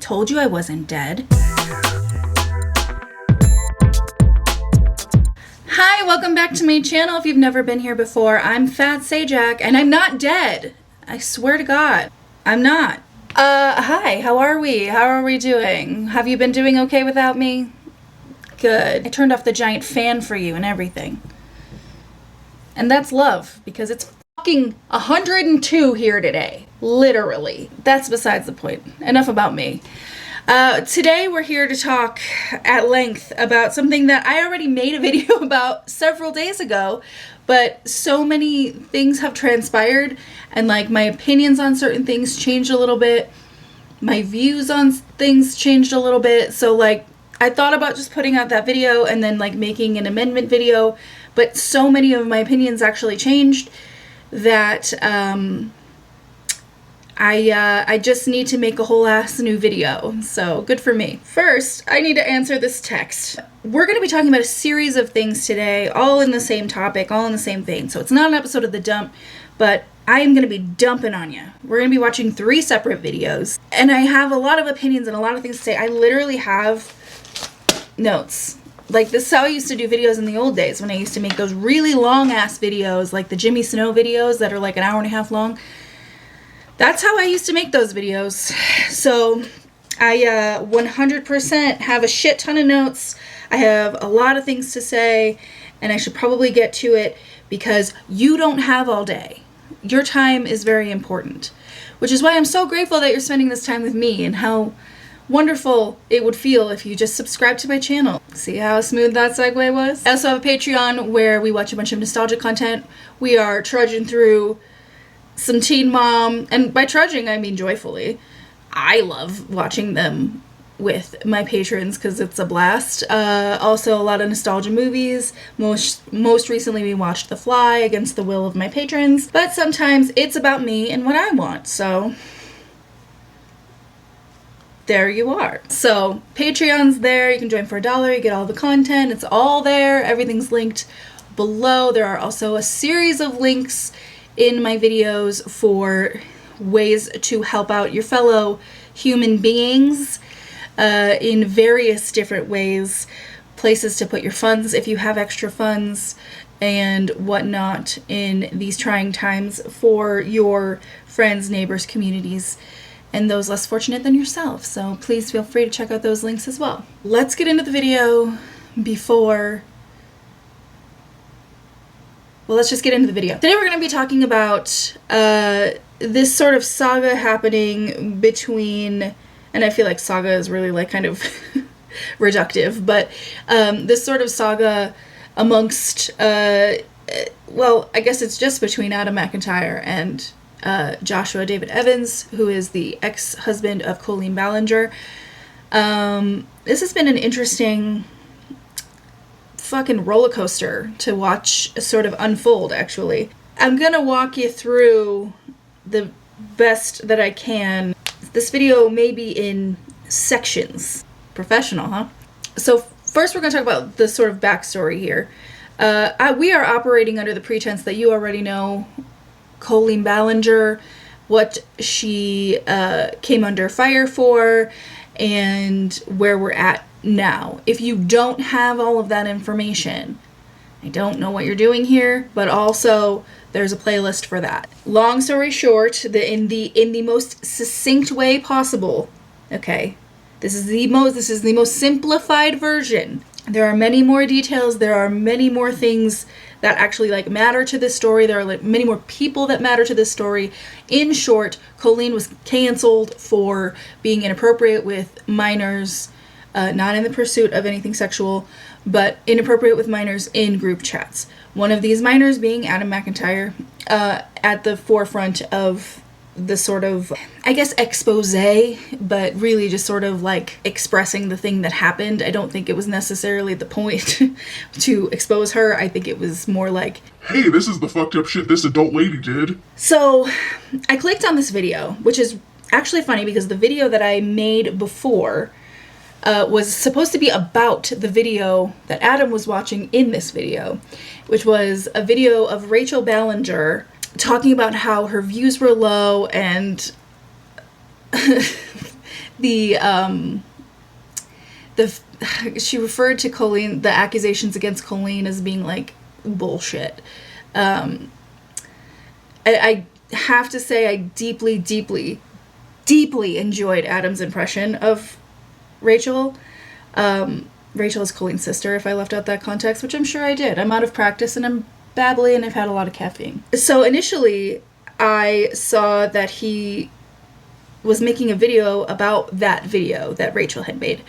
Told you I wasn't dead. Hi, welcome back to my channel. If you've never been here before, I'm Fat Sajak, and I'm not dead. I swear to God, I'm not. Hi, how are we? How are we doing? Have you been doing okay without me? Good. I turned off the giant fan for you and everything. And that's love, because it's fucking 102 here today. Literally. That's besides the point. Enough about me. Today we're here to talk at length about something that I already made a video about several days ago, but so many things have transpired, and like my opinions on certain things changed a little bit. My views on things changed a little bit. So like I thought about just putting out that video and then like making an amendment video, but so many of my opinions actually changed that I just need to make a whole ass new video, so good for me. First, I need to answer this text. We're going to be talking about a series of things today, all in the same topic, all in the same vein. So it's not an episode of The Dump, but I am going to be dumping on you. We're going to be watching 3 separate videos, and I have a lot of opinions and a lot of things to say. I literally have notes. Like, this is how I used to do videos in the old days, when I used to make those really long ass videos, like the Jimmy Snow videos that are like an hour and a half long. That's how I used to make those videos. So I 100% have a shit ton of notes. I have a lot of things to say, and I should probably get to it because you don't have all day. Your time is very important, which is why I'm so grateful that you're spending this time with me, and how wonderful it would feel if you just subscribe to my channel. See how smooth that segue was? I also have a Patreon where we watch a bunch of nostalgia content. We are trudging through some Teen Mom, and by trudging I mean joyfully. I love watching them with my patrons because it's a blast. Also a lot of nostalgia movies. Most recently we watched The Fly against the will of my patrons, but sometimes it's about me and what I want, so there you are. So Patreon's there, you can join for $1, you get all the content, it's all there, everything's linked below. There are also a series of links in my videos for ways to help out your fellow human beings in various different ways, places to put your funds if you have extra funds and whatnot in these trying times for your friends, neighbors, communities, and those less fortunate than yourself. So please feel free to check out those links as well. Let's get into the video before... Well, let's just get into the video. Today we're going to be talking about this sort of saga happening between, and I feel like saga is really like kind of reductive, but this sort of saga amongst, well, I guess it's just between Adam McIntyre and Joshua David Evans, who is the ex-husband of Colleen Ballinger. This has been an interesting fucking roller coaster to watch sort of unfold, actually. I'm gonna walk you through the best that I can. This video may be in sections. Professional, huh? So first we're gonna talk about the sort of backstory here. We are operating under the pretense that you already know Colleen Ballinger, what she came under fire for, and where we're at now. If you don't have all of that information, I don't know what you're doing here, but also there's a playlist for that. Long story short, in the most succinct way possible, okay, this is the most simplified version. There are many more details, there are many more things that actually like matter to this story. There are like many more people that matter to this story. In short, Colleen was canceled for being inappropriate with minors, not in the pursuit of anything sexual, but inappropriate with minors in group chats. One of these minors being Adam McIntyre, at the forefront of the sort of, I guess, expose, but really just sort of like expressing the thing that happened. I don't think it was necessarily the point to expose her. I think it was more like, hey, this is the fucked up shit this adult lady did. So I clicked on this video, which is actually funny because the video that I made before was supposed to be about the video that Adam was watching in this video, which was a video of Rachel Ballinger talking about how her views were low and the she referred to Colleen, the accusations against Colleen, as being like bullshit. I have to say I deeply, deeply, deeply enjoyed Adam's impression of Rachel. Rachel is Colleen's sister, if I left out that context, which I'm sure I did. I'm out of practice and I'm babbly and I've had a lot of caffeine. So initially, I saw that he was making a video about that video that Rachel had made.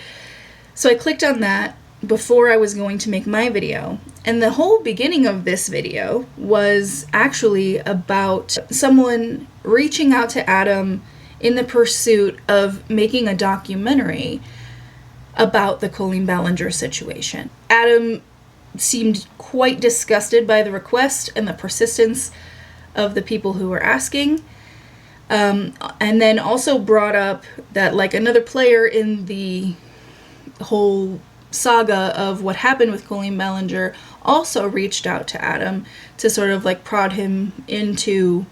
So I clicked on that before I was going to make my video. And the whole beginning of this video was actually about someone reaching out to Adam in the pursuit of making a documentary about the Colleen Ballinger situation. Adam seemed quite disgusted by the request and the persistence of the people who were asking. And then also brought up that, like, another player in the whole saga of what happened with Colleen Ballinger also reached out to Adam to sort of like prod him into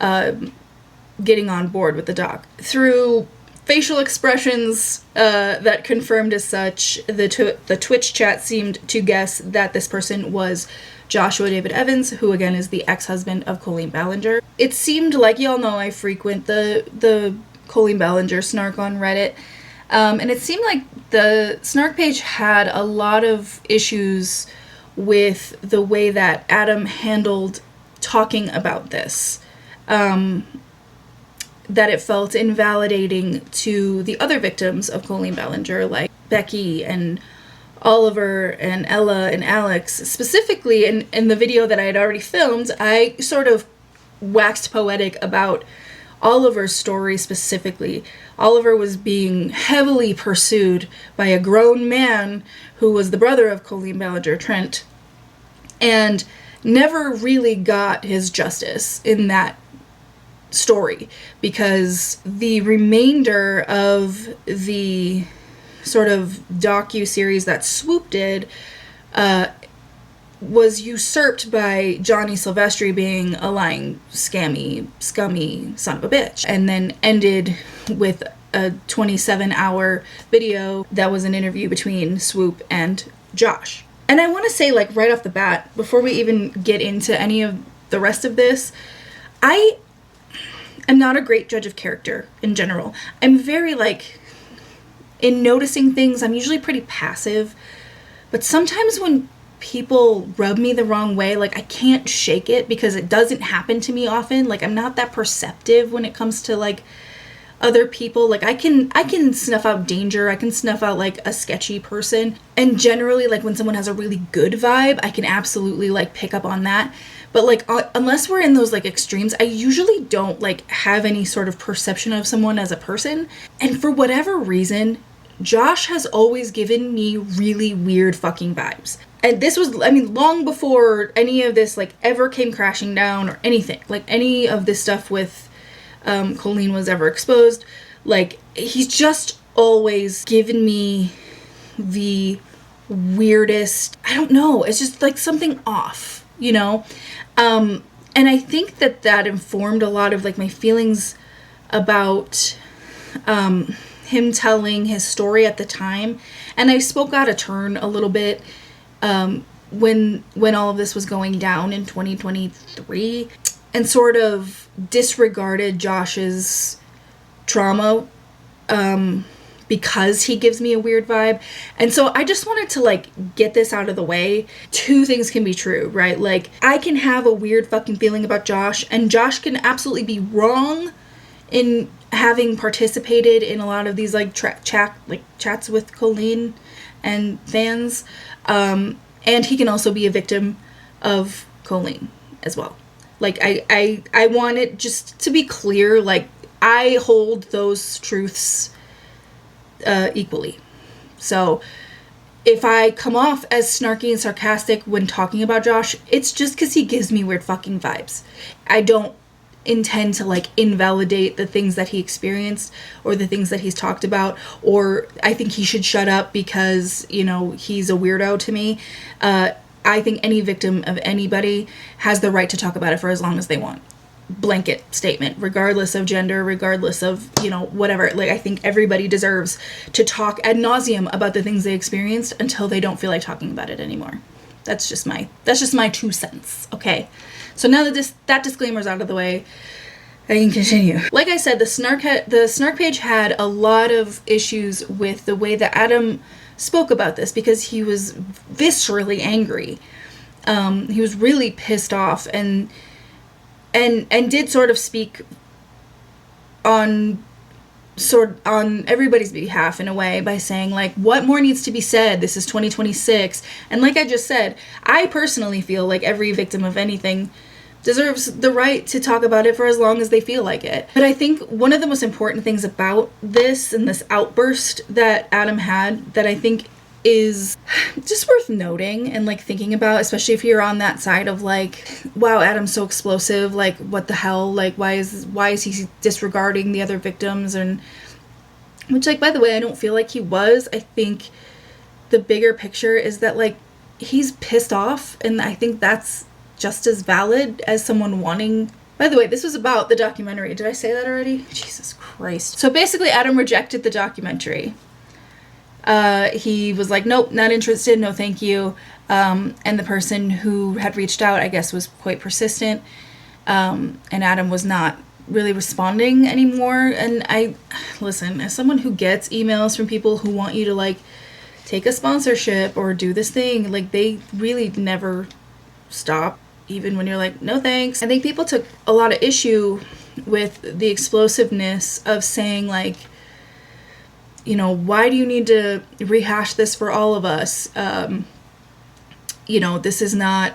getting on board with the doc. Through facial expressions that confirmed as such, the Twitch chat seemed to guess that this person was Joshua David Evans, who again is the ex-husband of Colleen Ballinger. It seemed like, y'all know I frequent the Colleen Ballinger snark on Reddit, and it seemed like the snark page had a lot of issues with the way that Adam handled talking about this. That it felt invalidating to the other victims of Colleen Ballinger, like Becky and Oliver and Ella and Alex. Specifically, in the video that I had already filmed, I sort of waxed poetic about Oliver's story specifically. Oliver was being heavily pursued by a grown man who was the brother of Colleen Ballinger, Trent, and never really got his justice in that story, because the remainder of the sort of docu-series that Swoop did was usurped by Johnny Silvestri being a lying, scammy, scummy son of a bitch, and then ended with a 27-hour video that was an interview between Swoop and Josh. And I want to say, like, right off the bat, before we even get into any of the rest of this, I am not a great judge of character in general. I'm very, like, in noticing things, I'm usually pretty passive, but sometimes when people rub me the wrong way, like, I can't shake it because it doesn't happen to me often. Like, I'm not that perceptive when it comes to, like, other people. Like, I can snuff out danger, I can snuff out, like, a sketchy person, and generally, like, when someone has a really good vibe, I can absolutely, like, pick up on that. But, like, unless we're in those, like, extremes, I usually don't, like, have any sort of perception of someone as a person. And for whatever reason, Josh has always given me really weird fucking vibes. And this was, I mean, long before any of this, like, ever came crashing down or anything. Like, any of this stuff with Colleen was ever exposed. Like, he's just always given me the weirdest, I don't know, it's just, like, something off, you know? And I think that informed a lot of, like, my feelings about him telling his story at the time. And I spoke out of turn a little bit when all of this was going down in 2023, and sort of disregarded Josh's trauma because he gives me a weird vibe. And so I just wanted to, like, get this out of the way. Two things can be true, right? Like, I can have a weird fucking feeling about Josh, and Josh can absolutely be wrong in having participated in a lot of these, like, chats with Colleen and fans. And he can also be a victim of Colleen as well. Like, I want it just to be clear, like, I hold those truths equally. So if I come off as snarky and sarcastic when talking about Josh, it's just because he gives me weird fucking vibes. I don't intend to, like, invalidate the things that he experienced or the things that he's talked about, or I think he should shut up because, you know, he's a weirdo to me. I think any victim of anybody has the right to talk about it for as long as they want. blanket statement, regardless of gender, regardless of, whatever. Like, I think everybody deserves to talk ad nauseum about the things they experienced until they don't feel like talking about it anymore. That's just my 2 cents. Okay. So now that that disclaimer's out of the way, I can continue. Like I said, the snark page had a lot of issues with the way that Adam spoke about this, because he was viscerally angry. He was really pissed off and did sort of speak on everybody's behalf in a way by saying, like, what more needs to be said? This is 2026. And like I just said, I personally feel like every victim of anything deserves the right to talk about it for as long as they feel like it. But I think one of the most important things about this and this outburst that Adam had that I think is just worth noting and like thinking about, especially if you're on that side of like, wow, Adam's so explosive, like what the hell, like why is he disregarding the other victims? And which, like, by the way, I don't feel like he was. I think the bigger picture is that, like, he's pissed off, and I think that's just as valid as someone wanting. By the way, this was about the documentary. Did I say that already? Jesus Christ. So basically, Adam rejected the documentary. He was like, nope, not interested, no thank you. And the person who had reached out, I guess, was quite persistent. And Adam was not really responding anymore. And listen, as someone who gets emails from people who want you to, like, take a sponsorship or do this thing, like, they really never stop, even when you're like, no thanks. I think people took a lot of issue with the explosiveness of saying, like, why do you need to rehash this for all of us? This is not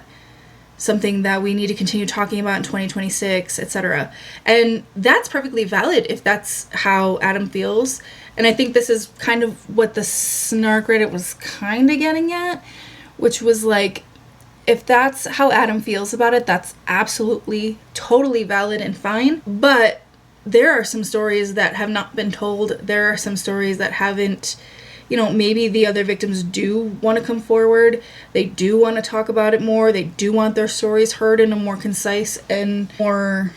something that we need to continue talking about in 2026, etc. And that's perfectly valid if that's how Adam feels. And I think this is kind of what the snark Reddit was kind of getting at, which was like, if that's how Adam feels about it, that's absolutely, totally valid and fine. But there are some stories that have not been told. There are some stories that haven't, maybe the other victims do want to come forward. They do want to talk about it more. They do want their stories heard in a more concise and more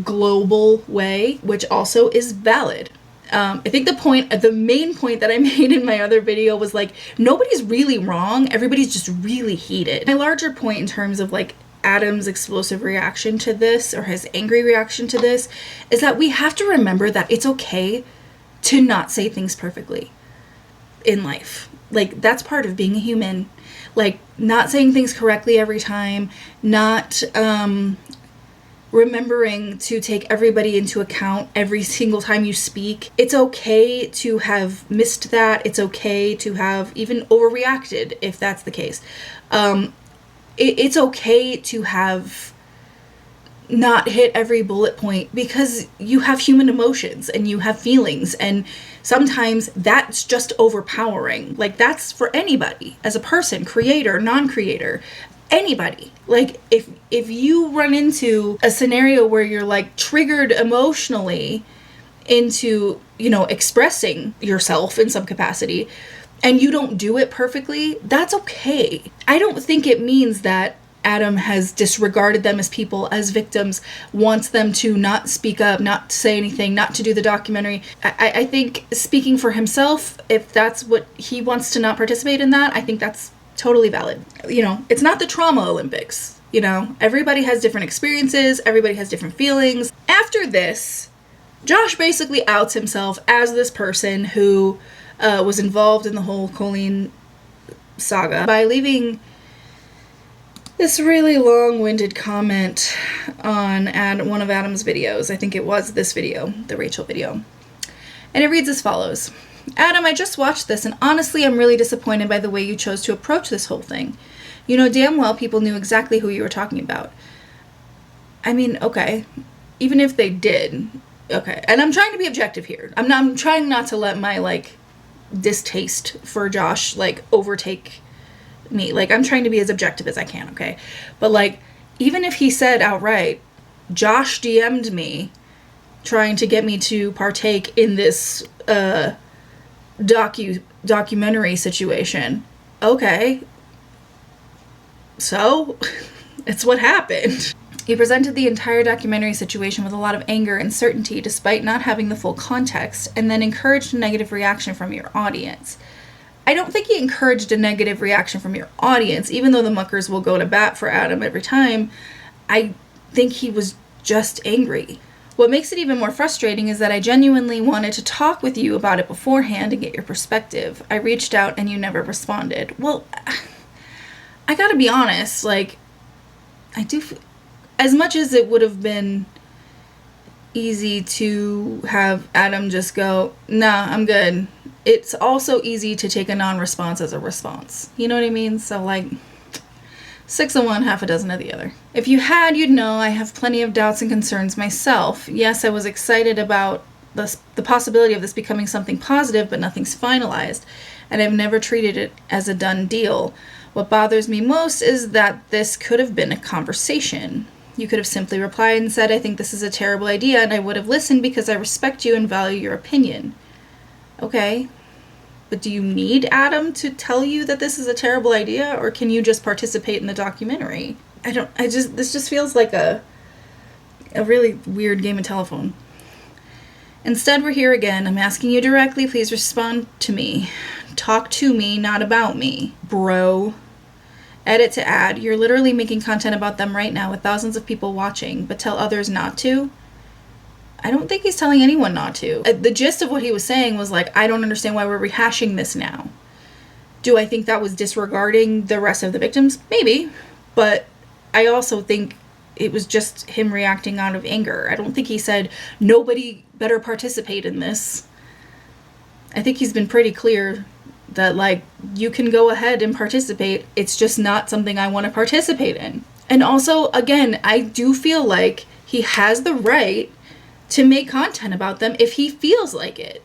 global way, which also is valid. I think the main point that I made in my other video was, like, nobody's really wrong. Everybody's just really heated. My larger point in terms of, like, Adam's explosive reaction to this, or his angry reaction to this, is that we have to remember that it's okay to not say things perfectly in life. Like, that's part of being a human. Like, not saying things correctly every time, not remembering to take everybody into account every single time you speak. It's okay to have missed that. It's okay to have even overreacted, if that's the case. It's okay to have not hit every bullet point, because you have human emotions and you have feelings, and sometimes that's just overpowering. Like, that's for anybody, as a person, creator, non-creator, anybody. Like, if you run into a scenario where you're, like, triggered emotionally into, expressing yourself in some capacity, and you don't do it perfectly, that's okay. I don't think it means that Adam has disregarded them as people, as victims, wants them to not speak up, not to say anything, not to do the documentary. I think, speaking for himself, if that's what he wants to not participate in that, I think that's totally valid. It's not the trauma Olympics. Everybody has different experiences, everybody has different feelings. After this, Josh basically outs himself as this person who was involved in the whole Colleen saga by leaving this really long-winded comment on one of Adam's videos. I think it was this video, the Rachel video. And it reads as follows. Adam, I just watched this, and honestly, I'm really disappointed by the way you chose to approach this whole thing. You know damn well people knew exactly who you were talking about. I mean, okay. Even if they did, okay. And I'm trying to be objective here. I'm trying not to let my, like, distaste for Josh, like, overtake me. Like, I'm trying to be as objective as I can, okay? But, like, even if he said outright, Josh DM'd me trying to get me to partake in this documentary situation. Okay. So, it's what happened. You presented the entire documentary situation with a lot of anger and certainty despite not having the full context, and then encouraged a negative reaction from your audience. I don't think he encouraged a negative reaction from your audience, even though the muckers will go to bat for Adam every time. I think he was just angry. What makes it even more frustrating is that I genuinely wanted to talk with you about it beforehand and get your perspective. I reached out and you never responded. Well, I gotta be honest, like, I do... As much as it would have been easy to have Adam just go, nah, I'm good, it's also easy to take a non-response as a response. You know what I mean? So, like, 6 of one, half a dozen of the other. If you had, you'd know I have plenty of doubts and concerns myself. Yes, I was excited about the possibility of this becoming something positive, but nothing's finalized, and I've never treated it as a done deal. What bothers me most is that this could have been a conversation. You could have simply replied and said, I think this is a terrible idea, and I would have listened because I respect you and value your opinion. Okay, but do you need Adam to tell you that this is a terrible idea, or can you just participate in the documentary? This just feels like a really weird game of telephone. Instead, we're here again. I'm asking you directly, please respond to me. Talk to me, not about me. Bro. Edit to add. You're literally making content about them right now with thousands of people watching, but tell others not to? I don't think he's telling anyone not to. The gist of what he was saying was like, I don't understand why we're rehashing this now. Do I think that was disregarding the rest of the victims? Maybe. But I also think it was just him reacting out of anger. I don't think he said, nobody better participate in this. I think he's been pretty clear that, like, you can go ahead and participate. It's just not something I want to participate in. And also, again, I do feel like he has the right to make content about them if he feels like it.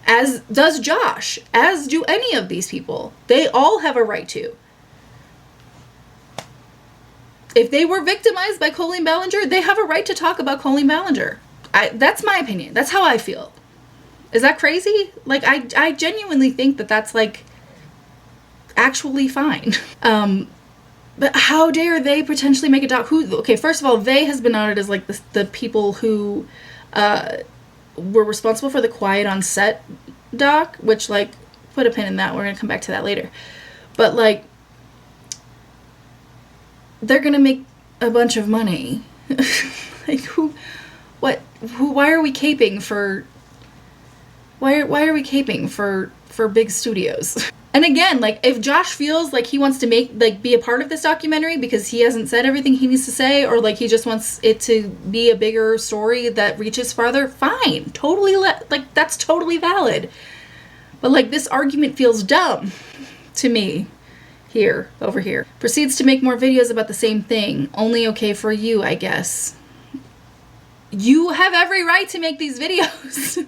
As does Josh. As do any of these people. They all have a right to. If they were victimized by Colleen Ballinger, they have a right to talk about Colleen Ballinger. That's my opinion. That's how I feel. Is that crazy? Like, I genuinely think that that's, like, actually fine. But how dare they potentially make a doc? Okay, first of all, they has been outed as, like, the people who were responsible for the Quiet on Set doc, which, like, put a pin in that. We're going to come back to that later. But, like, they're going to make a bunch of money. Like, why are we caping for... Why are we caping for big studios? And again, like, if Josh feels like he wants to be a part of this documentary because he hasn't said everything he needs to say, or like he just wants it to be a bigger story that reaches farther, fine. Totally, that's totally valid. But, like, this argument feels dumb to me. Over here. Proceeds to make more videos about the same thing. Only okay for you, I guess. You have every right to make these videos.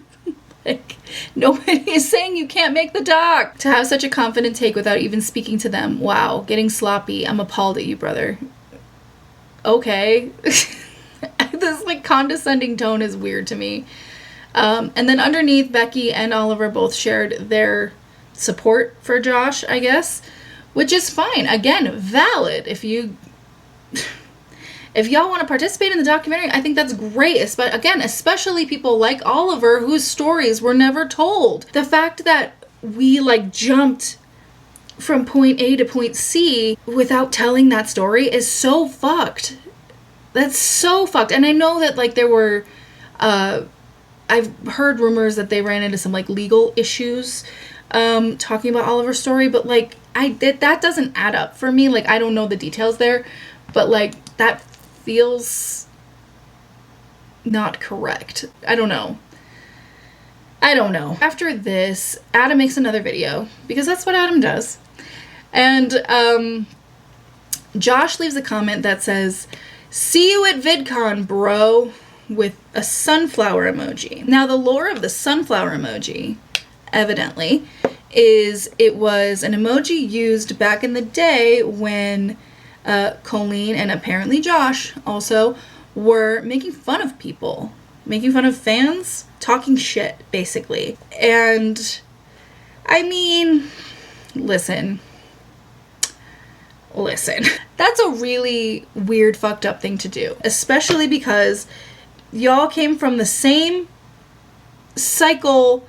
Like, nobody is saying you can't make the doc. To have such a confident take without even speaking to them. Wow, getting sloppy. I'm appalled at you, brother. Okay. This, like, condescending tone is weird to me. And then underneath, Becky and Oliver both shared their support for Josh, I guess. Which is fine. Again, valid. If y'all want to participate in the documentary, I think that's great. Especially people like Oliver, whose stories were never told. The fact that we, like, jumped from point A to point C without telling that story is so fucked. That's so fucked. And I know that, like, there were... I've heard rumors that they ran into some, like, legal issues talking about Oliver's story, but, like, that doesn't add up for me. Like, I don't know the details there, but, like, that feels not correct. I don't know. After this, Adam makes another video, because that's what Adam does. And Josh leaves a comment that says, "See you at VidCon, bro," with a sunflower emoji. Now, the lore of the sunflower emoji, evidently, is it was an emoji used back in the day when Colleen and apparently Josh also were making fun of people, making fun of fans, talking shit, basically. And, I mean, listen, listen, that's a really weird, fucked up thing to do. Especially because y'all came from the same cycle.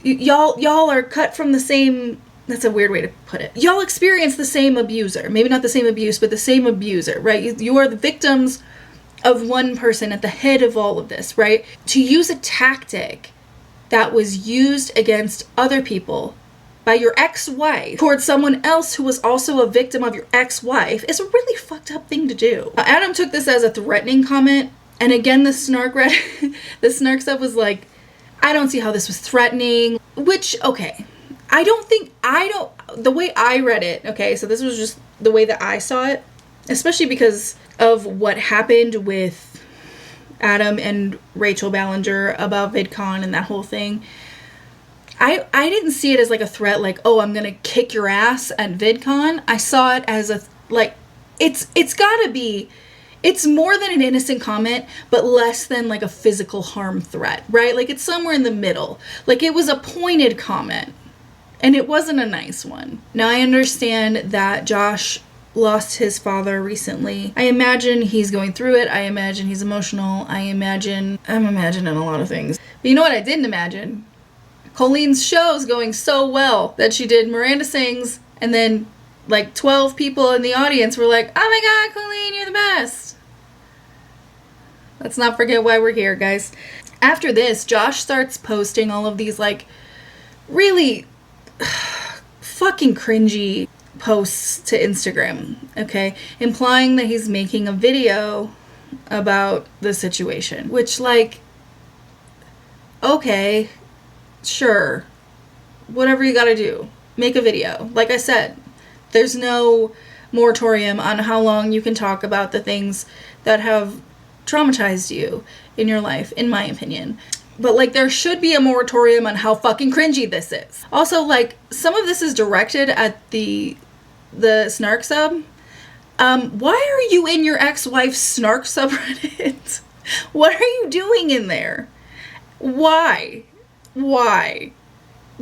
Y'all are cut from the same... That's a weird way to put it. Y'all experience the same abuser. Maybe not the same abuse, but the same abuser, right? You are the victims of one person at the head of all of this, right? To use a tactic that was used against other people by your ex-wife towards someone else who was also a victim of your ex-wife is a really fucked up thing to do. Adam took this as a threatening comment, and again, the snark stuff was like, I don't see how this was threatening, which, okay. The way I read it, okay, so this was just the way that I saw it, especially because of what happened with Adam and Rachel Ballinger about VidCon and that whole thing. I didn't see it as like a threat, like, oh, I'm gonna kick your ass at VidCon. I saw it as it's gotta be, it's more than an innocent comment, but less than like a physical harm threat, right? Like it's somewhere in the middle. Like it was a pointed comment. And it wasn't a nice one. Now, I understand that Josh lost his father recently. I imagine he's going through it. I imagine he's emotional. I'm imagining a lot of things. But you know what I didn't imagine? Colleen's show's going so well that she did Miranda Sings, and then like 12 people in the audience were like, oh my God, Colleen, you're the best. Let's not forget why we're here, guys. After this, Josh starts posting all of these like really fucking cringy posts to Instagram, okay? Implying that he's making a video about the situation. Which, like, okay, sure. Whatever you gotta do. Make a video. Like I said, there's no moratorium on how long you can talk about the things that have traumatized you in your life, in my opinion. But, like, there should be a moratorium on how fucking cringy this is. Also, like, some of this is directed at the snark sub. Why are you in your ex-wife's snark subreddit? What are you doing in there? Why?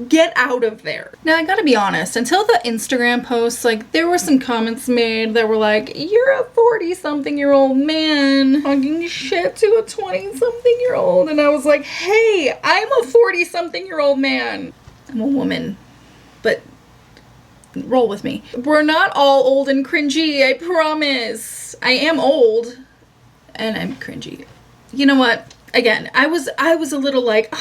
Get out of there. Now, I gotta be honest, until the Instagram posts, like, there were some comments made that were like, you're a 40-something-year-old man talking shit to a 20-something-year-old. And I was like, hey, I'm a 40-something-year-old man. I'm a woman. But roll with me. We're not all old and cringy, I promise. I am old. And I'm cringy. You know what? Again, I was a little like...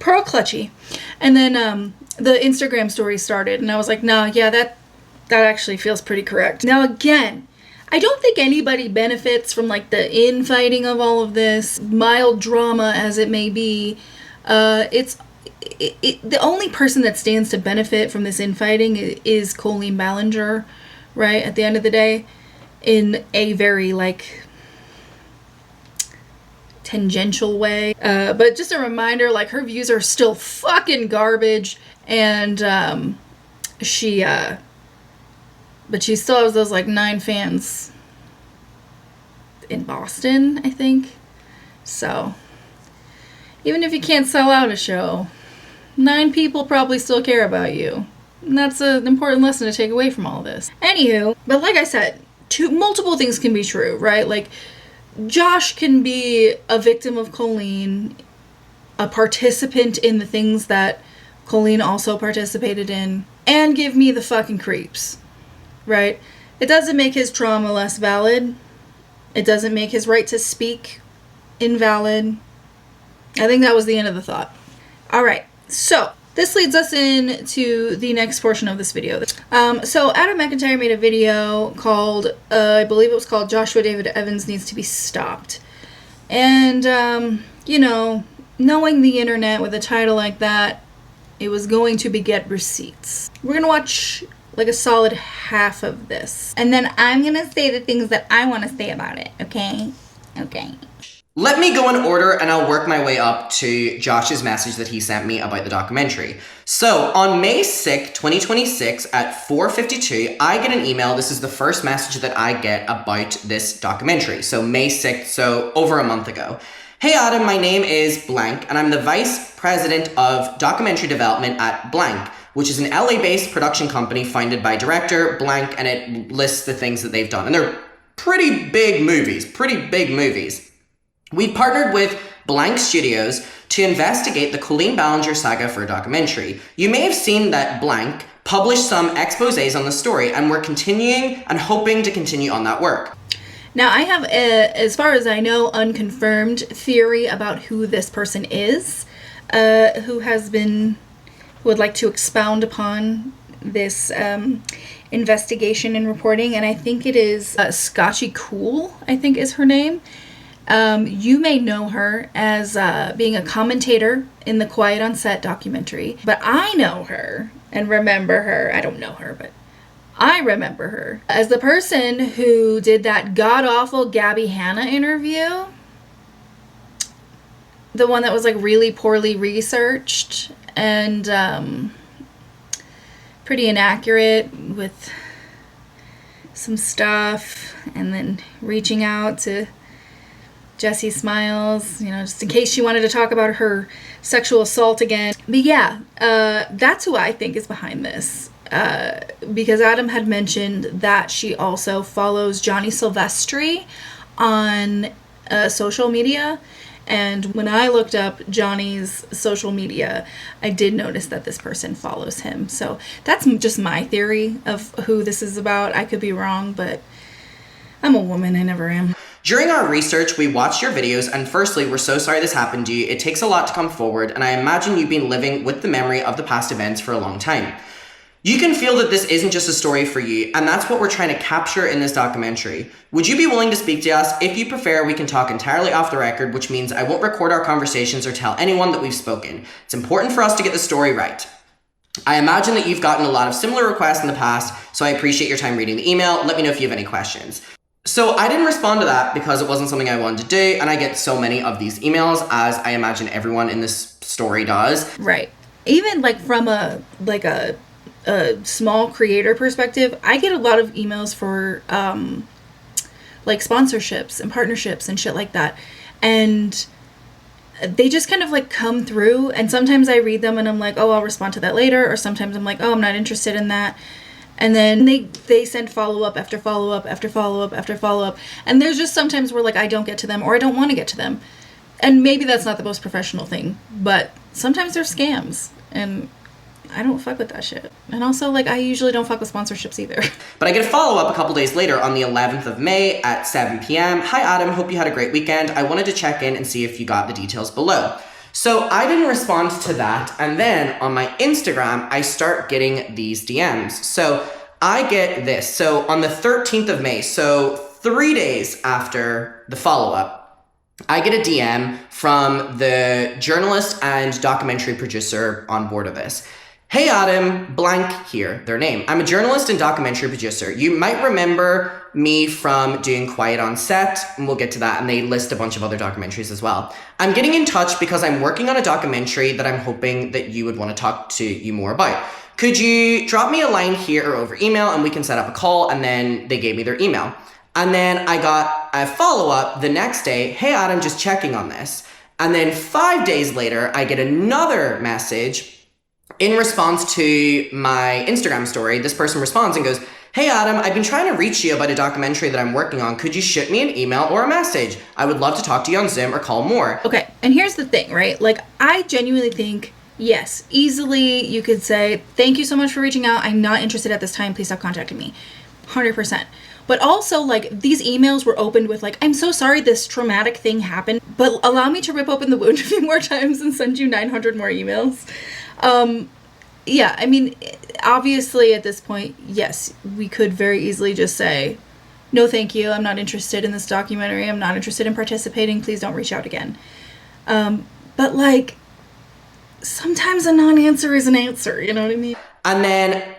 pearl clutchy. And then the Instagram story started, and I was like, no, yeah, that actually feels pretty correct. Now, again, I don't think anybody benefits from, like, the infighting of all of this, mild drama as it may be. The only person that stands to benefit from this infighting is Colleen Ballinger, right, at the end of the day, in a very, like... tangential way, but just a reminder, like, her views are still fucking garbage, and but she still has those like 9 fans in Boston, I think. So even if you can't sell out a show, 9 people probably still care about you, and that's an important lesson to take away from all this. Anywho, but like I said, multiple things can be true, right? Like, Josh can be a victim of Colleen, a participant in the things that Colleen also participated in, and give me the fucking creeps, right? It doesn't make his trauma less valid. It doesn't make his right to speak invalid. I think that was the end of the thought. Alright, so this leads us into the next portion of this video. So Adam McIntyre made a video called, I believe it was called Joshua David Evans Needs to Be Stopped. And, you know, knowing the internet with a title like that, it was going to beget receipts. We're going to watch like a solid half of this. And then I'm going to say the things that I want to say about it, okay? Okay. Let me go in order and I'll work my way up to Josh's message that he sent me about the documentary. So on May 6th, 2026 at 4:52, I get an email. This is the first message that I get about this documentary. So May 6th, so over a month ago. Hey Adam, my name is blank and I'm the Vice President of Documentary Development at blank. which is an LA-based production company funded by director blank, and it lists the things that they've done. And they're pretty big movies. We partnered with Blank Studios to investigate the Colleen Ballinger saga for a documentary. You may have seen that Blank published some exposés on the story, and we're continuing and hoping to continue on that work. Now, I have, as far as I know, unconfirmed theory about who this person is, who would like to expound upon this investigation and reporting, and I think it is Scotchy Cool, I think is her name. You may know her as being a commentator in the Quiet on Set documentary, but I know her and remember her. I don't know her, but I remember her as the person who did that god-awful Gabby Hanna interview. The one that was like really poorly researched and pretty inaccurate with some stuff, and then reaching out to Jessie Smiles, just in case she wanted to talk about her sexual assault again. But yeah, that's who I think is behind this. Because Adam had mentioned that she also follows Johnny Silvestri on social media. And when I looked up Johnny's social media, I did notice that this person follows him. So that's just my theory of who this is about. I could be wrong, but I'm a woman. I never am. During our research, we watched your videos, and firstly, we're so sorry this happened to you. It takes a lot to come forward, and I imagine you've been living with the memory of the past events for a long time. You can feel that this isn't just a story for you, and that's what we're trying to capture in this documentary. Would you be willing to speak to us? If you prefer, we can talk entirely off the record, which means I won't record our conversations or tell anyone that we've spoken. It's important for us to get the story right. I imagine that you've gotten a lot of similar requests in the past, so I appreciate your time reading the email. Let me know if you have any questions. So I didn't respond to that because it wasn't something I wanted to do, and I get so many of these emails, as I imagine everyone in this story does. Right. Even like from a small creator perspective, I get a lot of emails for like sponsorships and partnerships and shit like that, and they just kind of like come through, and sometimes I read them and I'm like, oh, I'll respond to that later, or sometimes I'm like, oh, I'm not interested in that. And then they send follow-up after follow-up after follow-up after follow-up. And there's just sometimes where, like, I don't get to them or I don't want to get to them. And maybe that's not the most professional thing. But sometimes they're scams. And I don't fuck with that shit. And also, like, I usually don't fuck with sponsorships either. But I get a follow-up a couple days later on the 11th of May at 7 p.m. Hi, Adam. Hope you had a great weekend. I wanted to check in and see if you got the details below. So I didn't respond to that, and then on my Instagram, I start getting these DMs. So I get this. So on the 13th of May, so 3 days after the follow-up, I get a DM from the journalist and documentary producer on board of this. Hey Adam, blank here, their name. I'm a journalist and documentary producer. You might remember me from doing Quiet on Set, and we'll get to that, and they list a bunch of other documentaries as well. I'm getting in touch because I'm working on a documentary that I'm hoping that you would want to talk to you more about. Could you drop me a line here or over email and we can set up a call? And then they gave me their email. And then I got a follow-up the next day. Hey Adam, just checking on this. And then 5 days later, I get another message in response to my Instagram story. This person responds and goes, hey Adam, I've been trying to reach you about a documentary that I'm working on. Could you shoot me an email or a message? I would love to talk to you on Zoom or call more. Okay, and here's the thing, right? Like, I genuinely think, yes, easily you could say, thank you so much for reaching out. I'm not interested at this time. Please stop contacting me. 100%. But also, like, these emails were opened with, like, I'm so sorry this traumatic thing happened, but allow me to rip open the wound a few more times and send you 900 more emails. Yeah, I mean, obviously at this point, yes, we could very easily just say, no thank you, I'm not interested in this documentary, I'm not interested in participating, please don't reach out again. But, like, sometimes a non-answer is an answer, you know what I mean? And then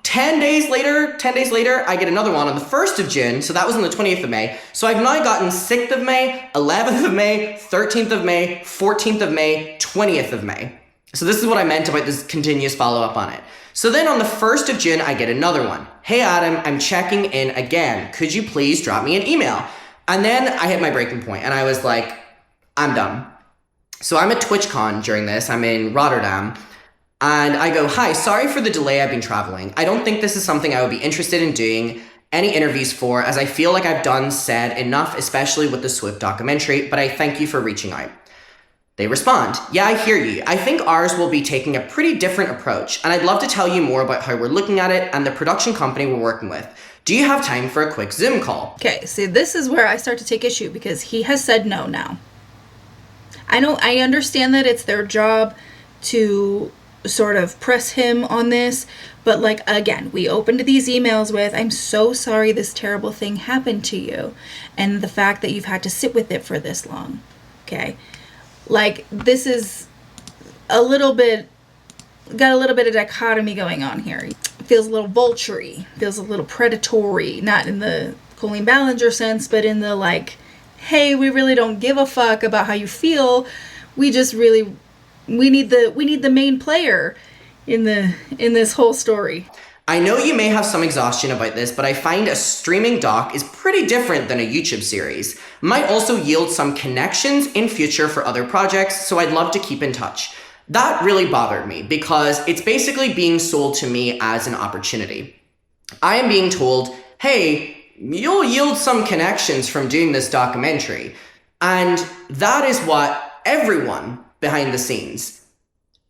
10 days later, I get another one on the 1st of June, so that was on the 20th of May. So I've now gotten 6th of May, 11th of May, 13th of May, 14th of May, 20th of May. So this is what I meant about this continuous follow-up on it. So then on the 1st of June, I get another one. Hey Adam, I'm checking in again. Could you please drop me an email? And then I hit my breaking point and I was like, I'm done. So I'm at TwitchCon during this. I'm in Rotterdam. And I go, hi, sorry for the delay, I've been traveling. I don't think this is something I would be interested in doing any interviews for, as I feel like I've said enough, especially with the Swift documentary, but I thank you for reaching out. They respond, yeah, I hear you. I think ours will be taking a pretty different approach, and I'd love to tell you more about how we're looking at it and the production company we're working with. Do you have time for a quick Zoom call? Okay, see, this is where I start to take issue, because he has said no now. I understand that it's their job to sort of press him on this, but like, again, we opened these emails with, I'm so sorry this terrible thing happened to you, and the fact that you've had to sit with it for this long. Okay, like, this is got a little bit of dichotomy going on here. It feels a little vulture-y, feels a little predatory, not in the Colleen Ballinger sense, but in the like, hey, we really don't give a fuck about how you feel, we just really, we need the main player in this whole story. I know you may have some exhaustion about this, but I find a streaming doc is pretty different than a YouTube series. Might also yield some connections in future for other projects, so I'd love to keep in touch. That really bothered me because it's basically being sold to me as an opportunity. I am being told, hey, you'll yield some connections from doing this documentary. And that is what everyone behind the scenes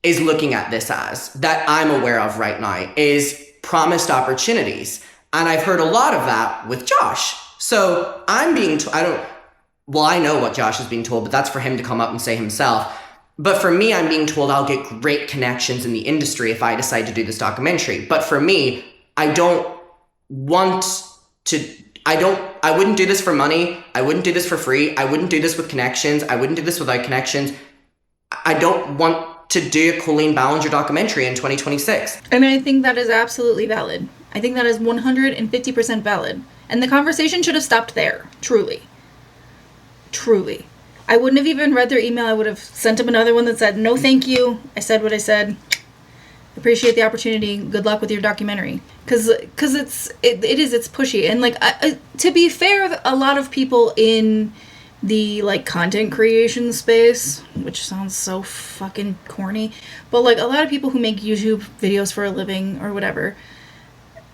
is looking at this as, that I'm aware of right now, is promised opportunities. And I've heard a lot of that with Josh. So I'm being I know what Josh is being told, but that's for him to come up and say himself. But for me, I'm being told I'll get great connections in the industry if I decide to do this documentary. But for me, I wouldn't do this for money. I wouldn't do this for free. I wouldn't do this with connections. I wouldn't do this without connections. I don't want to do a Colleen Ballinger documentary in 2026. And I think that is absolutely valid. I think that is 150% valid. And the conversation should have stopped there. Truly. Truly. I wouldn't have even read their email. I would have sent them another one that said, no thank you. I said what I said. Appreciate the opportunity. Good luck with your documentary. Because it's pushy. And like, to be fair, a lot of people in the like content creation space, which sounds so fucking corny, but like a lot of people who make YouTube videos for a living or whatever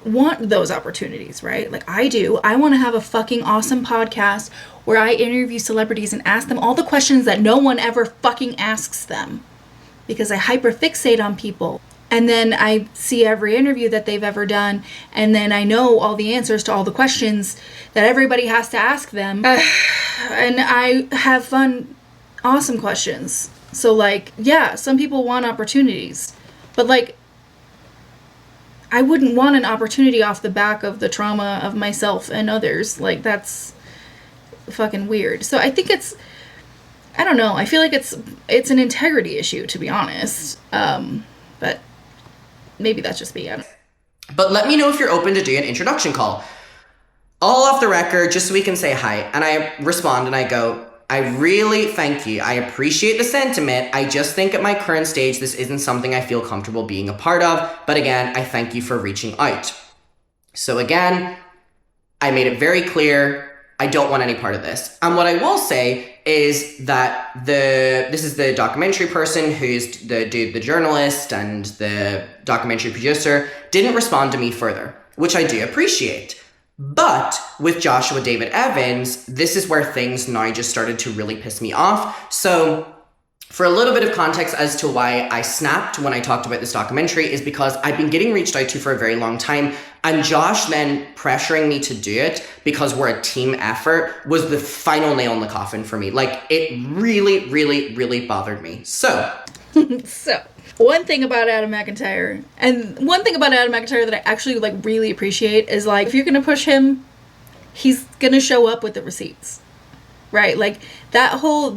want those opportunities, right? Like I do. I want to have a fucking awesome podcast where I interview celebrities and ask them all the questions that no one ever fucking asks them, because I hyperfixate on people. And then I see every interview that they've ever done, and then I know all the answers to all the questions that everybody has to ask them. And I have fun, awesome questions. So, like, yeah, some people want opportunities. But, like, I wouldn't want an opportunity off the back of the trauma of myself and others. Like, that's fucking weird. So I think I don't know. I feel like it's an integrity issue, to be honest. But maybe that's just me. But let me know if you're open to doing an introduction call. All off the record, just so we can say hi. And I respond and I go, I really thank you. I appreciate the sentiment. I just think at my current stage, this isn't something I feel comfortable being a part of. But again, I thank you for reaching out. So again, I made it very clear, I don't want any part of this. And what I will say is that this is the documentary person who's the journalist and the documentary producer didn't respond to me further, which I do appreciate. But with Joshua David Evans, this is where things now just started to really piss me off. So for a little bit of context as to why I snapped when I talked about this documentary is because I've been getting reached out to for a very long time, and Josh then pressuring me to do it because we're a team effort was the final nail in the coffin for me. Like, it really, really, really bothered me. So one thing about Adam McIntyre, and one thing about Adam McIntyre that I actually like really appreciate is like, if you're gonna push him, he's gonna show up with the receipts, right? Like that whole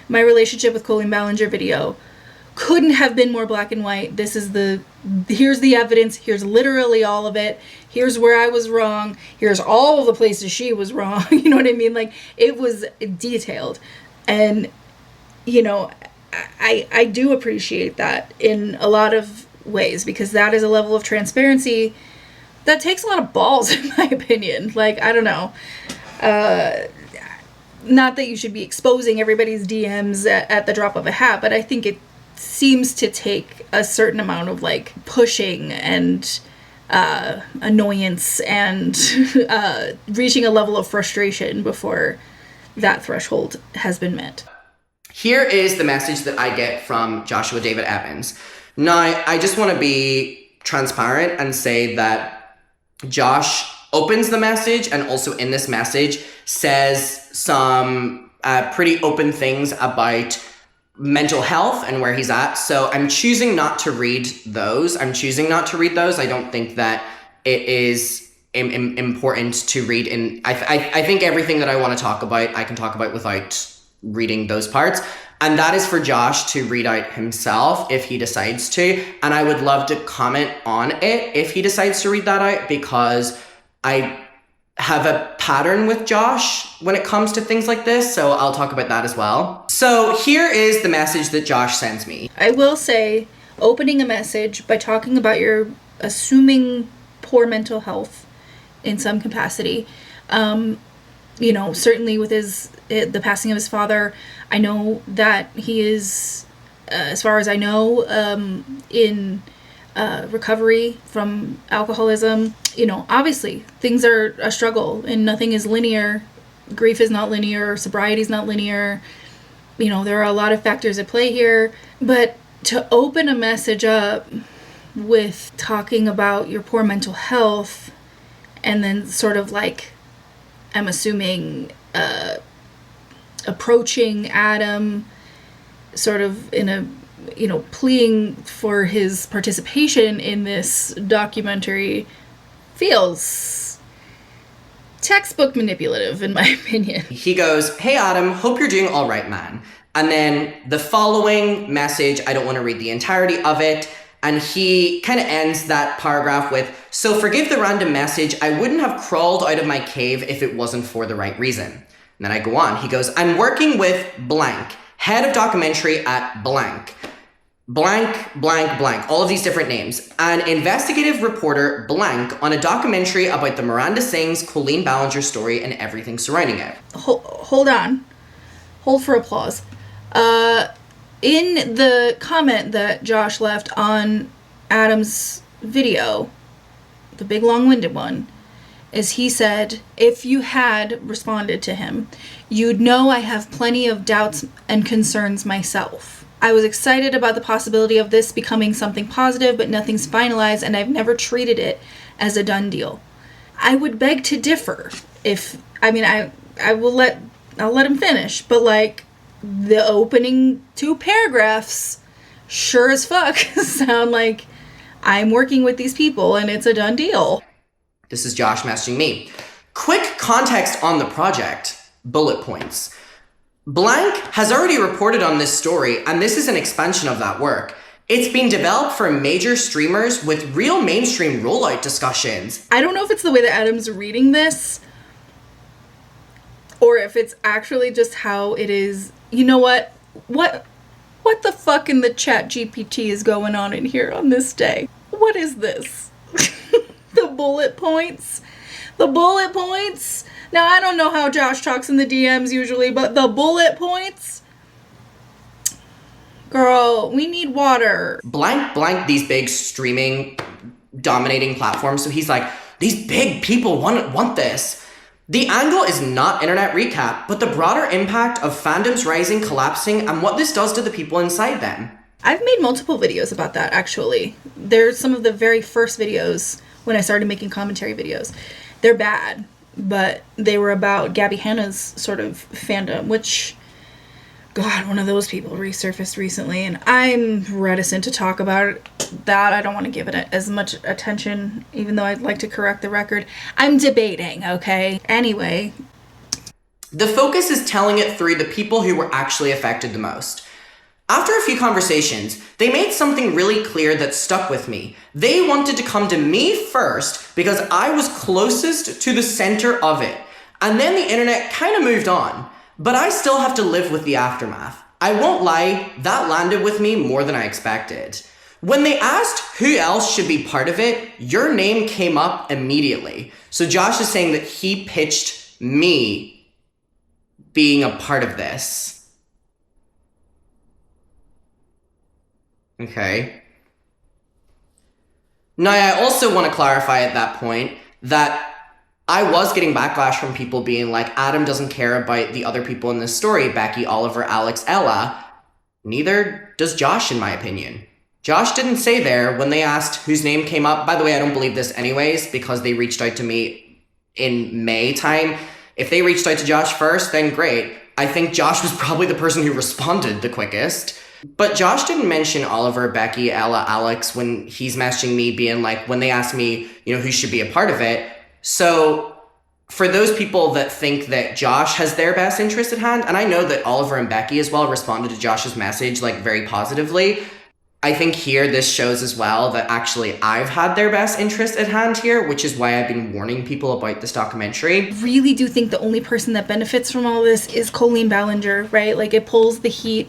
my relationship with Colleen Ballinger video couldn't have been more black and white. Here's the evidence. Here's literally all of it. Here's where I was wrong. Here's all of the places she was wrong. You know what I mean? Like, it was detailed. And, you know, I do appreciate that in a lot of ways, because that is a level of transparency that takes a lot of balls, in my opinion. Like, I don't know. Not that you should be exposing everybody's DMs at the drop of a hat, but I think it's seems to take a certain amount of like pushing and annoyance and reaching a level of frustration before that threshold has been met. Here is the message that I get from Joshua David Evans. Now, I just want to be transparent and say that Josh opens the message, and also in this message says some pretty open things about mental health and where he's at. So I'm choosing not to read those. I don't think that it is important to read in. I think everything that I want to talk about, I can talk about without reading those parts. And that is for Josh to read out himself if he decides to. And I would love to comment on it if he decides to read that out, because I have a pattern with Josh when it comes to things like this. So I'll talk about that as well. So here is the message that Josh sends me. I will say, opening a message by talking about your assuming poor mental health in some capacity, certainly with the passing of his father, I know that he is, as far as I know, in recovery from alcoholism. Obviously things are a struggle and nothing is linear. Grief is not linear. Sobriety is not linear. There are a lot of factors at play here, but to open a message up with talking about your poor mental health and then sort of like, I'm assuming, approaching Adam sort of in a, pleading for his participation in this documentary feels textbook manipulative, in my opinion. He goes, "Hey Adam, hope you're doing all right, man." And then the following message, I don't want to read the entirety of it, and he kind of ends that paragraph with, "So forgive the random message, I wouldn't have crawled out of my cave if it wasn't for the right reason." And then I go on, he goes, "I'm working with blank, head of documentary at blank. Blank, blank, blank, all of these different names. An investigative reporter blank on a documentary about the Miranda Sings, Colleen Ballinger story and everything surrounding it." Hold on. Hold for applause. In the comment that Josh left on Adam's video, the big long-winded one, is he said, "If you had responded to him, you'd know I have plenty of doubts and concerns myself. I was excited about the possibility of this becoming something positive, but nothing's finalized and I've never treated it as a done deal." I would beg to differ. I'll let him finish, but like the opening 2 paragraphs sure as fuck sound like I'm working with these people and it's a done deal. This is Josh messaging me. "Quick context on the project. Bullet points. Blank has already reported on this story, and this is an expansion of that work. It's been developed for major streamers with real mainstream rollout discussions." I don't know if it's the way that Adam's reading this, or if it's actually just how it is. You know what? What the fuck in the chat GPT is going on in here on this day? What is this? The bullet points? The bullet points? Now, I don't know how Josh talks in the DMs usually, but the bullet points? Girl, we need water. Blank, blank, these big streaming, dominating platforms. So he's like, these big people want this. The angle is not internet recap, but the broader impact of fandoms rising, collapsing, and what this does to the people inside them. I've made multiple videos about that, actually. They're some of the very first videos when I started making commentary videos. They're bad, but they were about Gabby Hanna's sort of fandom, which, God, one of those people resurfaced recently, and I'm reticent to talk about that. I don't want to give it as much attention, even though I'd like to correct the record. I'm debating, okay? Anyway. The focus is telling it through the people who were actually affected the most. After a few conversations, they made something really clear that stuck with me. They wanted to come to me first because I was closest to the center of it. And then the internet kind of moved on. But I still have to live with the aftermath. I won't lie, that landed with me more than I expected. When they asked who else should be part of it, your name came up immediately. So Josh is saying that he pitched me being a part of this. Okay. Now, I also want to clarify at that point that I was getting backlash from people being like, Adam doesn't care about the other people in this story, Becky, Oliver, Alex, Ella. Neither does Josh, in my opinion. Josh didn't say there when they asked whose name came up. By the way, I don't believe this anyways, because they reached out to me in May time. If they reached out to Josh first, then great. I think Josh was probably the person who responded the quickest. But Josh didn't mention Oliver, Becky, Ella, Alex when he's messaging me being like, when they asked me, who should be a part of it. So for those people that think that Josh has their best interest at hand, and I know that Oliver and Becky as well responded to Josh's message very positively, I think here this shows as well that actually I've had their best interest at hand here, which is why I've been warning people about this documentary. I really do think the only person that benefits from all this is Colleen Ballinger, right? It pulls the heat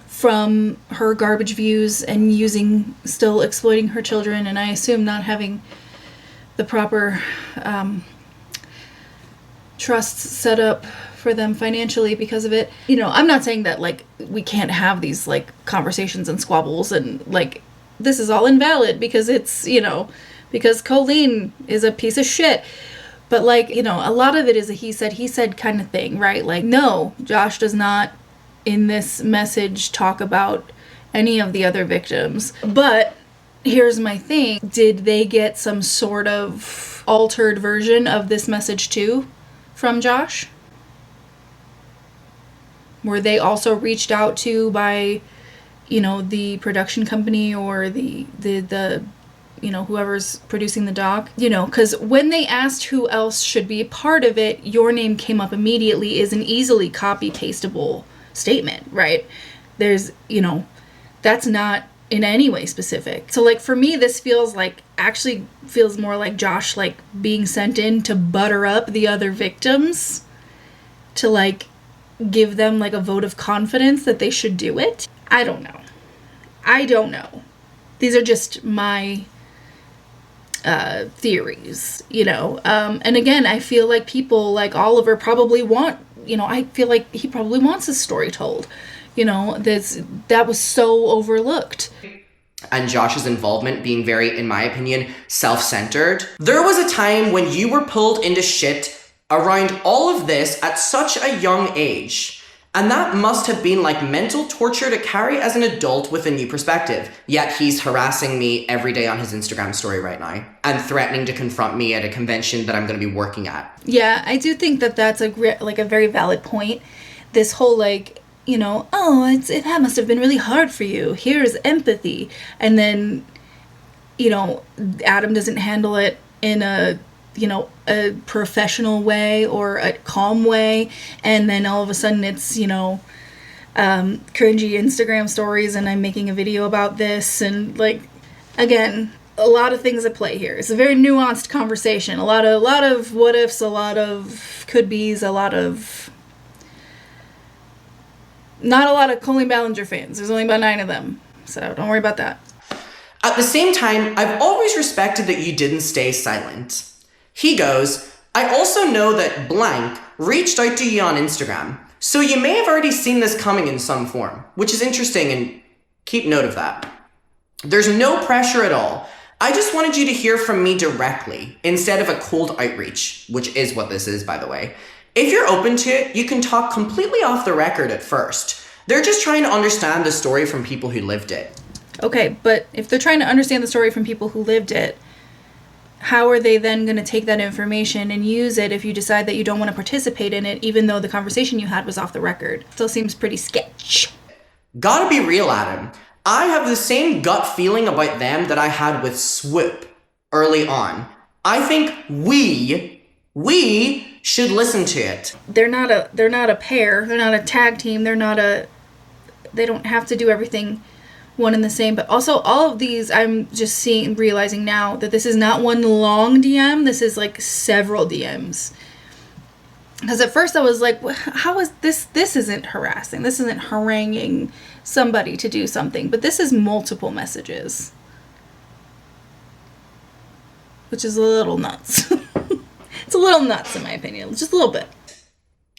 from her garbage views and still exploiting her children, and I assume not having the proper trusts set up for them financially because of it. I'm not saying that we can't have these conversations and squabbles and this is all invalid because it's because Colleen is a piece of shit. But a lot of it is a he said kind of thing, right? No, Josh does not in this message talk about any of the other victims. But here's my thing. Did they get some sort of altered version of this message too from Josh? Were they also reached out to by, the production company or the whoever's producing the doc? Because when they asked who else should be a part of it, your name came up immediately is an easily copy-pastable statement, right? There's, that's not in any way specific. So for me, this feels more like Josh being sent in to butter up the other victims to give them a vote of confidence that they should do it. I don't know. These are just my theories, and again, I feel like people like Oliver probably want, I feel like he probably wants his story told. That was so overlooked. And Josh's involvement being very, in my opinion, self-centered. There was a time when you were pulled into shit around all of this at such a young age. And that must have been mental torture to carry as an adult with a new perspective. Yet he's harassing me every day on his Instagram story right now and threatening to confront me at a convention that I'm going to be working at. Yeah, I do think that that's a very valid point. This whole that must have been really hard for you. Here's empathy. And then, Adam doesn't handle it in a professional way or a calm way. And then all of a sudden it's, cringy Instagram stories and I'm making a video about this. And again, a lot of things at play here. It's a very nuanced conversation. A lot of what ifs, a lot of could be's, not a lot of Colleen Ballinger fans. There's only about 9 of them. So don't worry about that. At the same time, I've always respected that you didn't stay silent. He goes, I also know that blank reached out to you on Instagram, so you may have already seen this coming in some form, which is interesting and keep note of that. There's no pressure at all. I just wanted you to hear from me directly instead of a cold outreach, which is what this is, by the way. If you're open to it, you can talk completely off the record at first. They're just trying to understand the story from people who lived it. Okay, but if they're trying to understand the story from people who lived it, how are they then going to take that information and use it if you decide that you don't want to participate in it, even though the conversation you had was off the record? Still seems pretty sketch. Gotta be real, Adam. I have the same gut feeling about them that I had with Swoop early on. I think we should listen to it. They're not a pair. They're not a tag team. They don't have to do everything one and the same. But also all of these, I'm just realizing now that this is not one long DM. This is several DMs. Because at first I was like, how is this? This isn't harassing. This isn't haranguing somebody to do something. But this is multiple messages. Which is a little nuts. It's a little nuts in my opinion. Just a little bit.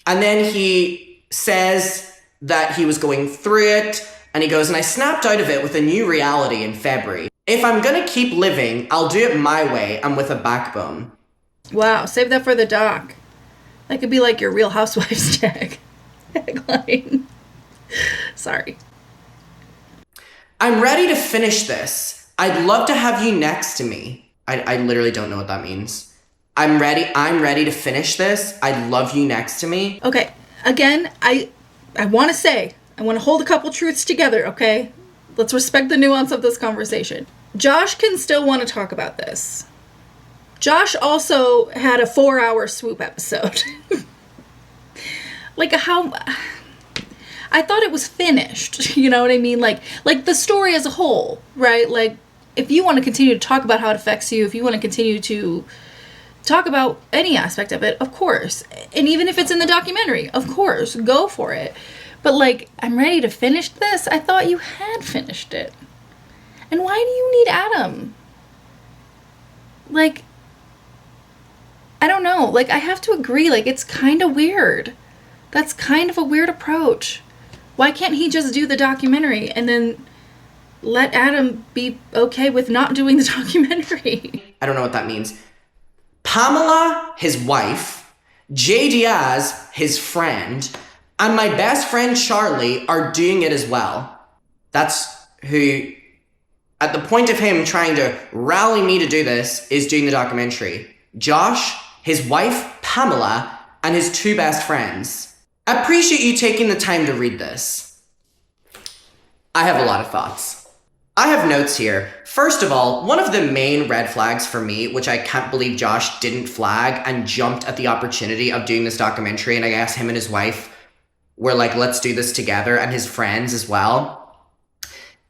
And then he says that he was going through it, And he goes, and I snapped out of it with a new reality in February. If I'm gonna keep living, I'll do it my way and with a backbone. Wow, save that for the doc. That could be like your Real Housewives tagline. Sorry. I'm ready to finish this. I'd love to have you next to me. I literally don't know what that means. I'm ready to finish this. I'd love you next to me. Okay, again, I want to hold a couple truths together, okay? Let's respect the nuance of this conversation. Josh can still want to talk about this. Josh also had a 4-hour swoop episode. Like, how... I thought it was finished, you know what I mean? Like the story as a whole, right? Like, if you want to continue to talk about how it affects you, if you want to continue to talk about any aspect of it, of course. And even if it's in the documentary, of course, go for it. But, like, I'm ready to finish this? I thought you had finished it. And why do you need Adam? Like, I don't know. Like, I have to agree. Like, it's kind of weird. That's kind of a weird approach. Why can't he just do the documentary and then let Adam be okay with not doing the documentary? I don't know what that means. Pamela, his wife, Jay Diaz, his friend, and my best friend Charlie are doing it as well. That's who, at the point of him trying to rally me to do this, is doing the documentary. Josh, his wife Pamela, and his 2 best friends. I appreciate you taking the time to read this. I have a lot of thoughts. I have notes here. First of all, one of the main red flags for me, which I can't believe Josh didn't flag and jumped at the opportunity of doing this documentary, and I guess him and his wife were like, let's do this together, and his friends as well,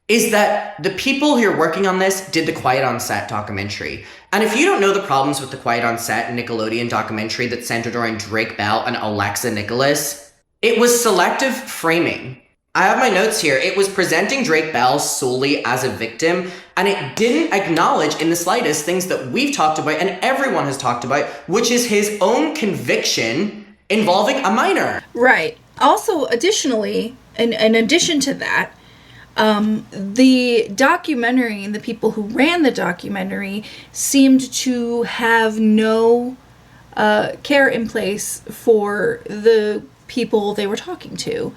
is that the people who are working on this did the Quiet on Set documentary. And if you don't know the problems with the Quiet on Set Nickelodeon documentary that centered around Drake Bell and Alexa Nicholas, it was selective framing. I have my notes here. It was presenting Drake Bell solely as a victim, and it didn't acknowledge in the slightest things that we've talked about and everyone has talked about, which is his own conviction involving a minor. Right. Also, additionally, in addition to that, the documentary and the people who ran the documentary seemed to have no care in place for the people they were talking to.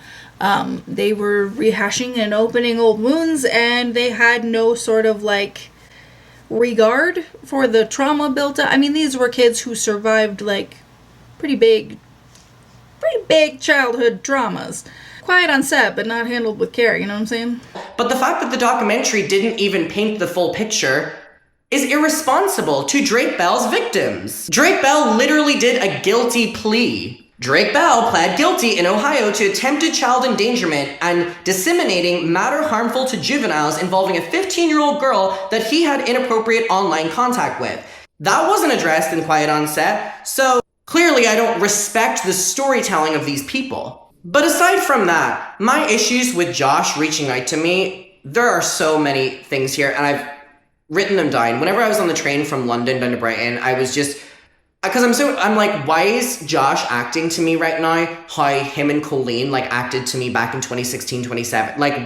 They were rehashing and opening old wounds, and they had no sort of, like, regard for the trauma built up. I mean, these were kids who survived, like, pretty big childhood traumas. Quiet on set, but not handled with care, you know what I'm saying? But the fact that the documentary didn't even paint the full picture is irresponsible to Drake Bell's victims. Drake Bell literally did a guilty plea. Drake Bell pled guilty in Ohio to attempted child endangerment and disseminating matter harmful to juveniles involving a 15-year-old girl that he had inappropriate online contact with. That wasn't addressed in Quiet on Set, so clearly I don't respect the storytelling of these people. But aside from that, my issues with Josh reaching out to me, there are so many things here, and I've written them down. Whenever I was on the train from London down to Brighton, I was just... Because I'm like, why is Josh acting to me right now how him and Colleen, like, acted to me back in 2016, 2017? Like,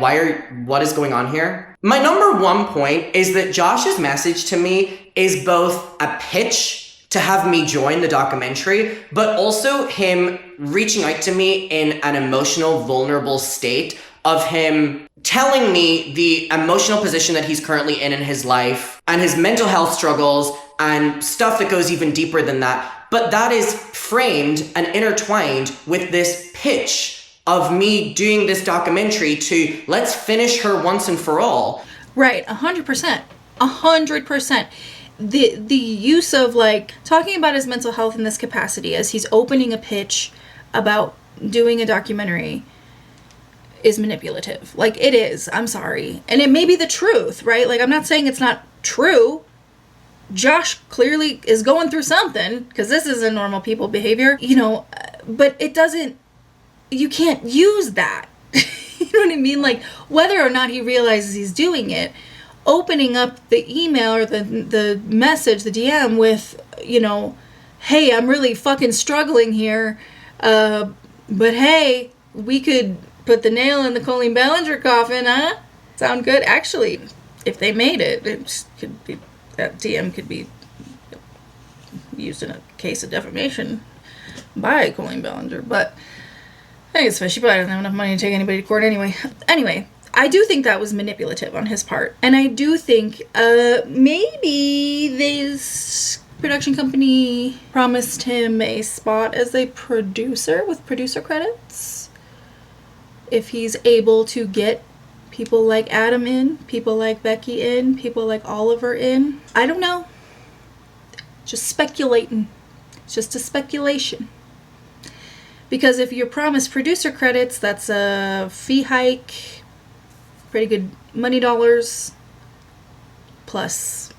what is going on here? My number one point is that Josh's message to me is both a pitch to have me join the documentary, but also him reaching out to me in an emotional, vulnerable state of him telling me the emotional position that he's currently in his life and his mental health struggles and stuff that goes even deeper than that. But that is framed and intertwined with this pitch of me doing this documentary to let's finish her once and for all. Right, 100%. 100%. The use of, like, talking about his mental health in this capacity as he's opening a pitch about doing a documentary is manipulative. Like, it is. I'm sorry. And it may be the truth, right? Like, I'm not saying it's not true. Josh clearly is going through something, because this isn't normal people behavior, you know, but it doesn't, you can't use that. You know what I mean? Like, whether or not he realizes he's doing it, opening up the email or the message, the DM with, you know, hey, I'm really fucking struggling here, but hey, we could put the nail in the Colleen Ballinger coffin, huh? Sound good? Actually, if they made it, could be, that DM could be used in a case of defamation by Colleen Ballinger, but I guess she probably doesn't have enough money to take anybody to court anyway. Anyway, I do think that was manipulative on his part, and I do think maybe this production company promised him a spot as a producer with producer credits if he's able to get people like Adam in, people like Becky in, people like Oliver in. I don't know. Just speculating. It's just a speculation. Because if you're promised producer credits, that's a fee hike, pretty good money dollars, plus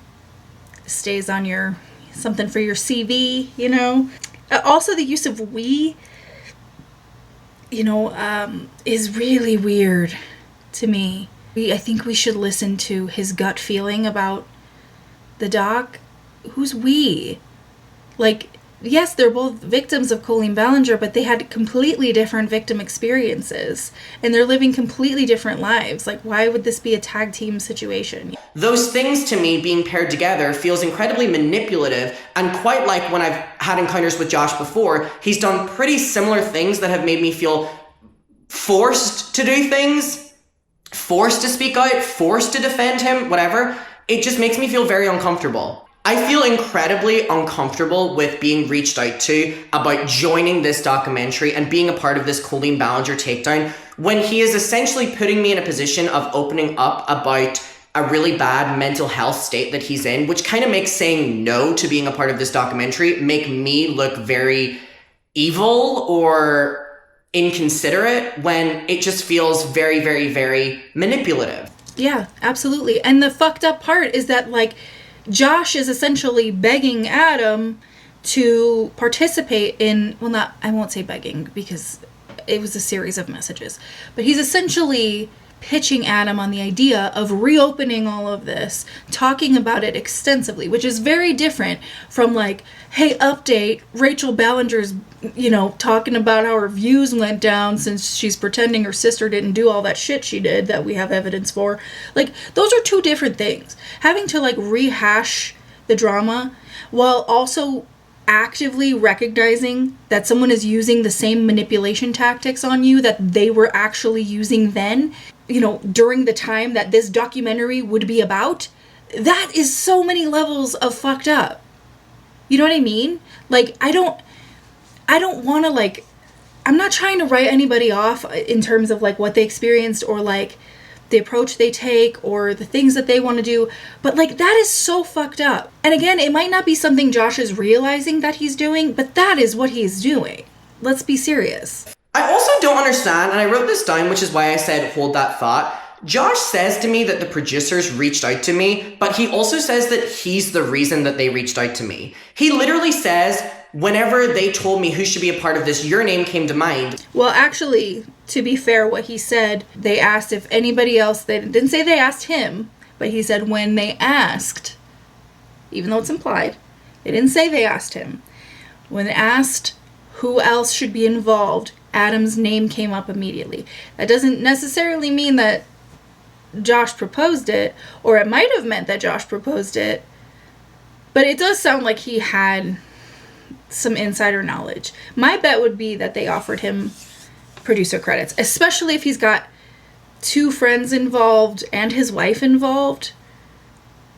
stays on your, something for your CV, you know. Also, the use of we, you know, is really weird to me. I think we should listen to his gut feeling about the doc. Who's we? Like, yes, they're both victims of Colleen Ballinger, but they had completely different victim experiences, and they're living completely different lives. Like, why would this be a tag team situation? Those things, to me, being paired together feels incredibly manipulative, and quite like when I've had encounters with Josh before, he's done pretty similar things that have made me feel forced to do things, forced to speak out, forced to defend him, whatever. It just makes me feel very uncomfortable. I feel incredibly uncomfortable with being reached out to about joining this documentary and being a part of this Colleen Ballinger takedown when he is essentially putting me in a position of opening up about a really bad mental health state that he's in, which kind of makes saying no to being a part of this documentary make me look very evil or inconsiderate when it just feels very, very, very manipulative. Yeah, absolutely. And the fucked up part is that, like, Josh is essentially begging Adam to participate in, well, not, I won't say begging because it was a series of messages, but he's essentially pitching Adam on the idea of reopening all of this, talking about it extensively, which is very different from like, hey, update, Rachel Ballinger's, you know, talking about how her views went down since she's pretending her sister didn't do all that shit she did that we have evidence for. Like, those are two different things. Having to like rehash the drama while also actively recognizing that someone is using the same manipulation tactics on you that they were actually using then, you know, during the time that this documentary would be about, that is so many levels of fucked up. You know what I mean? Like, I don't want to, like, I'm not trying to write anybody off in terms of like what they experienced or like the approach they take or the things that they want to do, but like that is so fucked up. And again, it might not be something Josh is realizing that he's doing, but that is what he's doing. Let's be serious. I also don't understand, and I wrote this down, which is why I said hold that thought. Josh says to me that the producers reached out to me, but he also says that he's the reason that they reached out to me. He literally says, whenever they told me who should be a part of this, your name came to mind. Well, actually, to be fair, what he said, they asked if anybody else, they didn't say they asked him, but he said when they asked, even though it's implied, they didn't say they asked him. When asked who else should be involved, Adam's name came up immediately. That doesn't necessarily mean that Josh proposed it, or it might have meant that Josh proposed it, but it does sound like he had some insider knowledge. My bet would be that they offered him producer credits, especially if he's got two friends involved and his wife involved.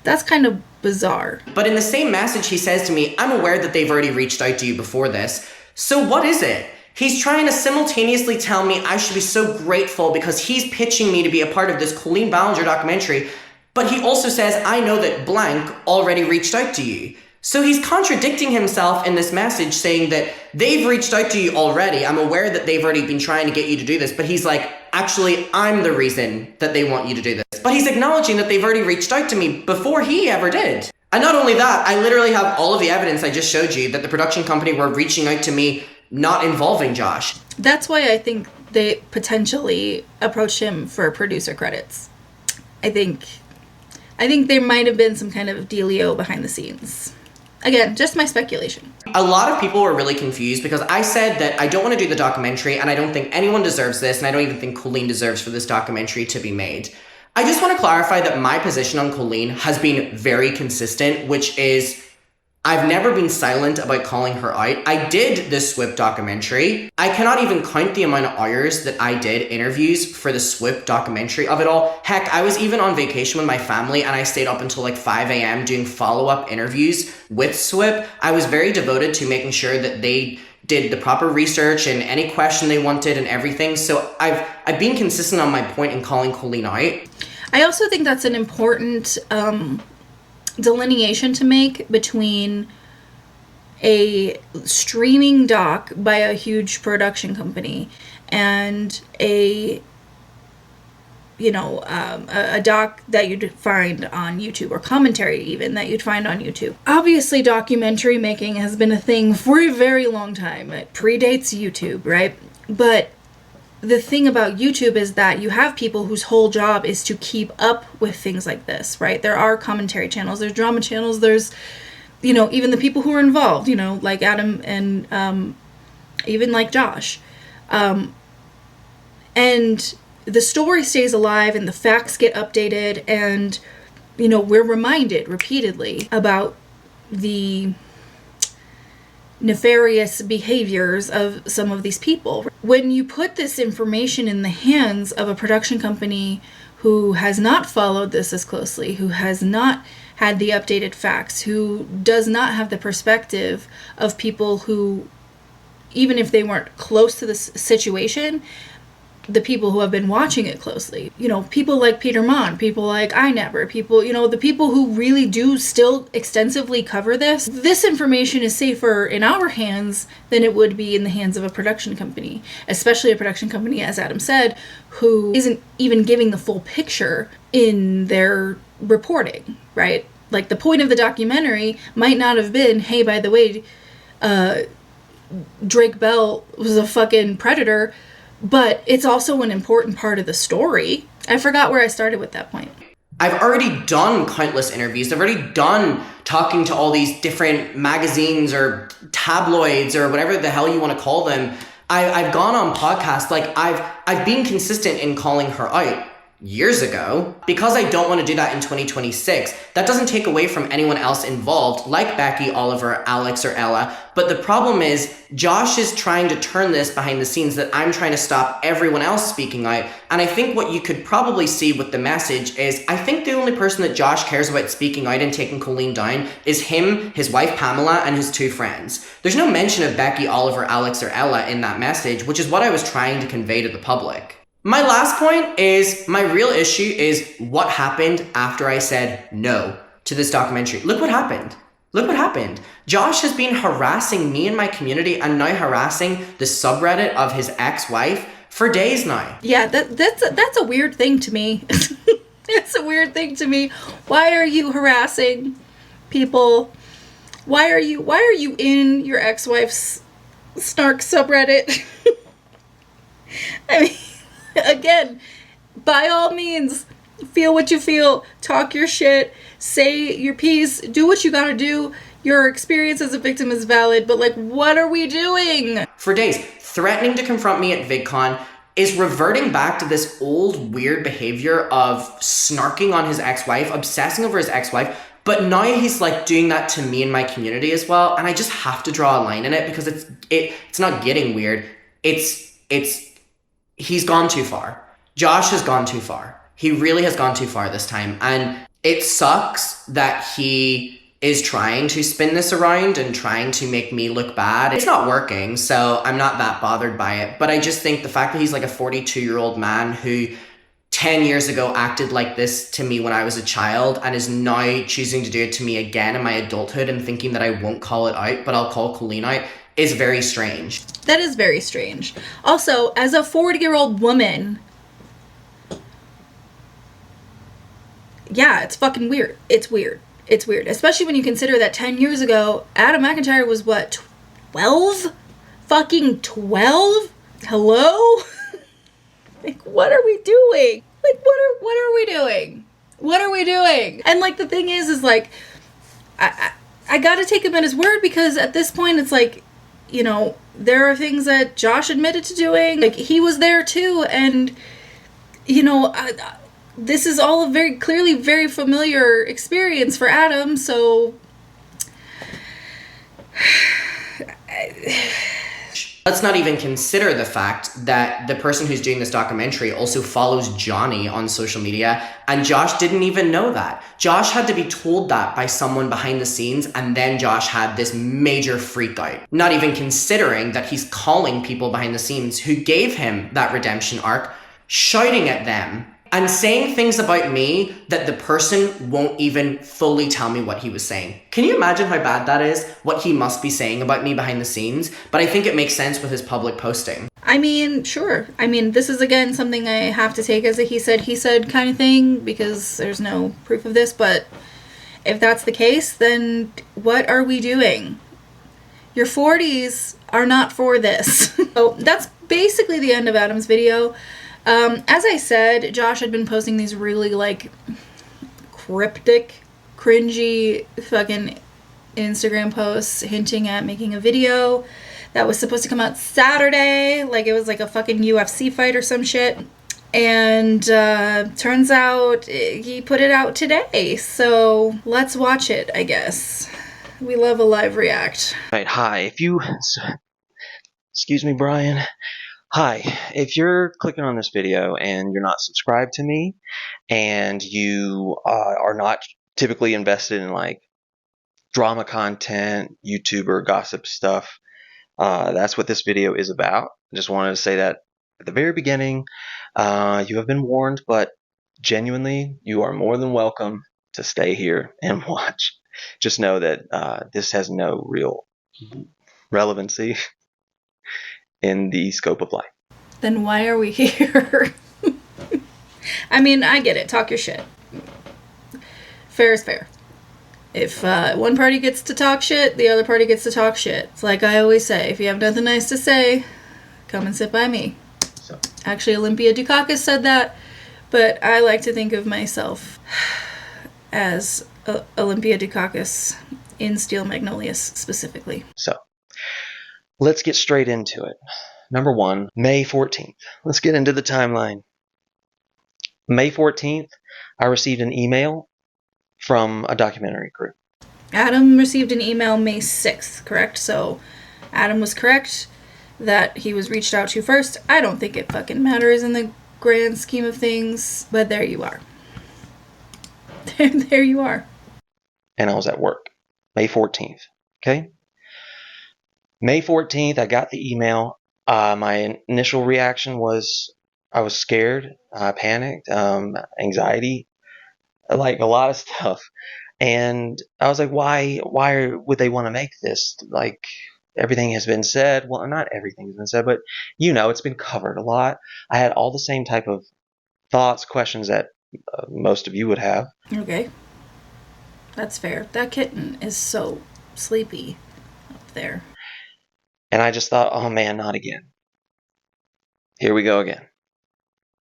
That's kind of bizarre. But in the same message, he says to me, I'm aware that they've already reached out to you before this. So what is it? He's trying to simultaneously tell me I should be so grateful because he's pitching me to be a part of this Colleen Ballinger documentary, but he also says, I know that blank already reached out to you. So he's contradicting himself in this message, saying that they've reached out to you already. I'm aware that they've already been trying to get you to do this, but he's like, actually, I'm the reason that they want you to do this. But he's acknowledging that they've already reached out to me before he ever did. And not only that, I literally have all of the evidence I just showed you that the production company were reaching out to me, not involving Josh. That's why I think they potentially approached him for producer credits. I think there might have been some kind of dealio behind the scenes. Again, just my speculation. A lot of people were really confused because I said that I don't want to do the documentary and I don't think anyone deserves this, and I don't even think Colleen deserves for this documentary to be made. I just want to clarify that my position on Colleen has been very consistent, which is I've never been silent about calling her out. I did the SWIP documentary. I cannot even count the amount of hours that I did interviews for the SWIP documentary of it all. Heck, I was even on vacation with my family and I stayed up until like 5 a.m. doing follow-up interviews with SWIP. I was very devoted to making sure that they did the proper research and any question they wanted and everything. So I've been consistent on my point in calling Colleen out. I also think that's an important delineation to make between a streaming doc by a huge production company and a doc that you'd find on YouTube, or commentary even that you'd find on YouTube. Obviously, documentary making has been a thing for a very long time. It predates YouTube, right? But the thing about YouTube is that you have people whose whole job is to keep up with things like this, right? There are commentary channels, there's drama channels, there's, even the people who are involved, like Adam and even like Josh. And the story stays alive and the facts get updated and, we're reminded repeatedly about the nefarious behaviors of some of these people. When you put this information in the hands of a production company who has not followed this as closely, who has not had the updated facts, who does not have the perspective of people who, even if they weren't close to this situation, the people who have been watching it closely, people like Peter Mon, people like iNever, people, the people who really do still extensively cover this information is safer in our hands than it would be in the hands of a production company, especially a production company, as Adam said, who isn't even giving the full picture in their reporting, right? Like, the point of the documentary might not have been, hey, by the way, Drake Bell was a fucking predator, but it's also an important part of the story. I forgot where I started with that point. I've already done countless interviews. I've already done talking to all these different magazines or tabloids or whatever the hell you want to call them. I've gone on podcasts. Like, I've been consistent in calling her out years ago. Because I don't want to do that in 2026, that doesn't take away from anyone else involved, like Becky, Oliver, Alex, or Ella. But the problem is, Josh is trying to turn this behind the scenes that I'm trying to stop everyone else speaking out. And I think what you could probably see with the message is, I think the only person that Josh cares about speaking out and taking Colleen down is him, his wife Pamela, and his two friends. There's no mention of Becky, Oliver, Alex, or Ella in that message, which is what I was trying to convey to the public. My last point is, my real issue is what happened after I said no to this documentary. Look what happened. Look what happened. Josh has been harassing me and my community and now harassing the subreddit of his ex-wife for days now. Yeah, that's a weird thing to me. It's a weird thing to me. Why are you harassing people? Why are you in your ex-wife's snark subreddit? I mean, again, by all means, feel what you feel, talk your shit, say your piece, do what you gotta do. Your experience as a victim is valid, but like, what are we doing? For days, threatening to confront me at VidCon is reverting back to this old weird behavior of snarking on his ex-wife, obsessing over his ex-wife, but now he's like doing that to me and my community as well, and I just have to draw a line in it because it's not getting weird. He's gone too far. Josh has gone too far. He really has gone too far this time. And it sucks that he is trying to spin this around and trying to make me look bad. It's not working, so I'm not that bothered by it. But I just think the fact that he's like a 42-year-old man who 10 years ago acted like this to me when I was a child and is now choosing to do it to me again in my adulthood and thinking that I won't call it out, but I'll call Colleen out, is very strange. That is very strange. Also, as a 40-year-old woman, yeah, it's fucking weird. It's weird. It's weird. Especially when you consider that 10 years ago, Adam McIntyre was what, 12? Fucking 12? Hello? Like, what are we doing? Like, what are we doing? What are we doing? And like, the thing is like, I gotta take him at his word, because at this point it's like, you know, there are things that Josh admitted to doing. Like, he was there too, and, you know, this is all a very clearly very familiar experience for Adam, so... Let's not even consider the fact that the person who's doing this documentary also follows Johnny on social media, and Josh didn't even know that. Josh had to be told that by someone behind the scenes, and then Josh had this major freak out. Not even considering that he's calling people behind the scenes who gave him that redemption arc, shouting at them, and saying things about me that the person won't even fully tell me what he was saying. Can you imagine how bad that is? What he must be saying about me behind the scenes? But I think it makes sense with his public posting. I mean, sure. I mean, this is, again, something I have to take as a he said kind of thing, because there's no proof of this, but if that's the case, then what are we doing? Your 40s are not for this. So that's basically the end of Adam's video. As I said, Josh had been posting these really, like, cryptic, cringy fucking Instagram posts hinting at making a video that was supposed to come out Saturday, like it was like a fucking UFC fight or some shit. And turns out he put it out today, so let's watch it, I guess. We love a live react. Right, hi, if you... Excuse me, Brian. Hi, if you're clicking on this video and you're not subscribed to me, and you are not typically invested in, like, drama content, YouTuber gossip stuff, that's what this video is about. I just wanted to say that at the very beginning. You have been warned, but genuinely, you are more than welcome to stay here and watch. Just know that this has no real relevancy in the scope of life. Then why are we here? I mean, I get it. Talk your shit. Fair is fair. If one party gets to talk shit, the other party gets to talk shit. It's like I always say, if you have nothing nice to say, come and sit by me. So. Actually, Olympia Dukakis said that, but I like to think of myself as Olympia Dukakis in Steel Magnolias specifically. So, let's get straight into it. Number one, May 14th. Let's get into the timeline. May 14th, I received an email from a documentary crew. Adam received an email May 6th, correct? So, Adam was correct that he was reached out to first. I don't think it fucking matters in the grand scheme of things, but there you are. There you are. And I was at work. May 14th. Okay? May 14th, I got the email. My initial reaction was I was scared, panicked, anxiety, like a lot of stuff. And I was like, why would they want to make this? Like, everything has been said. Well, not everything has been said, but, you know, it's been covered a lot. I had all the same type of thoughts, questions that most of you would have. Okay. That's fair. That kitten is so sleepy up there. And I just thought, oh man, not again. Here we go again.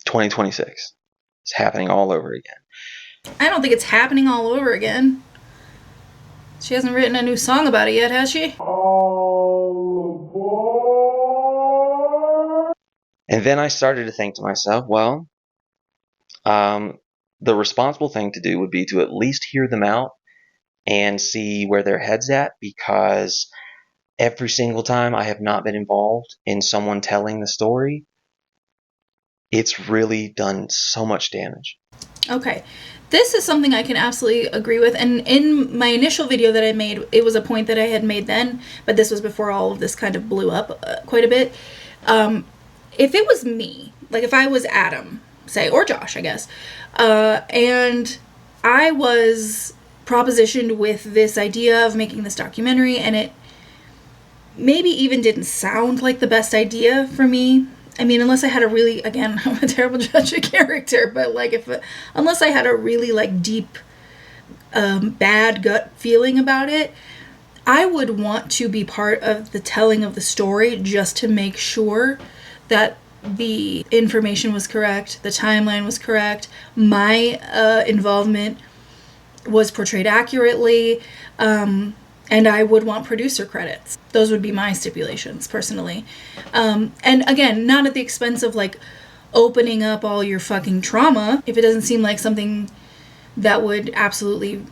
2026. It's happening all over again. I don't think it's happening all over again. She hasn't written a new song about it yet, has she? And then I started to think to myself, well, the responsible thing to do would be to at least hear them out and see where their head's at, because every single time I have not been involved in someone telling the story, it's really done so much damage. Okay. This is something I can absolutely agree with. And in my initial video that I made, it was a point that I had made then, but this was before all of this kind of blew up quite a bit. If it was me, like if I was Adam, say, or Josh, I guess, and I was propositioned with this idea of making this documentary, and it maybe even didn't sound like the best idea for me. I mean, unless I had a really, again, I'm a terrible judge of character, but like unless I had a really like deep, bad gut feeling about it, I would want to be part of the telling of the story just to make sure that the information was correct, the timeline was correct, my involvement was portrayed accurately. And I would want producer credits. Those would be my stipulations, personally. And again, not at the expense of like opening up all your fucking trauma. If it doesn't seem like something that would absolutely,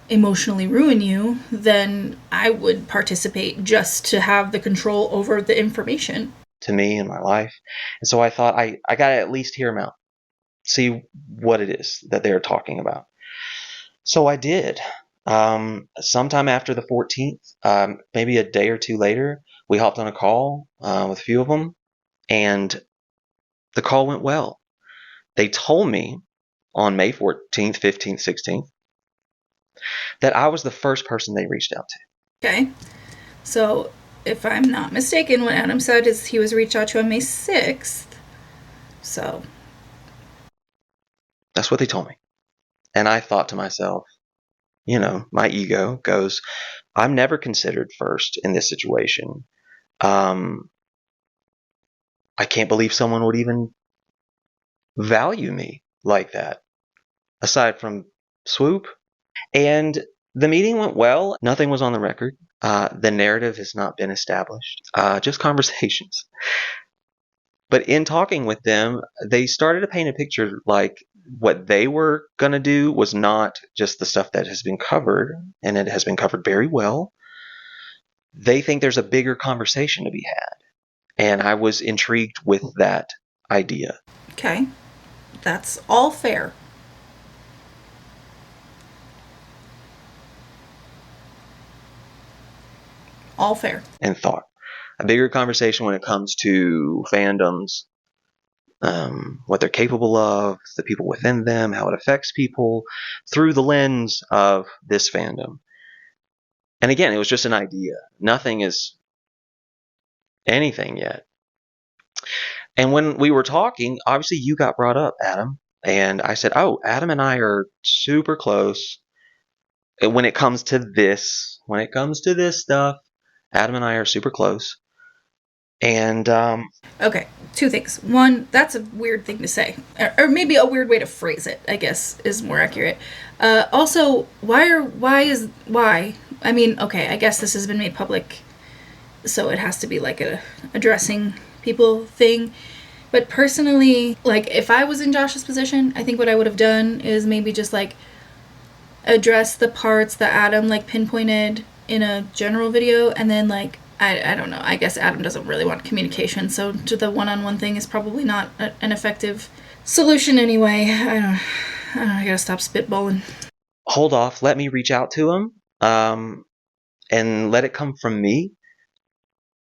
emotionally ruin you, then I would participate just to have the control over the information. To me in my life. And so I thought I got to at least hear them out, see what it is that they're talking about. So I did. Sometime after the 14th, maybe a day or two later, we hopped on a call with a few of them, and the call went well. They told me on May 14th, 15th, 16th that I was the first person they reached out to. Okay. So if I'm not mistaken, what Adam said is he was reached out to on May 6th. So. That's what they told me. And I thought to myself, my ego goes, I'm never considered first in this situation. I can't believe someone would even value me like that, aside from Swoop. And the meeting went well. Nothing was on the record. The narrative has not been established. Just conversations. But in talking with them, they started to paint a picture like what they were going to do was not just the stuff that has been covered, and it has been covered very well. They think there's a bigger conversation to be had. And I was intrigued with that idea. Okay. That's all fair. All fair. And thought a bigger conversation when it comes to fandoms, what they're capable of, the people within them, how it affects people through the lens of this fandom. And again, it was just an idea. Nothing is anything yet. And when we were talking, obviously you got brought up, Adam. And I said, oh, Adam and I are super close. When it comes to this stuff, Adam and I are super close. And okay, two things. One, that's a weird thing to say, or maybe a weird way to phrase it, I guess, is more accurate. Also, why? I mean, okay, I guess this has been made public, so it has to be like a addressing people thing. But personally, like, if I was in Josh's position, I think what I would have done is maybe just like address the parts that Adam like pinpointed in a general video, and then like I don't know, I guess Adam doesn't really want communication, so to the one-on-one thing is probably not an effective solution anyway. I don't know, I gotta stop spitballing. Hold off, let me reach out to him, and let it come from me,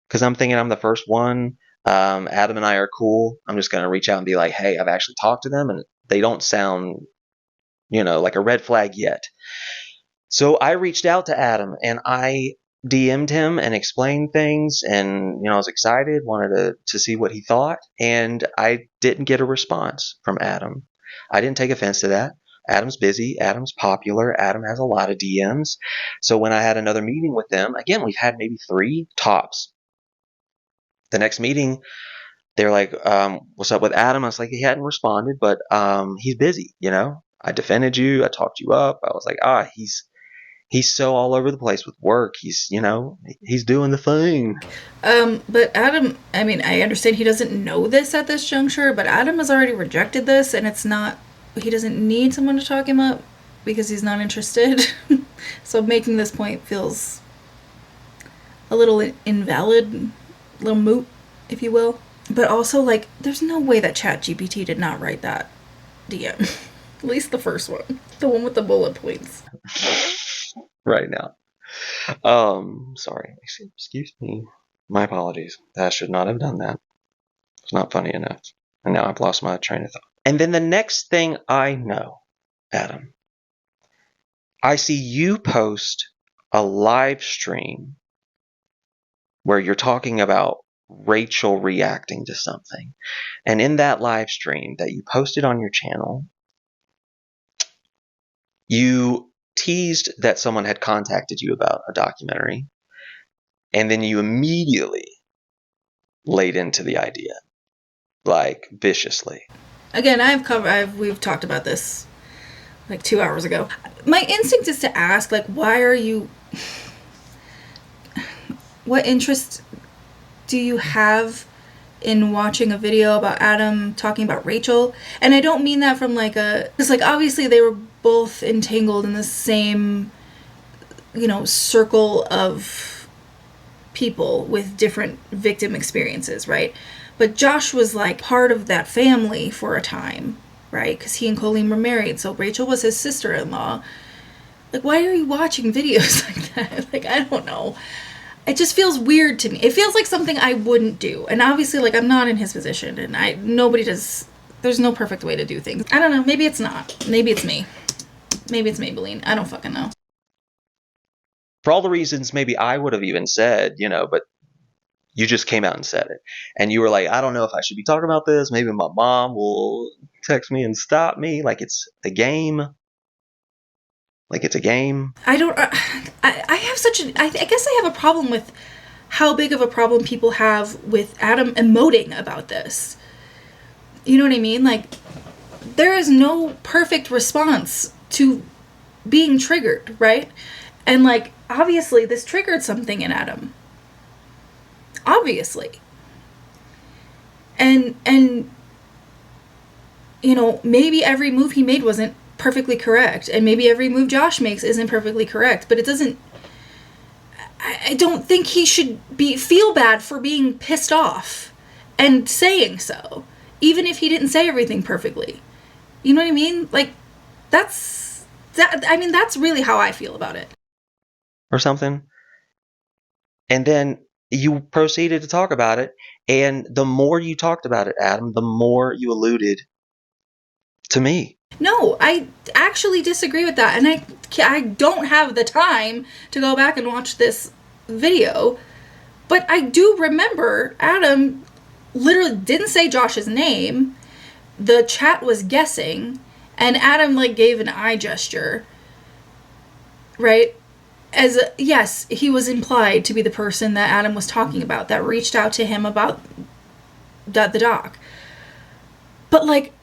because I'm thinking I'm the first one. Adam and I are cool. I'm just going to reach out and be like, hey, I've actually talked to them, and they don't sound, like a red flag yet. So I reached out to Adam, and I DM'd him and explained things, and, I was excited, wanted to see what he thought, and I didn't get a response from Adam. I didn't take offense to that. Adam's busy. Adam's popular. Adam has a lot of DMs. So when I had another meeting with them, again, we've had maybe 3 tops. The next meeting, they're like, what's up with Adam? I was like, he hadn't responded, but he's busy, I defended you. I talked you up. I was like, he's so all over the place with work. He's doing the thing. But Adam, I mean, I understand he doesn't know this at this juncture, but Adam has already rejected this, and he doesn't need someone to talk him up because he's not interested. So making this point feels a little invalid, a little moot, if you will. But also, like, there's no way that ChatGPT did not write that DM. At least the first one. The one with the bullet points. Right now. Sorry. Excuse me. My apologies. I should not have done that. It's not funny enough. And now I've lost my train of thought. And then the next thing I know, Adam, I see you post a live stream where you're talking about Rachel reacting to something. And in that live stream that you posted on your channel, you teased that someone had contacted you about a documentary, and then you immediately laid into the idea, like viciously. Again, we've talked about this like 2 hours ago. My instinct is to ask, like, why are you what interest do you have in watching a video about Adam talking about Rachel? And I don't mean that from like because like obviously they were both entangled in the same, you know, circle of people with different victim experiences, right? But Josh was like part of that family for a time, right? Because he and Colleen were married, so Rachel was his sister-in-law. Like, why are you watching videos like that? Like, I don't know. It just feels weird to me. It feels like something I wouldn't do. And obviously, like, I'm not in his position, and nobody does. There's no perfect way to do things. I don't know. Maybe it's not. Maybe it's me. Maybe it's Maybelline. I don't fucking know. For all the reasons maybe I would have even said, you know, but you just came out and said it. And you were like, I don't know if I should be talking about this. Maybe my mom will text me and stop me. Like it's a game. Like it's a game. I don't. I have such a. I guess I have a problem with how big of a problem people have with Adam emoting about this. You know what I mean? Like, there is no perfect response to being triggered, right? And like, obviously, this triggered something in Adam. Obviously. And you know, maybe every move he made wasn't perfectly correct, and maybe every move Josh makes isn't perfectly correct, but it doesn't. I don't think he should feel bad for being pissed off and saying so, even if he didn't say everything perfectly. You know what I mean? Like, that's really how I feel about it. Or something. And then you proceeded to talk about it, and the more you talked about it, Adam, the more you alluded to me. No, I actually disagree with that, and I don't have the time to go back and watch this video, but I do remember Adam literally didn't say Josh's name. The chat was guessing, and Adam like gave an eye gesture, right? Yes, he was implied to be the person that Adam was talking about, that reached out to him about the doc. But like,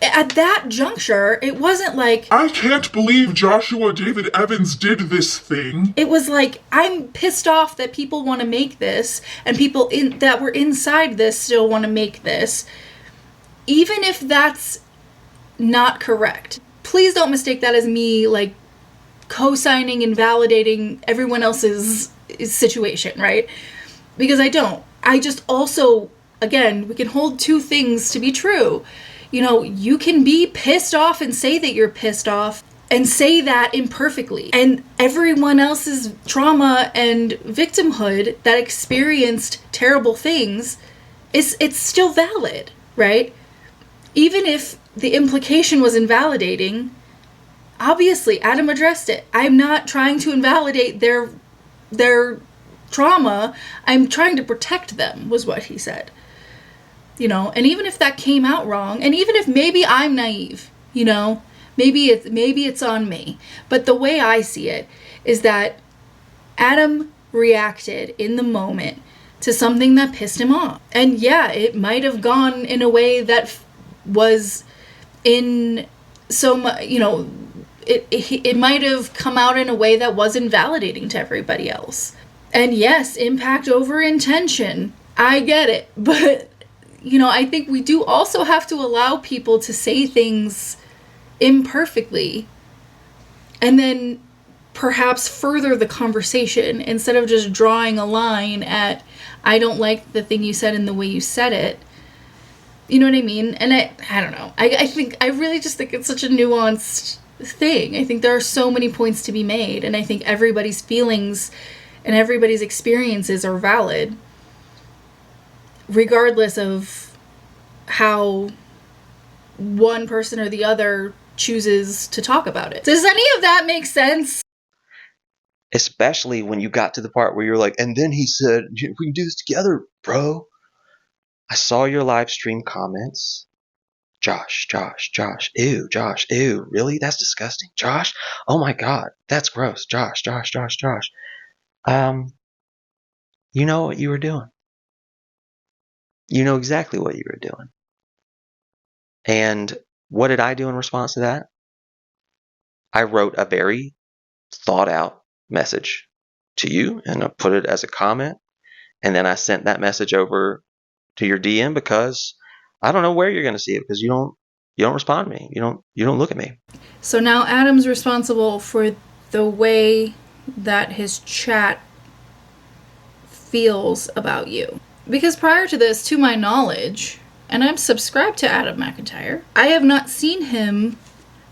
at that juncture, it wasn't like, I can't believe Joshua David Evans did this thing. It was like, I'm pissed off that people want to make this, and people that were inside this still want to make this, even if that's not correct. Please don't mistake that as me like co-signing and validating everyone else's situation, right? Because I don't. I just also, again, we can hold two things to be true. You know, you can be pissed off and say that you're pissed off and say that imperfectly. And everyone else's trauma and victimhood that experienced terrible things, it's still valid, right? Even if the implication was invalidating, obviously Adam addressed it. I'm not trying to invalidate their trauma. I'm trying to protect them, was what he said. You know, and even if that came out wrong, and even if maybe I'm naive, you know, maybe it's on me. But the way I see it is that Adam reacted in the moment to something that pissed him off. And yeah, it might have gone in a way that was in so much, you know, it might have come out in a way that was invalidating to everybody else. And yes, impact over intention. I get it. But you know, I think we do also have to allow people to say things imperfectly and then perhaps further the conversation instead of just drawing a line at, I don't like the thing you said and the way you said it. You know what I mean? And I don't know. I really just think it's such a nuanced thing. I think there are so many points to be made, and I think everybody's feelings and everybody's experiences are valid, regardless of how one person or the other chooses to talk about it. Does any of that make sense? Especially when you got to the part where you're like, and then he said, we can do this together, bro. I saw your live stream comments. Josh, ew, Josh, ew, really? That's disgusting. Josh, oh my God, that's gross. Josh. You know what you were doing. You know exactly what you were doing. And what did I do in response to that? I wrote a very thought out message to you, and I put it as a comment, and then I sent that message over to your DM because I don't know where you're going to see it because you don't respond to me. You don't look at me. So now Adam's responsible for the way that his chat feels about you. Because prior to this, to my knowledge, and I'm subscribed to Adam McIntyre, I have not seen him,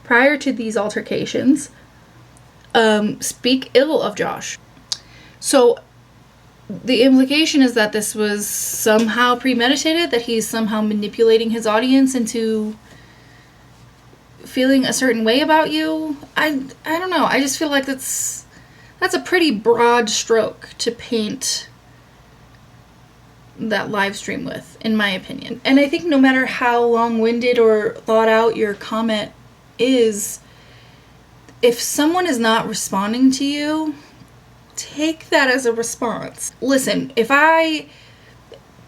prior to these altercations, speak ill of Josh. So the implication is that this was somehow premeditated, that he's somehow manipulating his audience into feeling a certain way about you. I don't know. I just feel like that's a pretty broad stroke to paint that live stream with, in my opinion. And I think no matter how long-winded or thought out your comment is, if someone is not responding to you, take that as a response. Listen, if I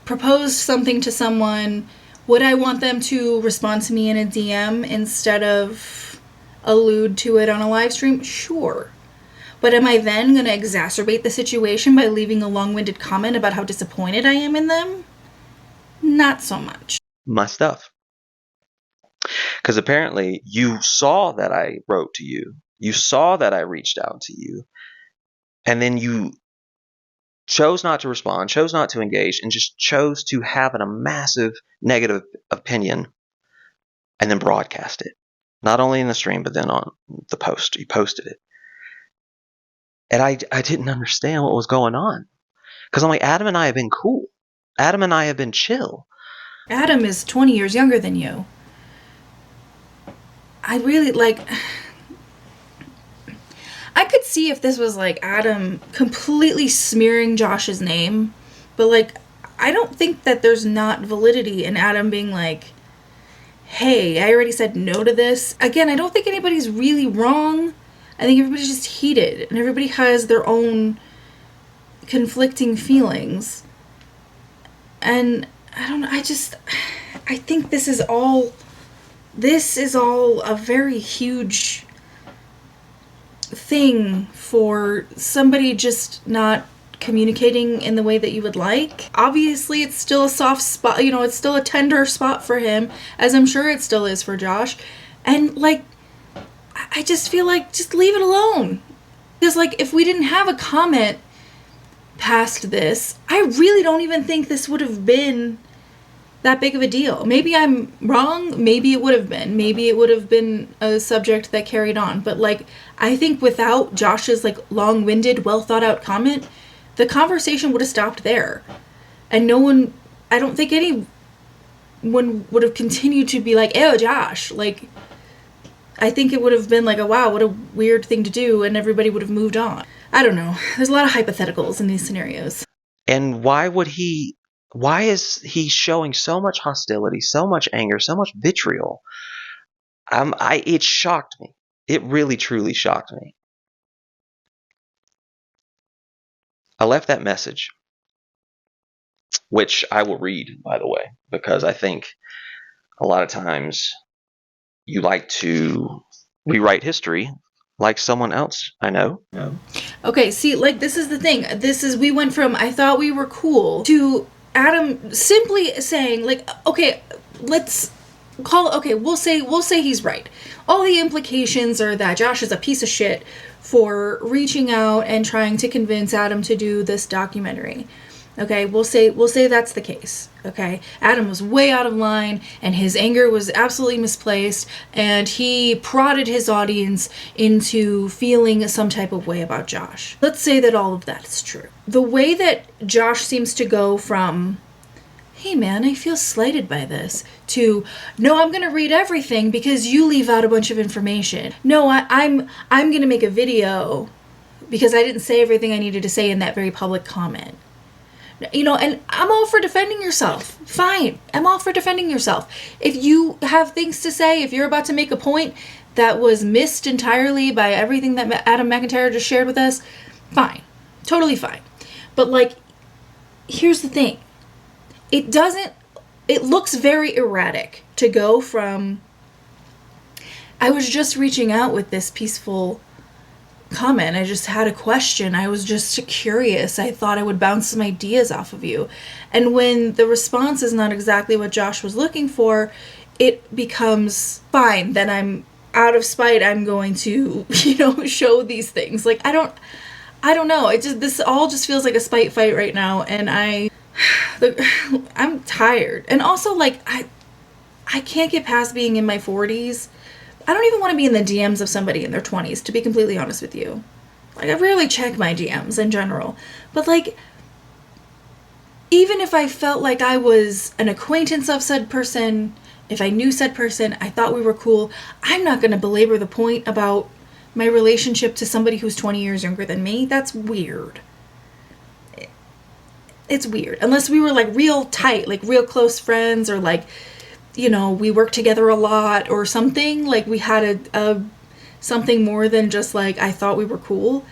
proposed something to someone, would I want them to respond to me in a DM instead of allude to it on a live stream? Sure. But am I then going to exacerbate the situation by leaving a long-winded comment about how disappointed I am in them? Not so much. My stuff. Because apparently you saw that I wrote to you. You saw that I reached out to you. And then you chose not to respond, chose not to engage, and just chose to have a massive negative opinion and then broadcast it. Not only in the stream, but then on the post. You posted it. And I didn't understand what was going on. Because I'm like, Adam and I have been cool. Adam and I have been chill. Adam is 20 years younger than you. I really, I could see if this was, Adam completely smearing Josh's name. But, I don't think that there's not validity in Adam being like, hey, I already said no to this. Again, I don't think anybody's really wrong. I think everybody's just heated, and everybody has their own conflicting feelings. And I don't know, I think this is all a very huge thing for somebody just not communicating in the way that you would like. Obviously, it's still a soft spot, it's still a tender spot for him, as I'm sure it still is for Josh. And, I just feel like, just leave it alone. Because, if we didn't have a comment past this, I really don't even think this would have been that big of a deal. Maybe I'm wrong. Maybe it would have been. Maybe it would have been a subject that carried on. But, I think without Josh's, long-winded, well-thought-out comment, the conversation would have stopped there. And I don't think anyone would have continued to be like, ew, Josh. I think it would have been wow, what a weird thing to do, and everybody would have moved on. I don't know. There's a lot of hypotheticals in these scenarios. And why is he showing so much hostility, so much anger, so much vitriol? It shocked me. It really, truly shocked me. I left that message, which I will read, by the way, because I think a lot of times you like to rewrite history like someone else I know. Okay, see, this is the thing. We went from, I thought we were cool, to Adam simply saying, okay, we'll say he's right. All the implications are that Josh is a piece of shit for reaching out and trying to convince Adam to do this documentary. Okay, we'll say that's the case. Okay, Adam was way out of line, and his anger was absolutely misplaced, and he prodded his audience into feeling some type of way about Josh. Let's say that all of that is true. The way that Josh seems to go from, hey man, I feel slighted by this, to, no, I'm gonna read everything because you leave out a bunch of information. No, I'm gonna make a video because I didn't say everything I needed to say in that very public comment. And I'm all for defending yourself. Fine. I'm all for defending yourself. If you have things to say, if you're about to make a point that was missed entirely by everything that Adam McIntyre just shared with us, fine. Totally fine. But, here's the thing. It looks very erratic to go from, I was just reaching out with this peaceful comment. I just had a question. I was just curious. I thought I would bounce some ideas off of you. And when the response is not exactly what Josh was looking for, it becomes fine. Then I'm out of spite. I'm going to, show these things. Like, I don't know. This all just feels like a spite fight right now. And I'm tired. And also, like, I can't get past being in my 40s. I don't even want to be in the DMs of somebody in their 20s, to be completely honest with you. Like, I rarely check my DMs in general. But, like, even if I felt like I was an acquaintance of said person, if I knew said person, I thought we were cool, I'm not going to belabor the point about my relationship to somebody who's 20 years younger than me. That's weird. It's weird. Unless we were, like, real tight, like, real close friends, or, like, we worked together a lot or something. Like, we had a something more than just, like, I thought we were cool.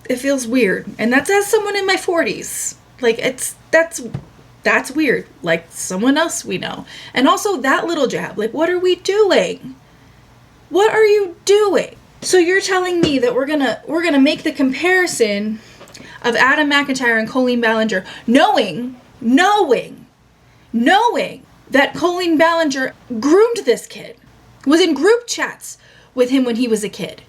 It feels weird. And that's as someone in my 40s. Like, that's weird. Like, someone else we know. And also that little jab. Like, what are we doing? What are you doing? So you're telling me that we're gonna make the comparison of Adam McIntyre and Colleen Ballinger, knowing that Colleen Ballinger groomed this kid, was in group chats with him when he was a kid.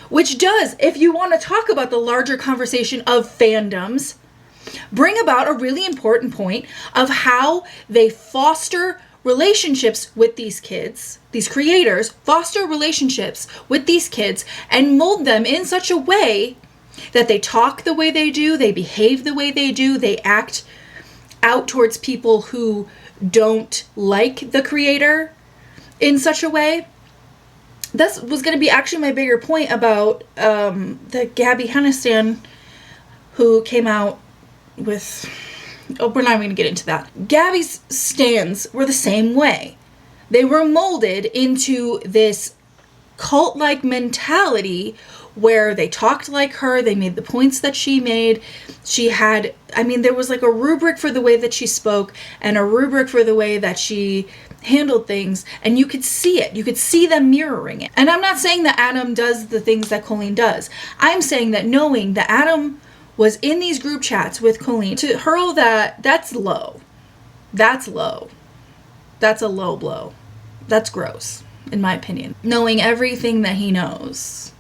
Which does, if you want to talk about the larger conversation of fandoms, bring about a really important point of how they foster relationships with these kids. These creators foster relationships with these kids and mold them in such a way that they talk the way they do, they behave the way they do, they act out towards people who don't like the creator in such a way. This was going to be actually my bigger point about the Gabby Hennistan who came out with... Oh, we're not even going to get into that. Gabby's stands were the same way. They were molded into this cult-like mentality where they talked like her, they made the points that she made. She had, there was like a rubric for the way that she spoke and a rubric for the way that she handled things, and you could see it. You could see them mirroring it. And I'm not saying that Adam does the things that Colleen does. I'm saying that knowing that Adam was in these group chats with Colleen, to hurl that's low. That's low. That's a low blow. That's gross, in my opinion. Knowing everything that he knows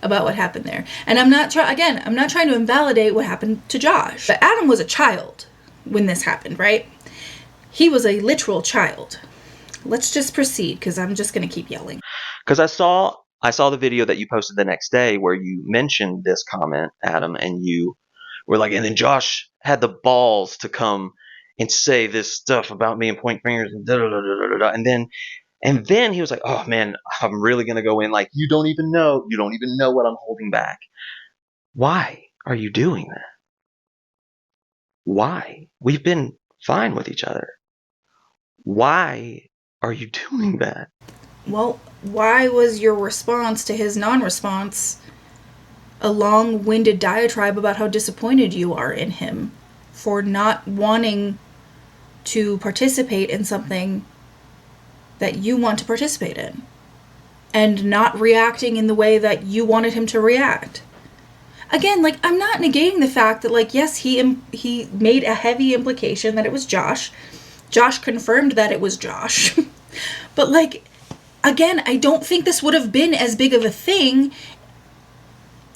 about what happened there. And I'm not trying to invalidate what happened to Josh. But Adam was a child when this happened, right? He was a literal child. Let's just proceed, because I'm just going to keep yelling. Because I saw the video that you posted the next day where you mentioned this comment, Adam, and you were like, and then Josh had the balls to come and say this stuff about me and point fingers and da da da da da, and then he was like, oh man, I'm really going to go in. Like, you don't even know what I'm holding back. Why are you doing that? Why? We've been fine with each other. Why are you doing that? Well, why was your response to his non-response a long-winded diatribe about how disappointed you are in him for not wanting to participate in something that you want to participate in and not reacting in the way that you wanted him to react? Again, like, I'm not negating the fact that, like, yes, he made a heavy implication that it was Josh. Josh confirmed that it was Josh. But, like, again, I don't think this would have been as big of a thing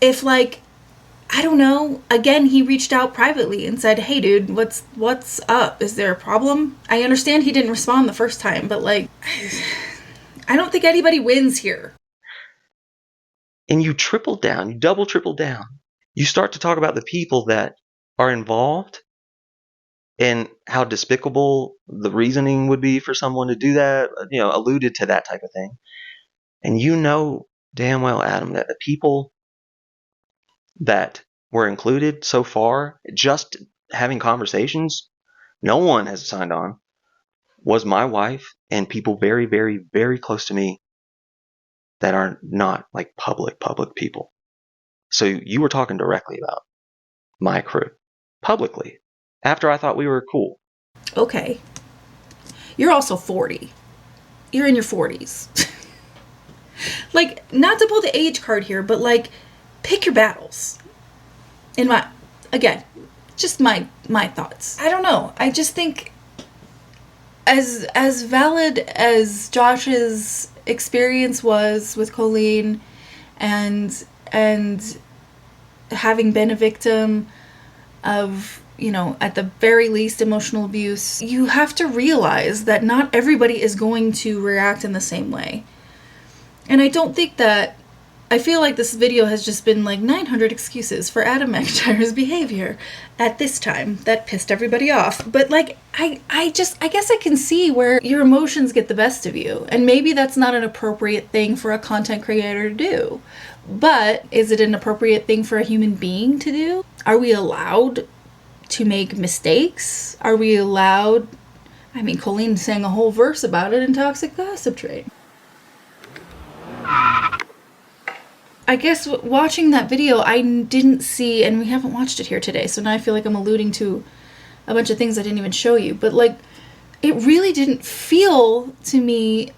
if, like, I don't know, again, he reached out privately and said, hey, dude, what's up? Is there a problem? I understand he didn't respond the first time, but, like, I don't think anybody wins here. And you triple down, you double triple down. You start to talk about the people that are involved and how despicable the reasoning would be for someone to do that, alluded to that type of thing. And you know damn well, Adam, that the people that were included so far, just having conversations, no one has signed on, was my wife and people very, very, very close to me that are not like public people. So you were talking directly about my crew publicly after I thought we were cool. Okay. You're also 40. You're in your 40s. like, not to pull the age card here, but, like, pick your battles. Again, just my thoughts. I don't know. I just think as valid as Josh's experience was with Colleen and having been a victim of, you know, at the very least emotional abuse, you have to realize that not everybody is going to react in the same way. And I feel like this video has just been like 900 excuses for Adam McIntyre's behavior at this time that pissed everybody off. But like, I guess I can see where your emotions get the best of you. And maybe that's not an appropriate thing for a content creator to do. But is it an appropriate thing for a human being to do? Are we allowed to make mistakes? Are we allowed... I mean, Colleen sang a whole verse about it in Toxic Gossip Train. I guess watching that video, I didn't see, and we haven't watched it here today, so now I feel like I'm alluding to a bunch of things I didn't even show you, but like, it really didn't feel to me,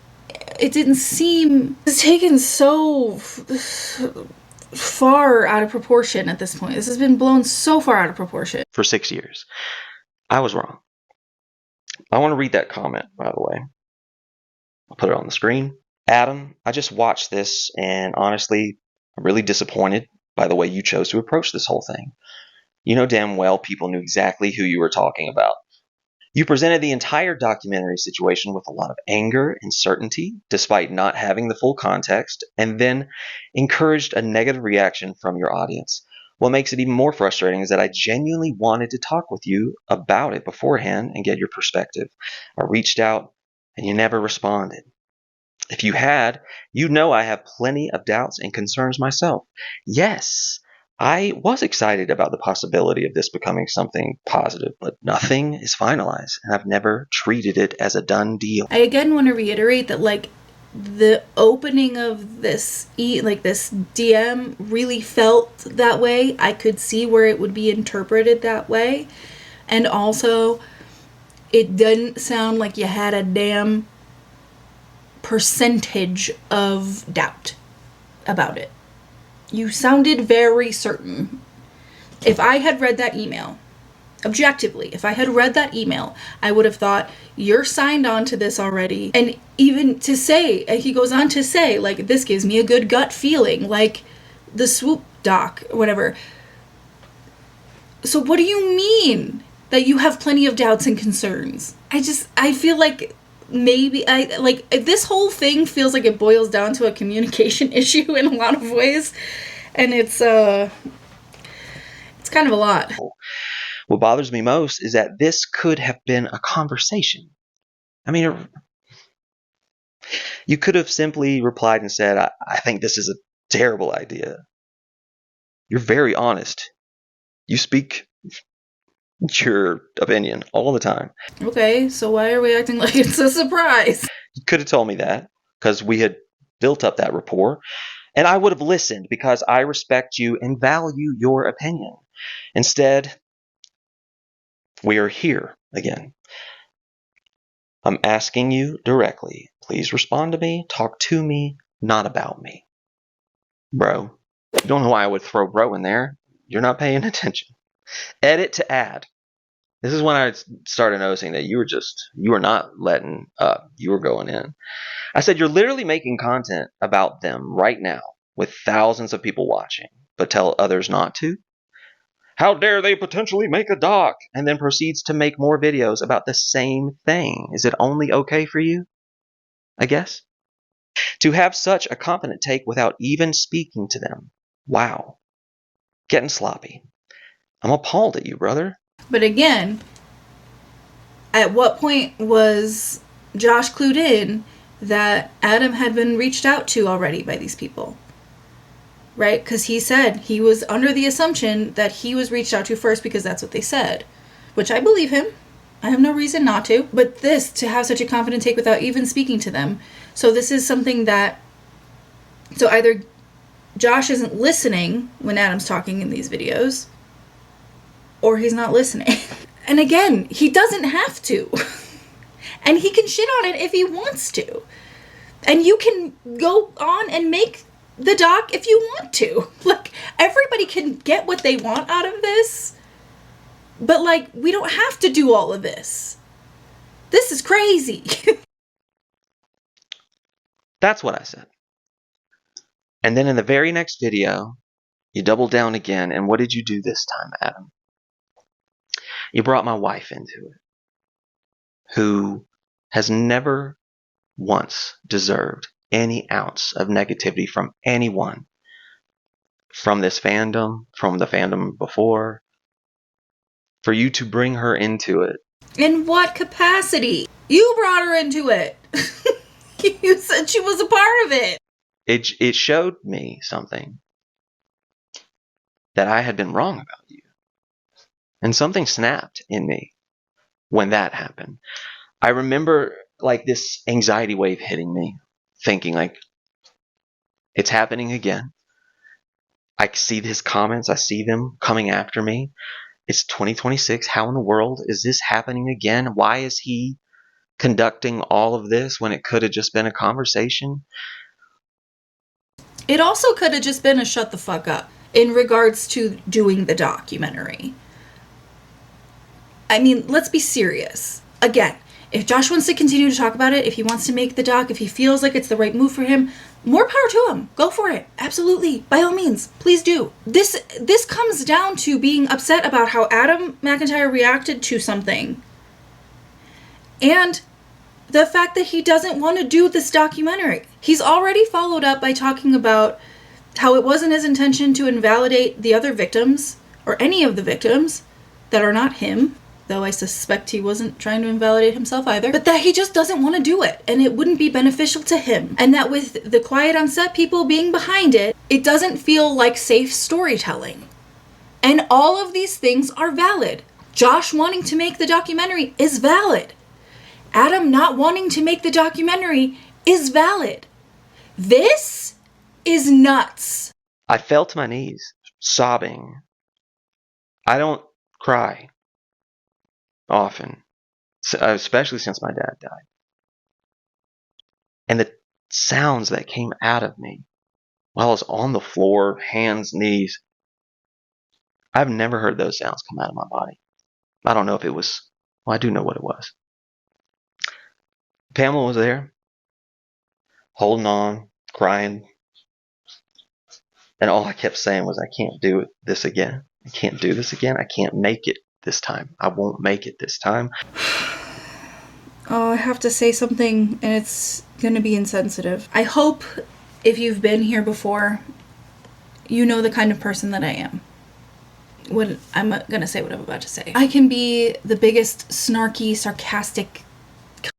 it didn't seem, it's taken so far out of proportion at this point. This has been blown so far out of proportion. For 6 years. I was wrong. I want to read that comment, by the way. I'll put it on the screen. Adam, I just watched this, and honestly, I'm really disappointed by the way you chose to approach this whole thing. You know damn well people knew exactly who you were talking about. You presented the entire documentary situation with a lot of anger and certainty, despite not having the full context, and then encouraged a negative reaction from your audience. What makes it even more frustrating is that I genuinely wanted to talk with you about it beforehand and get your perspective. I reached out, and you never responded. If you had, you know I have plenty of doubts and concerns myself. Yes, I was excited about the possibility of this becoming something positive, but nothing is finalized, and I've never treated it as a done deal. I again want to reiterate that, like, the opening of this this DM really felt that way. I could see where it would be interpreted that way. And also, it didn't sound like you had a damn percentage of doubt about it. You sounded very certain. If I had read that email, objectively, if I had read that email, I would have thought, you're signed on to this already. And even to say, he goes on to say, like, this gives me a good gut feeling, like the swoop doc, or whatever. So what do you mean that you have plenty of doubts and concerns? I feel like maybe this whole thing feels like it boils down to a communication issue in a lot of ways, and it's kind of a lot. What bothers me most is that this could have been a conversation. I mean, you could have simply replied and said, I think this is a terrible idea. You're very honest. You speak your opinion all the time. Okay, so why are we acting like it's a surprise? You could have told me that, because we had built up that rapport, and I would have listened because I respect you and value your opinion. Instead, we are here again. I'm asking you directly. Please respond to me. Talk to me, not about me. Bro, you don't know why I would throw bro in there. You're not paying attention. Edit to add. This is when I started noticing that you were not letting up. You were going in. I said, you're literally making content about them right now with thousands of people watching, but tell others not to? How dare they potentially make a doc, and then proceeds to make more videos about the same thing? Is it only okay for you? I guess. To have such a confident take without even speaking to them. Wow. Getting sloppy. I'm appalled at you, brother. But again, at what point was Josh clued in that Adam had been reached out to already by these people? Right? Because he said he was under the assumption that he was reached out to first because that's what they said. Which I believe him. I have no reason not to. But this, to have such a confident take without even speaking to them. So this is something that... So either Josh isn't listening when Adam's talking in these videos, or he's not listening. And again, he doesn't have to. And he can shit on it if he wants to. And you can go on and make the doc if you want to. Like, everybody can get what they want out of this. But, like, we don't have to do all of this. This is crazy. That's what I said. And then in the very next video, you double down again. And what did you do this time, Adam? You brought my wife into it, who has never once deserved any ounce of negativity from anyone, from this fandom, from the fandom before, for you to bring her into it. In what capacity? You brought her into it. You said she was a part of it. It showed me something that I had been wrong about you. And something snapped in me when that happened. I remember like this anxiety wave hitting me, thinking like, it's happening again. I see his comments. I see them coming after me. It's 2026. How in the world is this happening again? Why is he conducting all of this when it could have just been a conversation? It also could have just been a shut the fuck up in regards to doing the documentary. I mean, let's be serious. Again, if Josh wants to continue to talk about it, if he wants to make the doc, if he feels like it's the right move for him, more power to him. Go for it. Absolutely. By all means. Please do. This comes down to being upset about how Adam McIntyre reacted to something. And the fact that he doesn't want to do this documentary. He's already followed up by talking about how it wasn't his intention to invalidate the other victims, or any of the victims that are not him, though I suspect he wasn't trying to invalidate himself either, but that he just doesn't want to do it, and it wouldn't be beneficial to him. And that with the quiet on set people being behind it, it doesn't feel like safe storytelling. And all of these things are valid. Josh wanting to make the documentary is valid. Adam not wanting to make the documentary is valid. This is nuts. I fell to my knees, sobbing. I don't cry often, especially since my dad died. And the sounds that came out of me while I was on the floor, hands, knees, I've never heard those sounds come out of my body. I don't know if it was, well, I do know what it was. Pamela was there, holding on, crying. And all I kept saying was, I can't do this again. I can't do this again. I can't make it this time. I won't make it this time. Oh, I have to say something, and it's going to be insensitive. I hope if you've been here before, you know the kind of person that I am. I'm going to say what I'm about to say. I can be the biggest snarky, sarcastic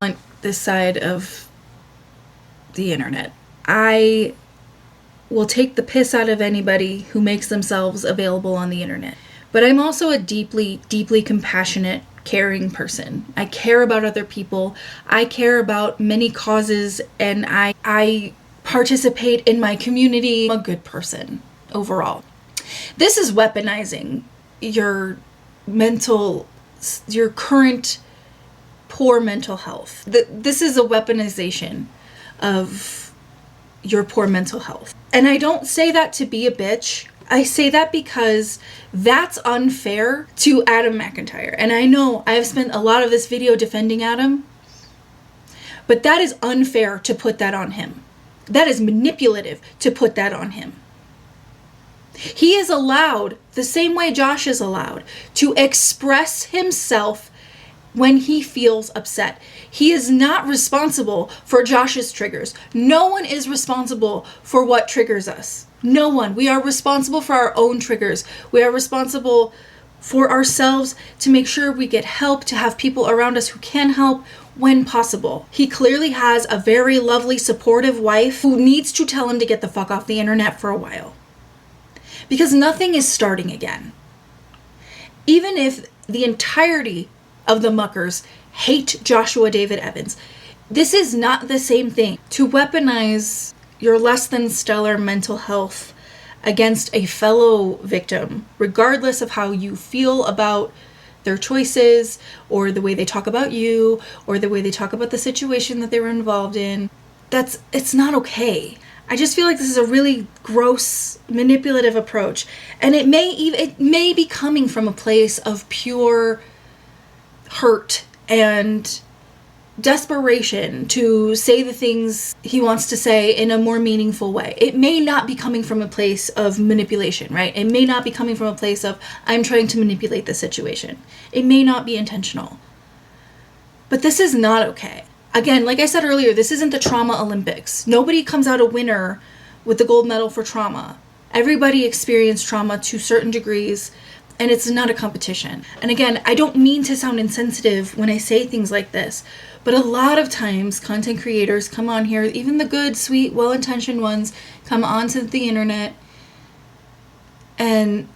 cunt this side of the internet. I will take the piss out of anybody who makes themselves available on the internet. But I'm also a deeply, deeply compassionate, caring person. I care about other people. I care about many causes, and I participate in my community. I'm a good person overall. This is weaponizing your current poor mental health. This is a weaponization of your poor mental health. And I don't say that to be a bitch. I say that because that's unfair to Adam McIntyre. And I know I've spent a lot of this video defending Adam, but that is unfair to put that on him. That is manipulative to put that on him. He is allowed, the same way Josh is allowed, to express himself when he feels upset. He is not responsible for Josh's triggers. No one is responsible for what triggers us. No one. We are responsible for our own triggers. We are responsible for ourselves to make sure we get help, to have people around us who can help when possible. He clearly has a very lovely, supportive wife who needs to tell him to get the fuck off the internet for a while. Because nothing is starting again. Even if the entirety of the muckers hate Joshua David Evans, this is not the same thing. To weaponize your less than stellar mental health against a fellow victim, regardless of how you feel about their choices, or the way they talk about you, or the way they talk about the situation that they were involved in, it's not okay. I just feel like this is a really gross, manipulative approach. And it may be coming from a place of pure hurt and desperation to say the things he wants to say in a more meaningful way. It may not be coming from a place of manipulation, right? It may not be coming from a place of, I'm trying to manipulate the situation. It may not be intentional. But this is not okay. Again, like I said earlier, this isn't the trauma Olympics. Nobody comes out a winner with the gold medal for trauma. Everybody experienced trauma to certain degrees, and it's not a competition. And again, I don't mean to sound insensitive when I say things like this, but a lot of times content creators come on here, even the good, sweet, well-intentioned ones, come onto the internet and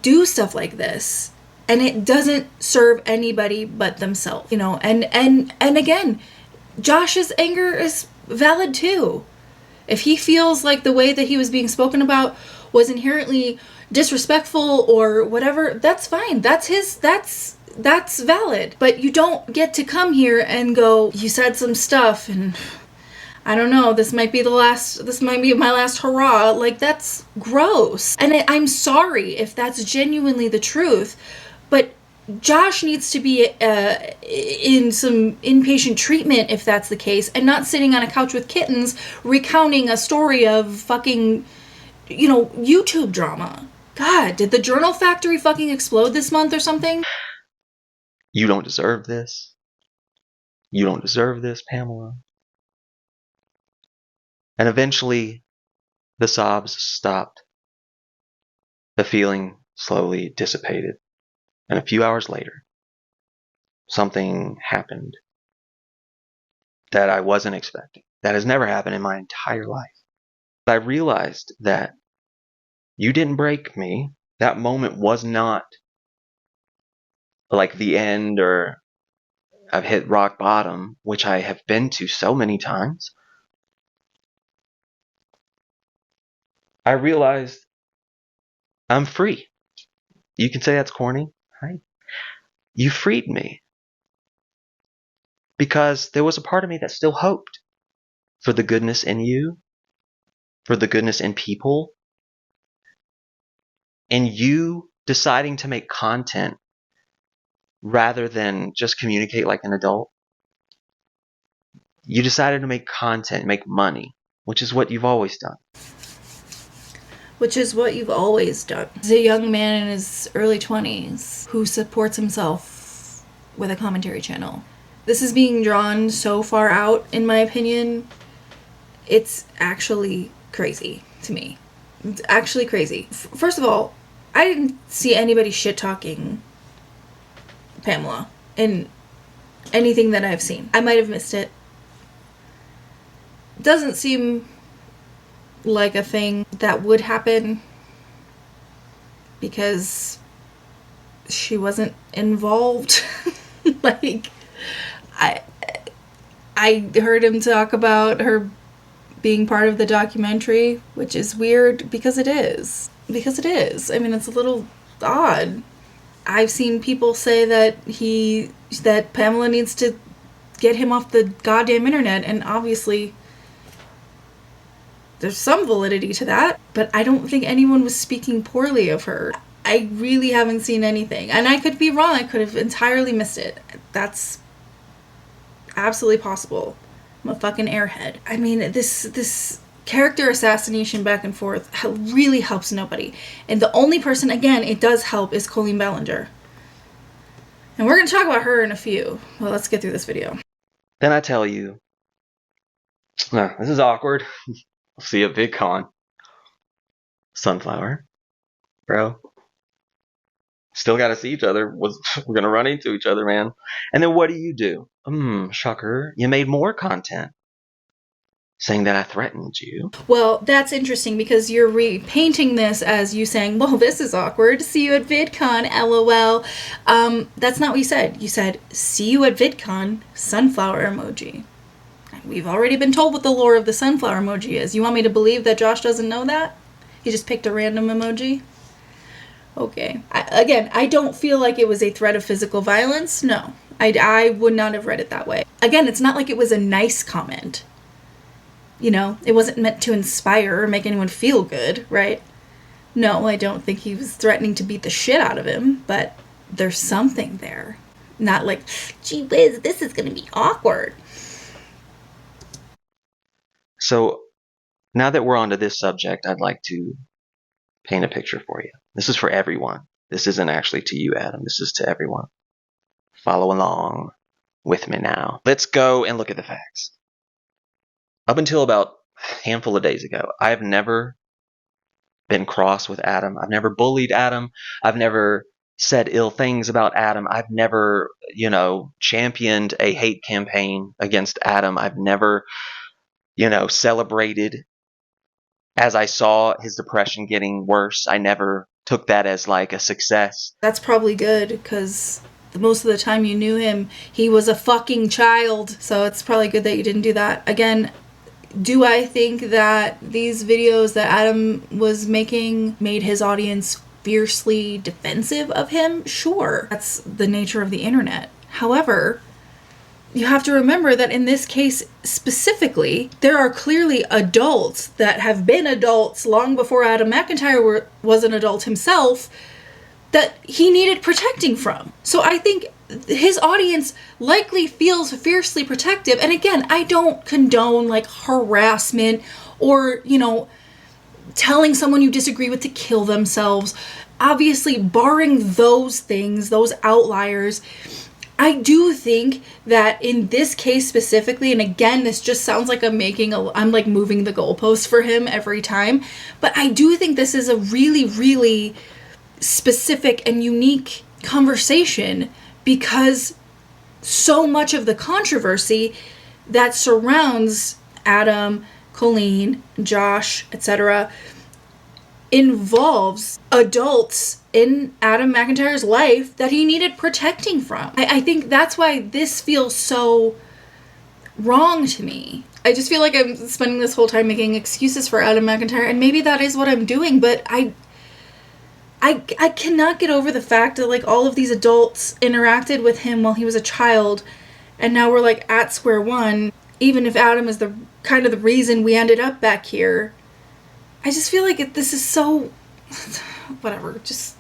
do stuff like this. And it doesn't serve anybody but themselves, you know. And again, Josh's anger is valid too. If he feels like the way that he was being spoken about was inherently disrespectful or whatever, that's fine. That's valid. But you don't get to come here and go, you said some stuff and I don't know, this might be my last hurrah. Like, that's gross. And I'm sorry if that's genuinely the truth, but Josh needs to be in some inpatient treatment if that's the case, and not sitting on a couch with kittens recounting a story of fucking, you know, YouTube drama. God, did the Journal Factory fucking explode this month or something? You don't deserve this. You don't deserve this, Pamela. And eventually, the sobs stopped. The feeling slowly dissipated. And a few hours later, something happened that I wasn't expecting. That has never happened in my entire life. I realized that you didn't break me. That moment was not like the end or I've hit rock bottom, which I have been to so many times. I realized I'm free. You can say that's corny, right? You freed me. Because there was a part of me that still hoped for the goodness in you, for the goodness in people, and you deciding to make content rather than just communicate like an adult. You decided to make content, make money, which is what you've always done. Which is what you've always done. He's a young man in his early 20s who supports himself with a commentary channel. This is being drawn so far out, in my opinion. It's actually crazy to me. It's actually crazy. First of all, I didn't see anybody shit-talking Pamela in anything that I've seen. I might have missed it. Doesn't seem like a thing that would happen because she wasn't involved. Like, I heard him talk about her being part of the documentary, which is weird because it is. Because it is. I mean, it's a little odd. I've seen people say that Pamela needs to get him off the goddamn internet, and obviously there's some validity to that, but I don't think anyone was speaking poorly of her. I really haven't seen anything, and I could be wrong. I could have entirely missed it. That's absolutely possible. I'm a fucking airhead. I mean, this character assassination back and forth really helps nobody. And the only person, again, it does help is Colleen Ballinger. And we're going to talk about her in a few. Well, let's get through this video. Then I tell you, this is awkward. I'll see you at VidCon. Sunflower. Bro. Still gotta see each other. We're gonna run into each other, man. And then what do? Shocker. You made more content. Saying that I threatened you. Well, that's interesting because you're repainting this as you saying, well, this is awkward. See you at VidCon, LOL. That's not what you said. You said, see you at VidCon, sunflower emoji. We've already been told what the lore of the sunflower emoji is. You want me to believe that Josh doesn't know that? He just picked a random emoji? Okay. I don't feel like it was a threat of physical violence. No. I would not have read it that way. Again, it's not like it was a nice comment. You know, it wasn't meant to inspire or make anyone feel good, right? No, I don't think he was threatening to beat the shit out of him, but there's something there. Not like, gee whiz, this is going to be awkward. So now that we're onto this subject, I'd like to paint a picture for you. This is for everyone. This isn't actually to you, Adam. This is to everyone. Follow along with me now. Let's go and look at the facts. Up until about a handful of days ago, I've never been cross with Adam. I've never bullied Adam. I've never said ill things about Adam. I've never, championed a hate campaign against Adam. I've never, celebrated as I saw his depression getting worse. I never took that as like a success. That's probably good, because most of the time you knew him, he was a fucking child. So it's probably good that you didn't do that. Again, do I think that these videos that Adam was making made his audience fiercely defensive of him? Sure. That's the nature of the internet. However, you have to remember that in this case specifically, there are clearly adults that have been adults long before Adam McIntyre was an adult himself that he needed protecting from. So I think his audience likely feels fiercely protective. And again, I don't condone like harassment or, telling someone you disagree with to kill themselves. Obviously, barring those things, those outliers, I do think that in this case specifically, and again, this just sounds like I'm like moving the goalposts for him every time, but I do think this is a really, really specific and unique conversation, because so much of the controversy that surrounds Adam, Colleen, Josh, etc. involves adults in Adam McIntyre's life that he needed protecting from. I think that's why this feels so wrong to me. I just feel like I'm spending this whole time making excuses for Adam McIntyre, and maybe that is what I'm doing, but I cannot get over the fact that like all of these adults interacted with him while he was a child, and now we're like at square one. Even if Adam is the kind of the reason we ended up back here, I just feel like this is so whatever. Let's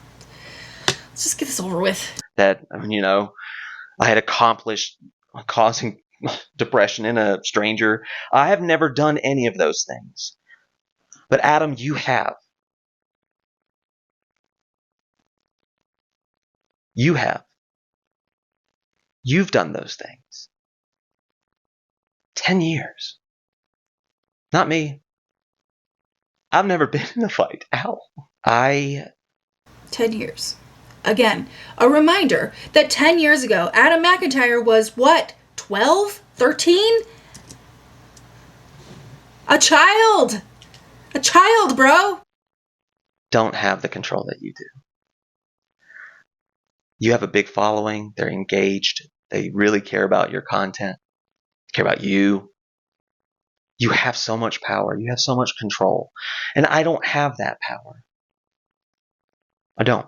just get this over with. That I had accomplished causing depression in a stranger. I have never done any of those things. But Adam, you have. You have. You've done those things. 10 years. Not me. I've never been in a fight. Ow. 10 years. Again, a reminder that 10 years ago, Adam McIntyre was what? 12? 13? A child! A child, bro! Don't have the control that you do. You have a big following. They're engaged. They really care about your content, care about you. You have so much power. You have so much control. And I don't have that power. I don't.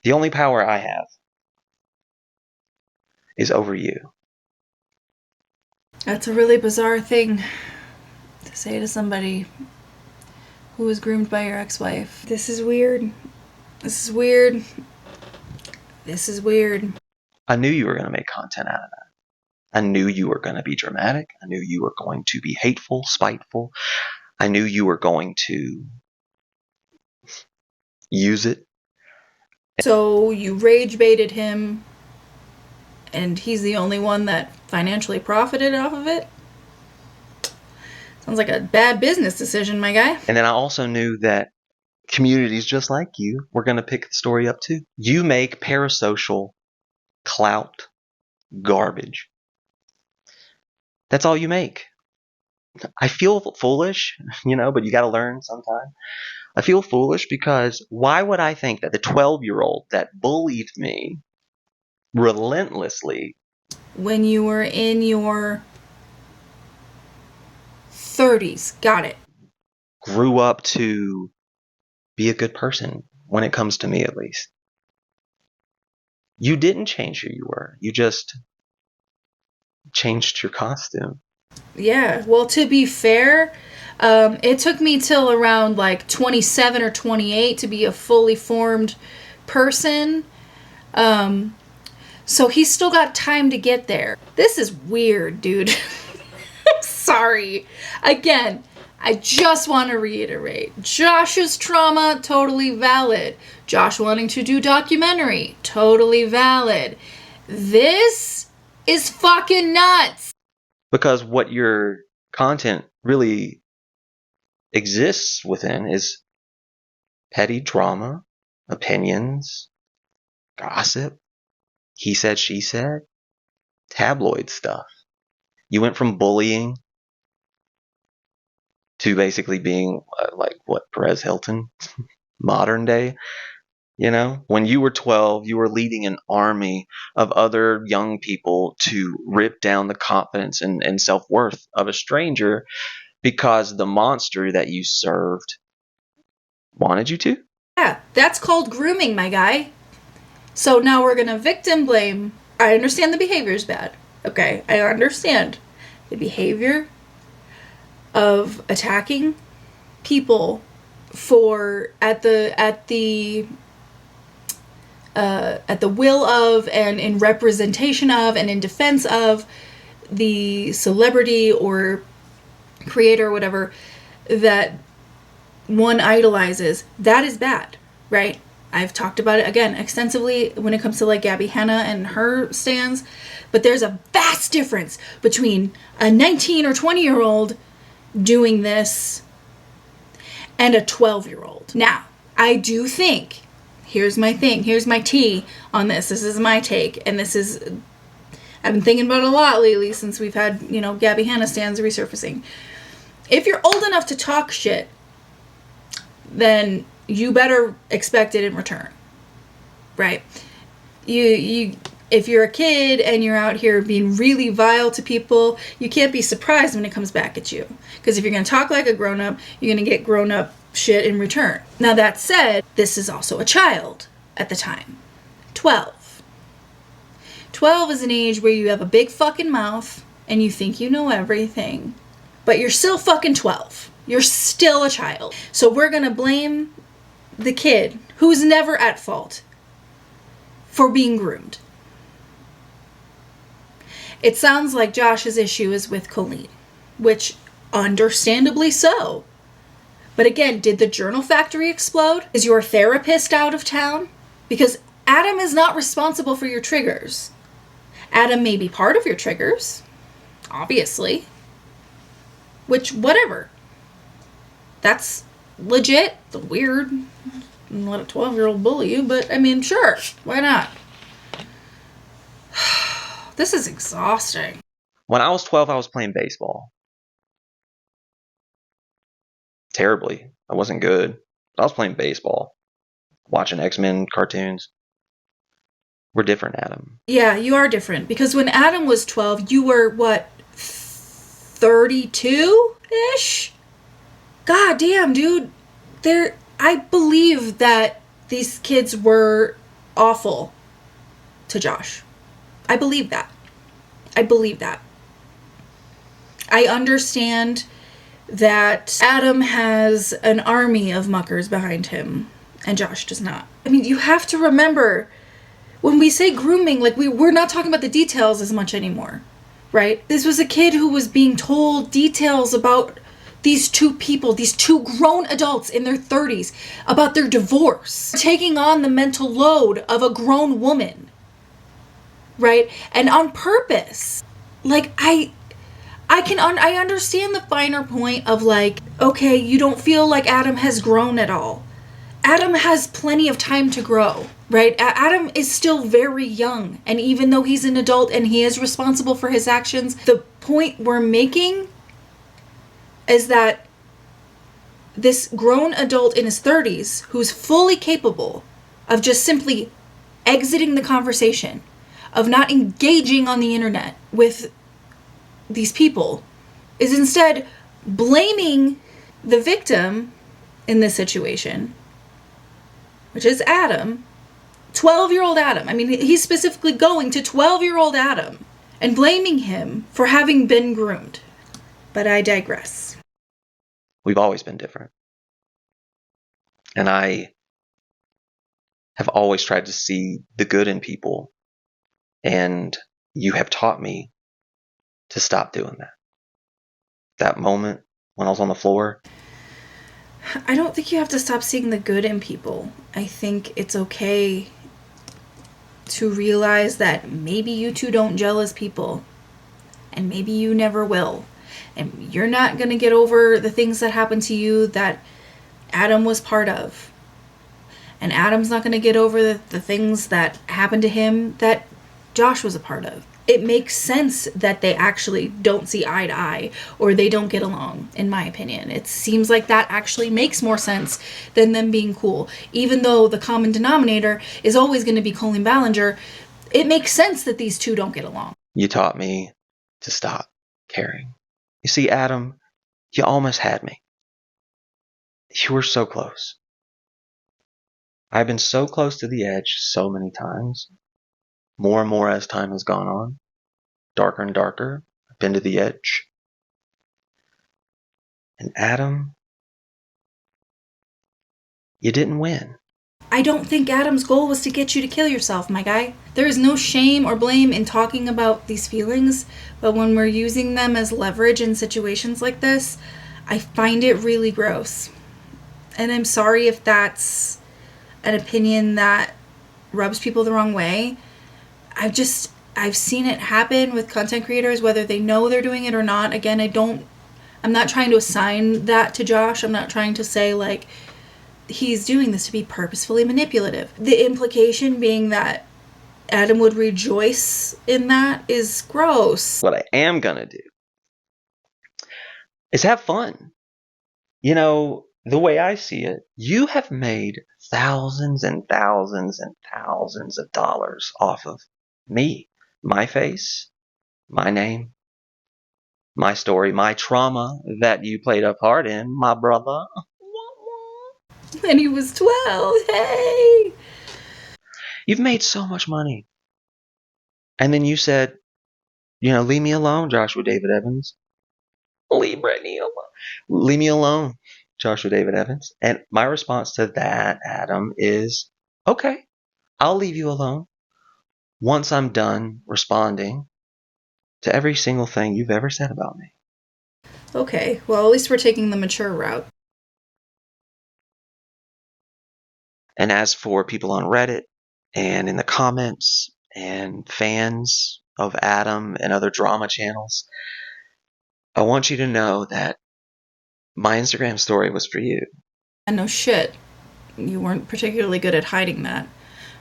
The only power I have is over you. That's a really bizarre thing to say to somebody who was groomed by your ex-wife. This is weird. This is weird. This is weird. I knew you were going to make content out of that. I knew you were going to be dramatic. I knew you were going to be hateful, spiteful. I knew you were going to use it. So you rage baited him, and he's the only one that financially profited off of it? Sounds like a bad business decision, my guy. And then I also knew that communities just like you were going to pick the story up too. You make parasocial clout garbage. That's all you make. I feel foolish, but you got to learn sometime. I feel foolish because why would I think that the 12-year-old that bullied me relentlessly when you were in your 30s, got it, grew up to be a good person when it comes to me, at least? You didn't change who you were. You just changed your costume. Yeah, well, to be fair, it took me till around like 27 or 28 to be a fully formed person. So he's still got time to get there. This is weird, dude. I'm sorry. Again, I just want to reiterate. Josh's trauma, totally valid. Josh wanting to do documentary, totally valid. This is fucking nuts. Because what your content really exists within is petty drama, opinions, gossip, he said, she said, tabloid stuff. You went from bullying to basically being like what, Perez Hilton, modern day. You know, when you were 12, you were leading an army of other young people to rip down the confidence and self-worth of a stranger because the monster that you served wanted you to. Yeah, that's called grooming, my guy. So now we're gonna victim blame. I understand the behavior is bad. Okay, I understand the behavior of attacking people for at the will of and in representation of and in defense of the celebrity or creator or whatever that one idolizes. That is bad, right? I've talked about it again extensively when it comes to like Gabby Hanna and her stands, but there's a vast difference between a 19 or 20-year-old doing this and a 12-year-old. Now, I do think, here's my tea on this. This is my take, and this is, I've been thinking about it a lot lately since we've had, Gabby Hanna stands resurfacing. If you're old enough to talk shit, then you better expect it in return, right? If you're a kid and you're out here being really vile to people, you can't be surprised when it comes back at you. Because if you're going to talk like a grown-up, you're going to get grown-up shit in return. Now that said, this is also a child at the time. 12. 12 is an age where you have a big fucking mouth and you think you know everything. But you're still fucking 12. You're still a child. So we're going to blame the kid who's never at fault for being groomed. It sounds like Josh's issue is with Colleen, which understandably so. But again, did the journal factory explode? Is your therapist out of town? Because Adam is not responsible for your triggers. Adam may be part of your triggers, obviously. Which, whatever. That's legit. It's weird. Let a 12-year-old bully you, but I mean, sure. Why not? This is exhausting. When I was 12, I was playing baseball. Terribly. I wasn't good. But I was playing baseball. Watching X-Men cartoons. We're different, Adam. Yeah, you are different. Because when Adam was 12, you were, what, 32-ish? God damn, dude. I believe that these kids were awful to Josh. I believe that. I understand that Adam has an army of muckers behind him, and Josh does not. I mean, you have to remember, when we say grooming, like, we're not talking about the details as much anymore, right? This was a kid who was being told details about these two people, these two grown adults in their 30s, about their divorce, taking on the mental load of a grown woman, right? And on purpose. Like, I understand the finer point of, like, okay, you don't feel like Adam has grown at all. Adam has plenty of time to grow, right? Adam is still very young, and even though he's an adult and he is responsible for his actions, the point we're making is that this grown adult in his 30s who's fully capable of just simply exiting the conversation, of not engaging on the internet with these people, is instead blaming the victim in this situation, which is Adam, 12-year-old Adam. I mean, he's specifically going to 12-year-old Adam and blaming him for having been groomed. But I digress. We've always been different. And I have always tried to see the good in people. And you have taught me to stop doing that. That moment when I was on the floor. I don't think you have to stop seeing the good in people. I think it's okay to realize that maybe you two don't gel as people. And maybe you never will. And you're not going to get over the things that happened to you that Adam was part of. And Adam's not going to get over the things that happened to him that Josh was a part of. It makes sense that they actually don't see eye to eye or they don't get along, in my opinion. It seems like that actually makes more sense than them being cool. Even though the common denominator is always going to be Colleen Ballinger, it makes sense that these two don't get along. You taught me to stop caring. You see, Adam, you almost had me. You were so close. I've been so close to the edge so many times. More and more as time has gone on. Darker and darker. I've been to the edge. And Adam, you didn't win. I don't think Adam's goal was to get you to kill yourself, my guy. There is no shame or blame in talking about these feelings, but when we're using them as leverage in situations like this, I find it really gross. And I'm sorry if that's an opinion that rubs people the wrong way. I've seen it happen with content creators, whether they know they're doing it or not. Again, I'm not trying to assign that to Josh. I'm not trying to say, like, he's doing this to be purposefully manipulative. The implication being that Adam would rejoice in that is gross. What I am gonna do is have fun. You know, the way I see it, you have made thousands and thousands and thousands of dollars off of me, my face, my name, my story, my trauma that you played a part in, my brother. When he was 12, hey! You've made so much money. And then you said, you know, leave me alone, Joshua David Evans. Leave Brittany alone. Leave me alone, Joshua David Evans. And my response to that, Adam, is, okay, I'll leave you alone once I'm done responding to every single thing you've ever said about me. Okay, well, at least we're taking the mature route. And as for people on Reddit and in the comments and fans of Adam and other drama channels, I want you to know that my Instagram story was for you. And no shit, you weren't particularly good at hiding that.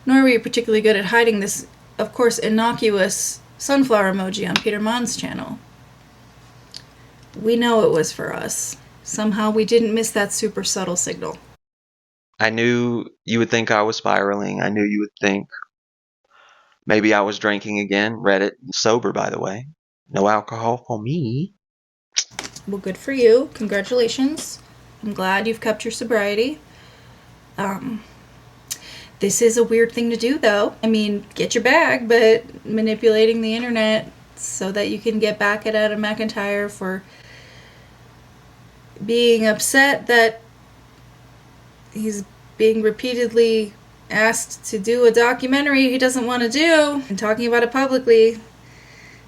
Nor were you particularly good at hiding this, of course, innocuous sunflower emoji on Peter Mon's channel. We know it was for us. Somehow we didn't miss that super subtle signal. I knew you would think I was spiraling. I knew you would think maybe I was drinking again. Reddit, sober, by the way. No alcohol for me. Well, good for you. Congratulations. I'm glad you've kept your sobriety. This is a weird thing to do, though. I mean, get your bag, but manipulating the internet so that you can get back at Adam McIntyre for being upset that he's being repeatedly asked to do a documentary he doesn't want to do and talking about it publicly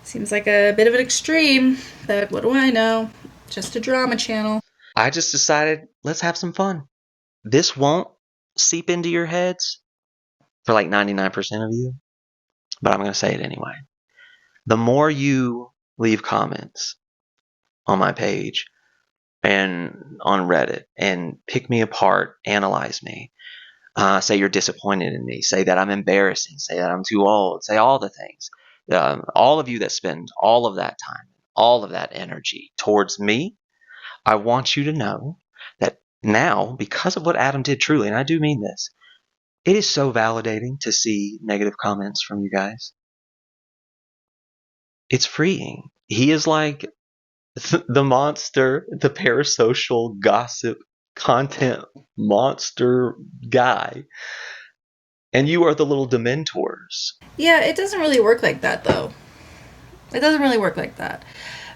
seems like a bit of an extreme, but what do I know? Just a drama channel. I just decided, let's have some fun. This won't seep into your heads for like 99% of you, but I'm going to say it anyway. The more you leave comments on my page and on Reddit and pick me apart, analyze me, say you're disappointed in me, say that I'm embarrassing, say that I'm too old, say all the things. All of you that spend all of that time, all of that energy towards me, I want you to know that now, because of what Adam did truly, and I do mean this, it is so validating to see negative comments from you guys. It's freeing. He is like the monster, the parasocial gossip content monster guy. And you are the little dementors. Yeah, it doesn't really work like that, though. It doesn't really work like that.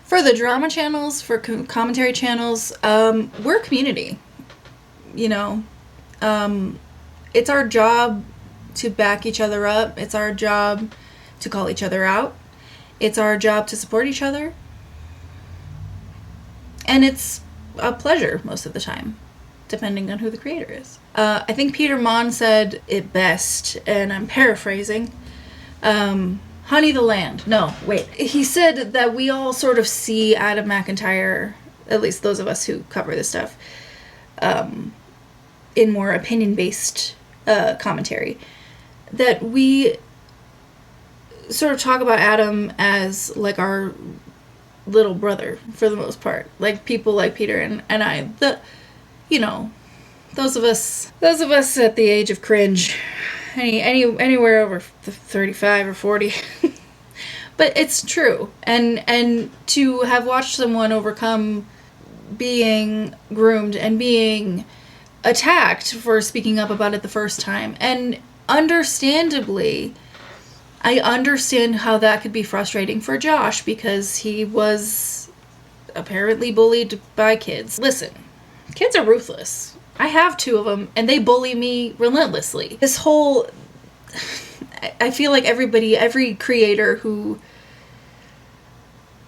For the drama channels, for commentary channels, we're a community. You know, it's our job to back each other up. It's our job to call each other out. It's our job to support each other. And it's a pleasure most of the time, depending on who the creator is. I think Peter Mon said it best, and I'm paraphrasing. Honey the Land. No, wait. He said that we all sort of see Adam McIntyre, at least those of us who cover this stuff, in more opinion-based commentary, that we sort of talk about Adam as like our little brother for the most part. Like people like Peter and I, those of us at the age of cringe, anywhere over 35 or 40. But it's true. And to have watched someone overcome being groomed and being attacked for speaking up about it the first time, and understandably, I understand how that could be frustrating for Josh because he was apparently bullied by kids. Listen, kids are ruthless. I have 2 of them, and they bully me relentlessly. This whole... I feel like every creator who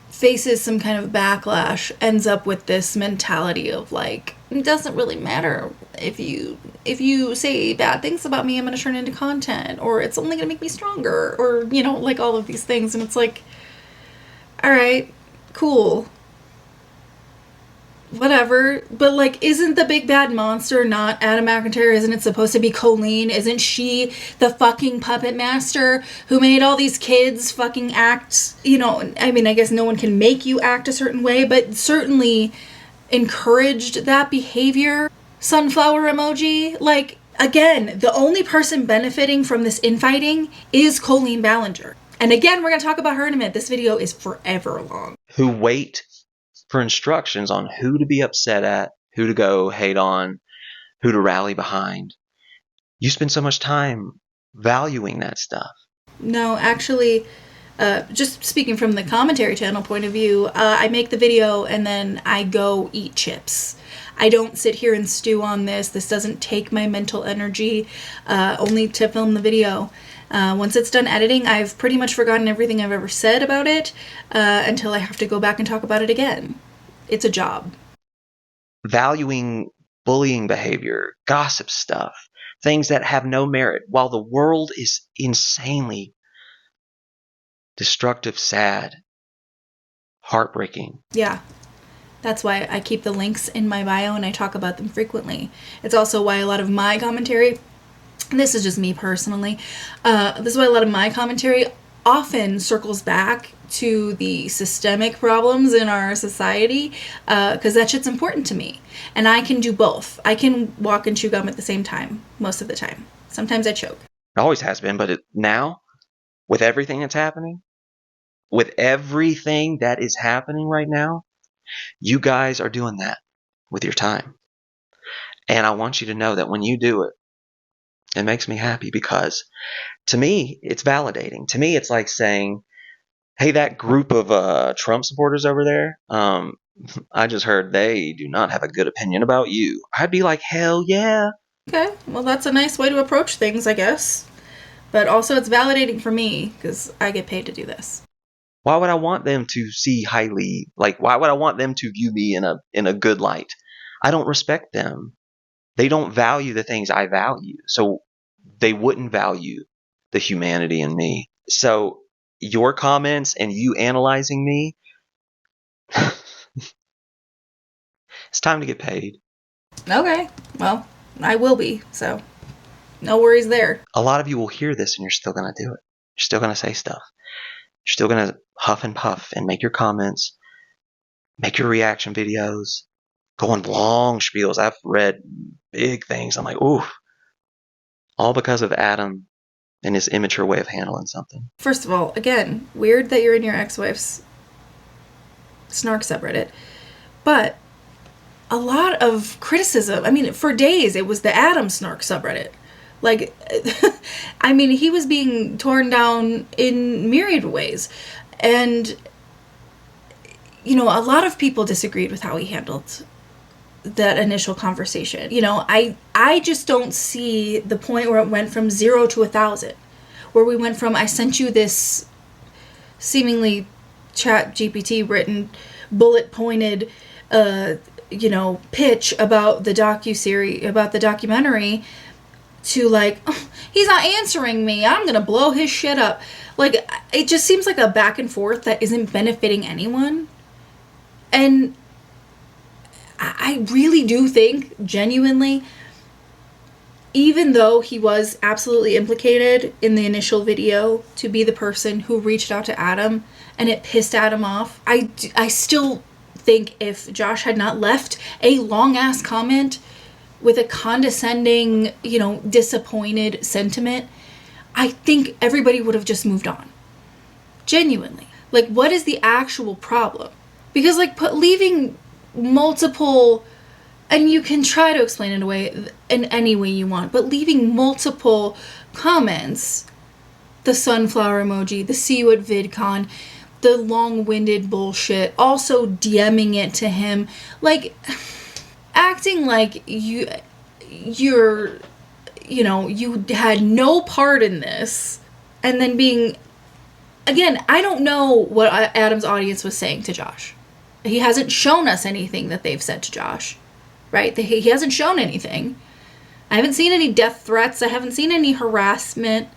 faces some kind of backlash ends up with this mentality of like, it doesn't really matter if you say bad things about me, I'm going to turn into content, or it's only going to make me stronger, or, like all of these things. And it's like, all right, cool, whatever. But like, isn't the big bad monster not Adam McIntyre? Isn't it supposed to be Colleen? Isn't she the fucking puppet master who made all these kids fucking act, I mean, I guess no one can make you act a certain way, but certainly encouraged that behavior. Sunflower emoji. Like, again, the only person benefiting from this infighting is Colleen Ballinger. And again, we're going to talk about her in a minute. This video is forever long. Who wait for instructions on who to be upset at, who to go hate on, who to rally behind. You spend so much time valuing that stuff. No, actually, just speaking from the commentary channel point of view, I make the video and then I go eat chips. I don't sit here and stew on this. This doesn't take my mental energy, only to film the video. Once it's done editing, I've pretty much forgotten everything I've ever said about it until I have to go back and talk about it again. It's a job. Valuing bullying behavior, gossip stuff, things that have no merit, while the world is insanely destructive, sad, heartbreaking. Yeah. That's why I keep the links in my bio and I talk about them frequently. It's also why a lot of my commentary, and this is just me personally, this is why a lot of my commentary often circles back to the systemic problems in our society, because that shit's important to me. And I can do both. I can walk and chew gum at the same time, most of the time. Sometimes I choke. It always has been, but now, with everything that's happening, with everything that is happening right now, you guys are doing that with your time. And I want you to know that when you do it, it makes me happy, because to me, it's validating. To me, it's like saying, hey, that group of Trump supporters over there, I just heard they do not have a good opinion about you. I'd be like, hell yeah. Okay, well, that's a nice way to approach things, I guess. But also it's validating for me because I get paid to do this. Why would I want them to see highly, like, why would I want them to view me in a good light? I don't respect them. They don't value the things I value. So they wouldn't value the humanity in me. So your comments and you analyzing me, it's time to get paid. Okay, well, I will be, so no worries there. A lot of you will hear this and you're still going to do it. You're still going to say stuff. You're still going to huff and puff and make your comments, make your reaction videos, go on long spiels. I've read big things. I'm like, ooh, all because of Adam and his immature way of handling something. First of all, again, weird that you're in your ex-wife's snark subreddit, but a lot of criticism. I mean, for days it was the Adam snark subreddit. Like, I mean, he was being torn down in myriad ways. And you know, a lot of people disagreed with how he handled that initial conversation. You know, I just don't see the point where it went from 0 to 1,000, where we went from, I sent you this seemingly chat GPT written, bullet pointed, you know, pitch about the docuseries, about the documentary, to like, oh, he's not answering me, I'm gonna blow his shit up. Like, it just seems like a back and forth that isn't benefiting anyone. And I really do think, genuinely, even though he was absolutely implicated in the initial video to be the person who reached out to Adam and it pissed Adam off, I still think if Josh had not left a long-ass comment with a condescending, you know, disappointed sentiment, I think everybody would have just moved on. Genuinely. Like, what is the actual problem? Because, like, leaving multiple, and you can try to explain it away in any way you want, but leaving multiple comments, the sunflower emoji, the see you at VidCon, the long-winded bullshit, also DMing it to him, like, acting like you're, you know, you had no part in this, and then being, again, I don't know what Adam's audience was saying to Josh. He hasn't shown us anything that they've said to Josh, right? He hasn't shown anything. I haven't seen any death threats. I haven't seen any harassment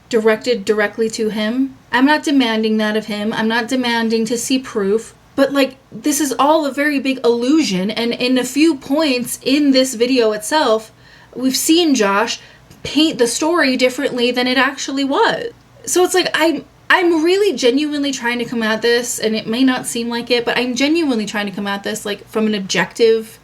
directed directly to him. I'm not demanding that of him. I'm not demanding to see proof. But, like, this is all a very big illusion. And in a few points in this video itself, we've seen Josh paint the story differently than it actually was. So it's like, I'm really genuinely trying to come at this, and it may not seem like it, but I'm genuinely trying to come at this, like, from an objective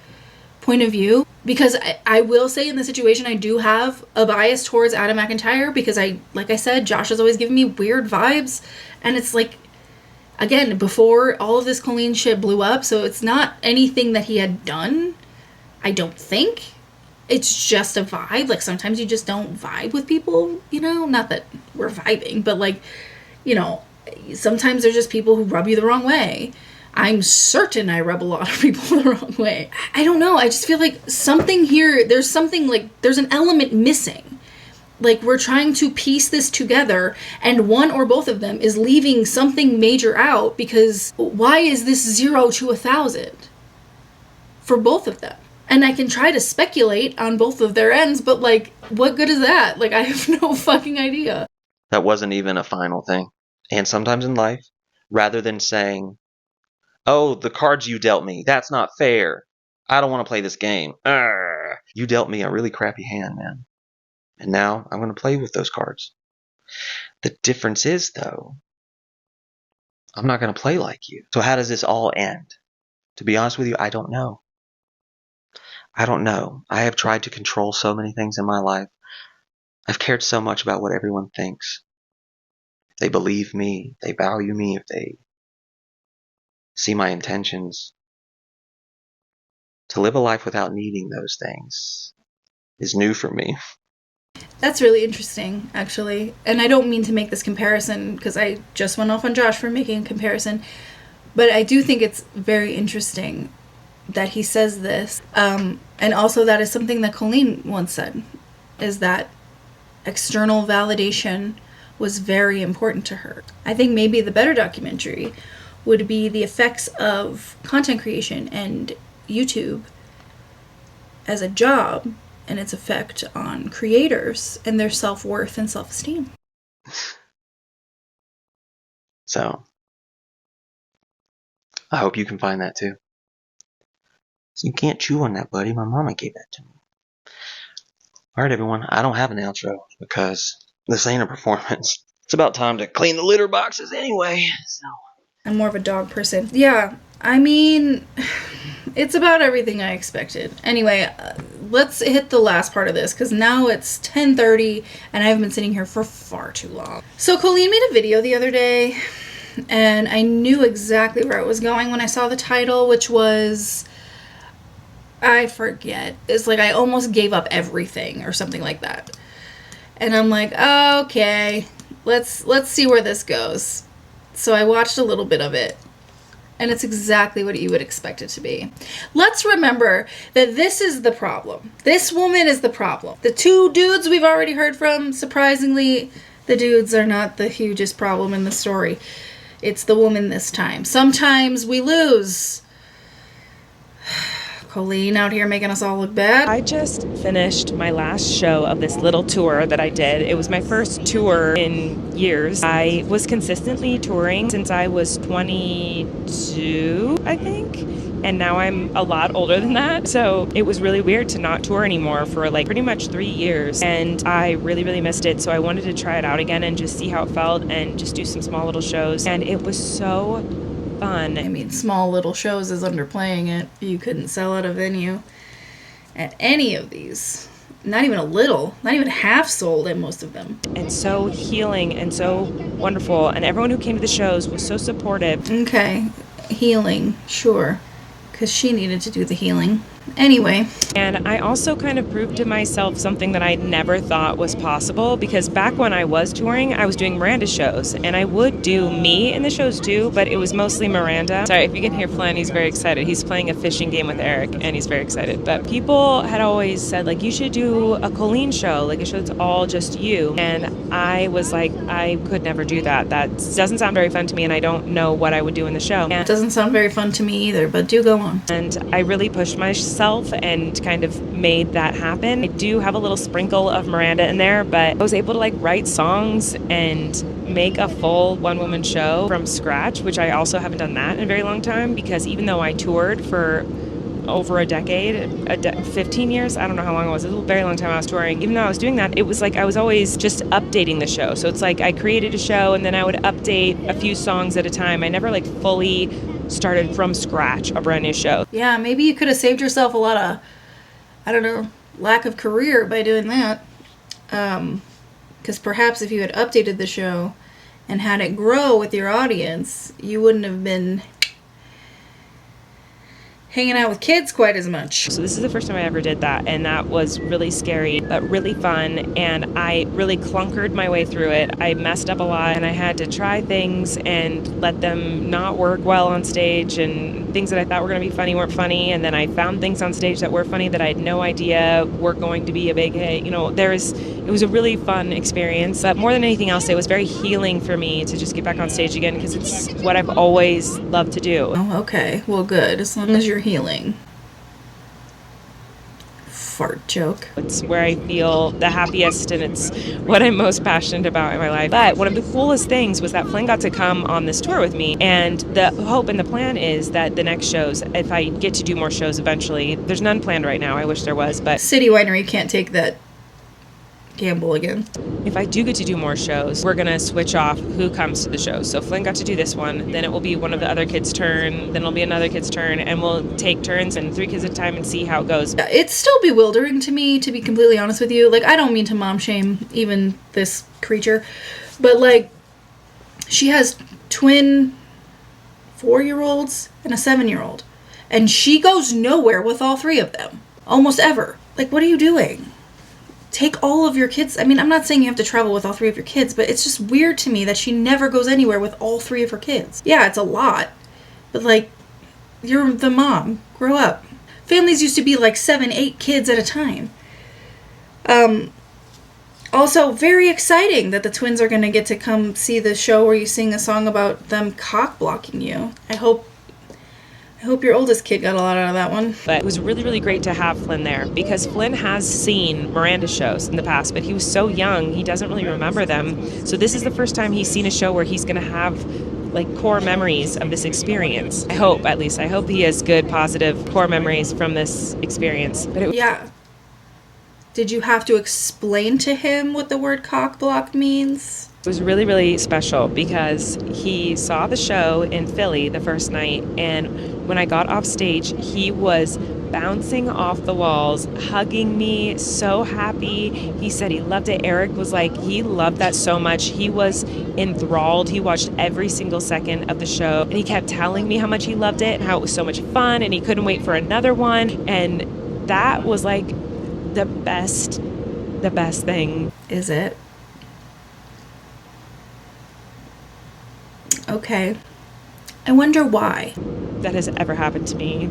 point of view, because I will say in the situation I do have a bias towards Adam McIntyre, because like I said, Josh has always given me weird vibes, and it's like, again, before all of this Colleen shit blew up, so it's not anything that he had done, I don't think. It's just a vibe. Like, sometimes you just don't vibe with people, you know? Not that we're vibing, but, like, you know, sometimes there's just people who rub you the wrong way. I'm certain I rub a lot of people the wrong way. I don't know. I just feel like something here, there's something, like, there's an element missing. Like, we're trying to piece this together, and one or both of them is leaving something major out, because why is this 0 to 1,000 for both of them? And I can try to speculate on both of their ends, but, like, what good is that? Like, I have no fucking idea. That wasn't even a final thing. And sometimes in life, rather than saying, oh, the cards you dealt me, that's not fair, I don't want to play this game, you dealt me a really crappy hand, man. And now I'm going to play with those cards. The difference is, though, I'm not going to play like you. So how does this all end? To be honest with you, I don't know. I don't know. I have tried to control so many things in my life. I've cared so much about what everyone thinks. If they believe me, they value me, if they see my intentions. To live a life without needing those things is new for me. That's really interesting, actually. And I don't mean to make this comparison, because I just went off on Josh for making a comparison. But I do think it's very interesting that he says this. And also that is something that Colleen once said, is that external validation was very important to her. I think maybe the better documentary would be the effects of content creation and YouTube as a job and its effect on creators and their self-worth and self-esteem. So, I hope you can find that too. So you can't chew on that, buddy. My mama gave that to me. Alright, everyone. I don't have an outro because this ain't a performance. It's about time to clean the litter boxes anyway. So I'm more of a dog person. Yeah, I mean, it's about everything I expected. Anyway, let's hit the last part of this, because now it's 10:30 and I've been sitting here for far too long. So Colleen made a video the other day, and I knew exactly where it was going when I saw the title, which was, I forget. It's like I almost gave up everything or something like that. And I'm like, okay, let's see where this goes. So I watched a little bit of it. And it's exactly what you would expect it to be. Let's remember that this is the problem. This woman is the problem. The two dudes we've already heard from, surprisingly, the dudes are not the hugest problem in the story. It's the woman this time. Sometimes we lose. Colleen out here making us all look bad. I just finished my last show of this little tour that I did. It was my first tour in years. I was consistently touring since I was 22, I think. And now I'm a lot older than that. So it was really weird to not tour anymore for like pretty much 3 years. And I really, really missed it. So I wanted to try it out again and just see how it felt and just do some small little shows. And it was so fun. I mean, small little shows is underplaying it. You couldn't sell out a venue at any of these. Not even a little. Not even half sold at most of them. And so healing and so wonderful. And everyone who came to the shows was so supportive. Okay. Healing. Sure. Because she needed to do the healing. Anyway. And I also kind of proved to myself something that I never thought was possible, because back when I was touring, I was doing Miranda shows, and I would do me in the shows too, but it was mostly Miranda. Sorry, if you can hear Flynn, he's very excited. He's playing a fishing game with Eric, and he's very excited. But people had always said, like, you should do a Colleen show, like a show that's all just you. And I was like, I could never do that. That doesn't sound very fun to me, and I don't know what I would do in the show. It doesn't sound very fun to me either, but do go on. And I really pushed myself and kind of made that happen. I do have a little sprinkle of Miranda in there, but I was able to like write songs and make a full one-woman show from scratch, which I also haven't done that in a very long time, because even though I toured for over a decade, 15 years, I don't know how long it was a very long time I was touring. Even though I was doing that, it was like I was always just updating the show. So it's like I created a show and then I would update a few songs at a time. I never like fully started from scratch a brand new show. Yeah, maybe you could have saved yourself a lot of, I don't know, lack of career by doing that. Because perhaps if you had updated the show and had it grow with your audience, you wouldn't have been hanging out with kids quite as much. So this is the first time I ever did that, and that was really scary, but really fun, and I really clunkered my way through it. I messed up a lot, and I had to try things and let them not work well on stage, and things that I thought were going to be funny weren't funny, and then I found things on stage that were funny that I had no idea were going to be a big hit. You know, it was a really fun experience, but more than anything else, it was very healing for me to just get back on stage again, because it's what I've always loved to do. Oh, okay. Well, good. As long as you're healing. Fart joke. It's where I feel the happiest, and it's what I'm most passionate about in my life. But one of the coolest things was that Flynn got to come on this tour with me, and the hope and the plan is that the next shows, if I get to do more shows eventually, there's none planned right now, I wish there was, but City Winery can't take that gamble again. if I do get to do more shows, we're gonna switch off who comes to the shows. So Flynn got to do this one, then it will be one of the other kids' turn, then it'll be another kid's turn, and we'll take turns and 3 kids at a time and see how it goes. It's still bewildering to me, to be completely honest with you. Like, I don't mean to mom shame even this creature, but like, she has twin 4-year-olds and a 7-year-old, and she goes nowhere with all 3 of them, almost ever. Like, what are you doing? Take all of your kids. I mean, I'm not saying you have to travel with all 3 of your kids, but it's just weird to me that she never goes anywhere with all 3 of her kids. Yeah, it's a lot, but like, you're the mom. Grow up. Families used to be like 7, 8 kids at a time. Also, very exciting that the twins are going to get to come see the show where you sing a song about them cock blocking you. I hope your oldest kid got a lot out of that one. But it was really, really great to have Flynn there, because Flynn has seen Miranda shows in the past, but he was so young, he doesn't really remember them. So this is the first time he's seen a show where he's going to have like core memories of this experience. I hope, at least. I hope he has good, positive core memories from this experience. But Yeah. Did you have to explain to him what the word cock block means? It was really, really special because he saw the show in Philly the first night, and when I got off stage, he was bouncing off the walls, hugging me, so happy. He said he loved it. Eric was like, he loved that so much. He was enthralled. He watched every single second of the show, and he kept telling me how much he loved it and how it was so much fun, and he couldn't wait for another one. And that was like the best thing. Is it? Okay. I wonder why. That has ever happened to me.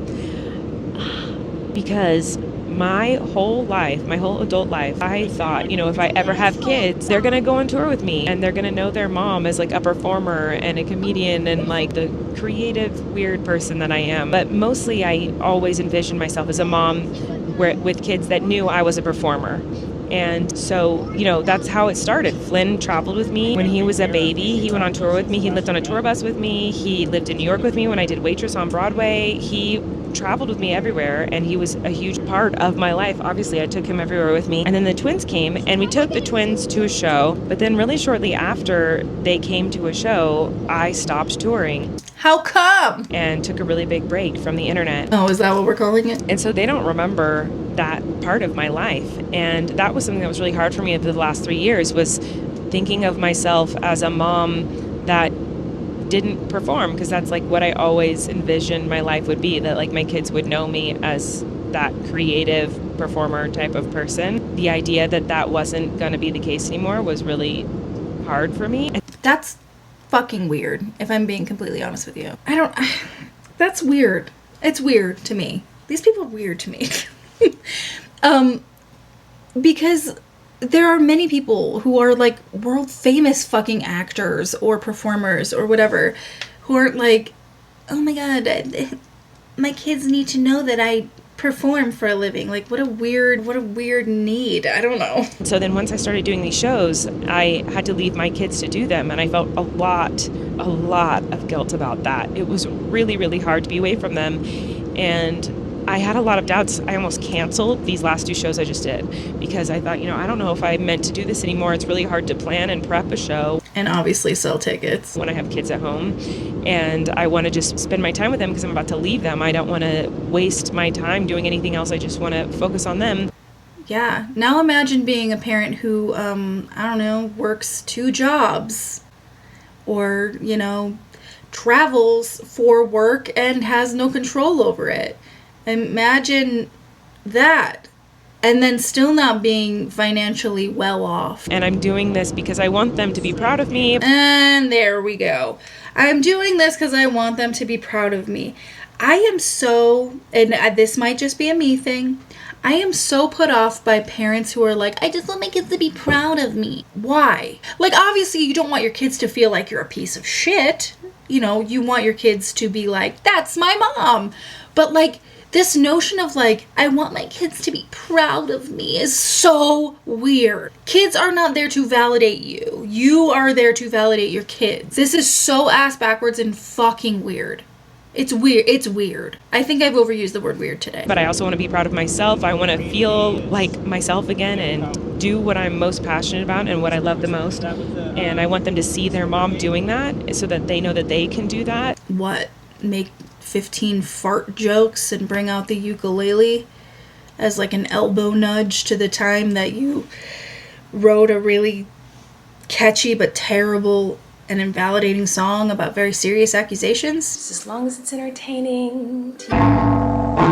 Because my whole life, my whole adult life, I thought, if I ever have kids, they're going to go on tour with me and they're going to know their mom as like a performer and a comedian and like the creative, weird person that I am. But mostly I always envisioned myself as a mom with kids that knew I was a performer. And so, that's how it started. Flynn traveled with me when he was a baby. He went on tour with me. He lived on a tour bus with me. He lived in New York with me when I did Waitress on Broadway. He traveled with me everywhere, and he was a huge part of my life. Obviously, I took him everywhere with me. And then the twins came, and we took the twins to a show. But then really shortly after they came to a show, I stopped touring. How come? And took a really big break from the internet. Oh, is that what we're calling it? And so they don't remember that part of my life. And that was something that was really hard for me over the last 3 years, was thinking of myself as a mom that didn't perform, because that's like what I always envisioned my life would be, that like my kids would know me as that creative performer type of person. The idea that that wasn't going to be the case anymore was really hard for me. That's fucking weird, if I'm being completely honest with you. That's weird. It's weird to me. These people are weird to me. Because there are many people who are like world famous fucking actors or performers or whatever, who aren't like, oh my god, my kids need to know that I perform for a living. Like, what a weird need. I don't know. So then once I started doing these shows, I had to leave my kids to do them, and I felt a lot of guilt about that. It was really, really hard to be away from them, and I had a lot of doubts. I almost canceled these last 2 shows I just did, because I thought, I don't know if I meant to do this anymore. It's really hard to plan and prep a show. And obviously sell tickets. When I have kids at home, and I want to just spend my time with them because I'm about to leave them. I don't want to waste my time doing anything else. I just want to focus on them. Yeah. Now imagine being a parent who, works 2 jobs. Or, travels for work and has no control over it. Imagine that. And then still not being financially well off. And I'm doing this because I want them to be proud of me. And there we go. I'm doing this because I want them to be proud of me. I am so, and this might just be a me thing, I am so put off by parents who are like, I just want my kids to be proud of me. Why? Like, obviously you don't want your kids to feel like you're a piece of shit. You want your kids to be like, that's my mom. But like, this notion of like, I want my kids to be proud of me is so weird. Kids are not there to validate you. You are there to validate your kids. This is so ass backwards and fucking weird. It's weird. It's weird. I think I've overused the word weird today. But I also want to be proud of myself. I want to feel like myself again and do what I'm most passionate about and what I love the most. And I want them to see their mom doing that so that they know that they can do that. What? Make 15 fart jokes and bring out the ukulele as like an elbow nudge to the time that you wrote a really catchy but terrible and invalidating song about very serious accusations? Just as long as it's entertaining.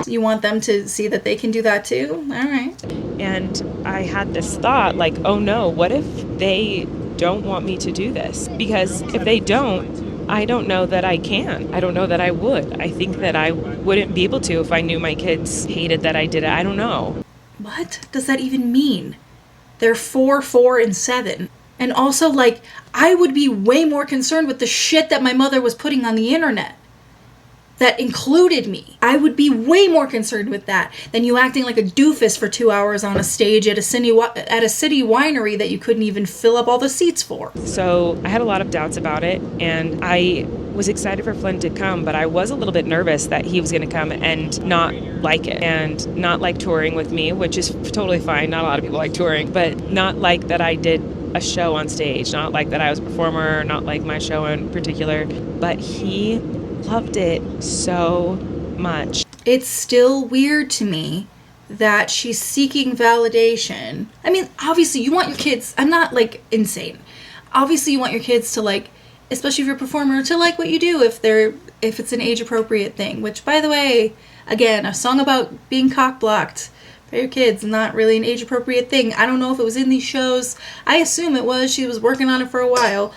You want them to see that they can do that too? All right. And I had this thought like, oh no, what if they don't want me to do this? Because if they don't, I don't know that I can. I don't know that I would. I think that I wouldn't be able to if I knew my kids hated that I did it. I don't know. What does that even mean? They're 4, 4, and 7. And also, like, I would be way more concerned with the shit that my mother was putting on the internet that included me. I would be way more concerned with that than you acting like a doofus for 2 hours on a stage at a city winery that you couldn't even fill up all the seats for. So I had a lot of doubts about it, and I was excited for Flynn to come, but I was a little bit nervous that he was going to come and not like it and not like touring with me, which is totally fine. Not a lot of people like touring, but not like that I did a show on stage, not like that I was a performer, not like my show in particular, but he loved it so much. It's still weird to me that she's seeking validation. I mean, obviously you want your kids, I'm not like insane. Obviously you want your kids to like, especially if you're a performer, to like what you do if it's an age appropriate thing, which by the way, again, a song about being cock blocked by your kids, not really an age appropriate thing. I don't know if it was in these shows. I assume it was. She was working on it for a while.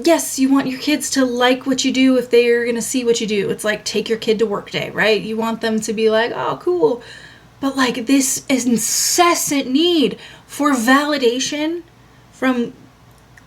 yes, you want your kids to like what you do if they're going to see what you do. It's like take your kid to work day, right? You want them to be like, oh, cool. But like this incessant need for validation from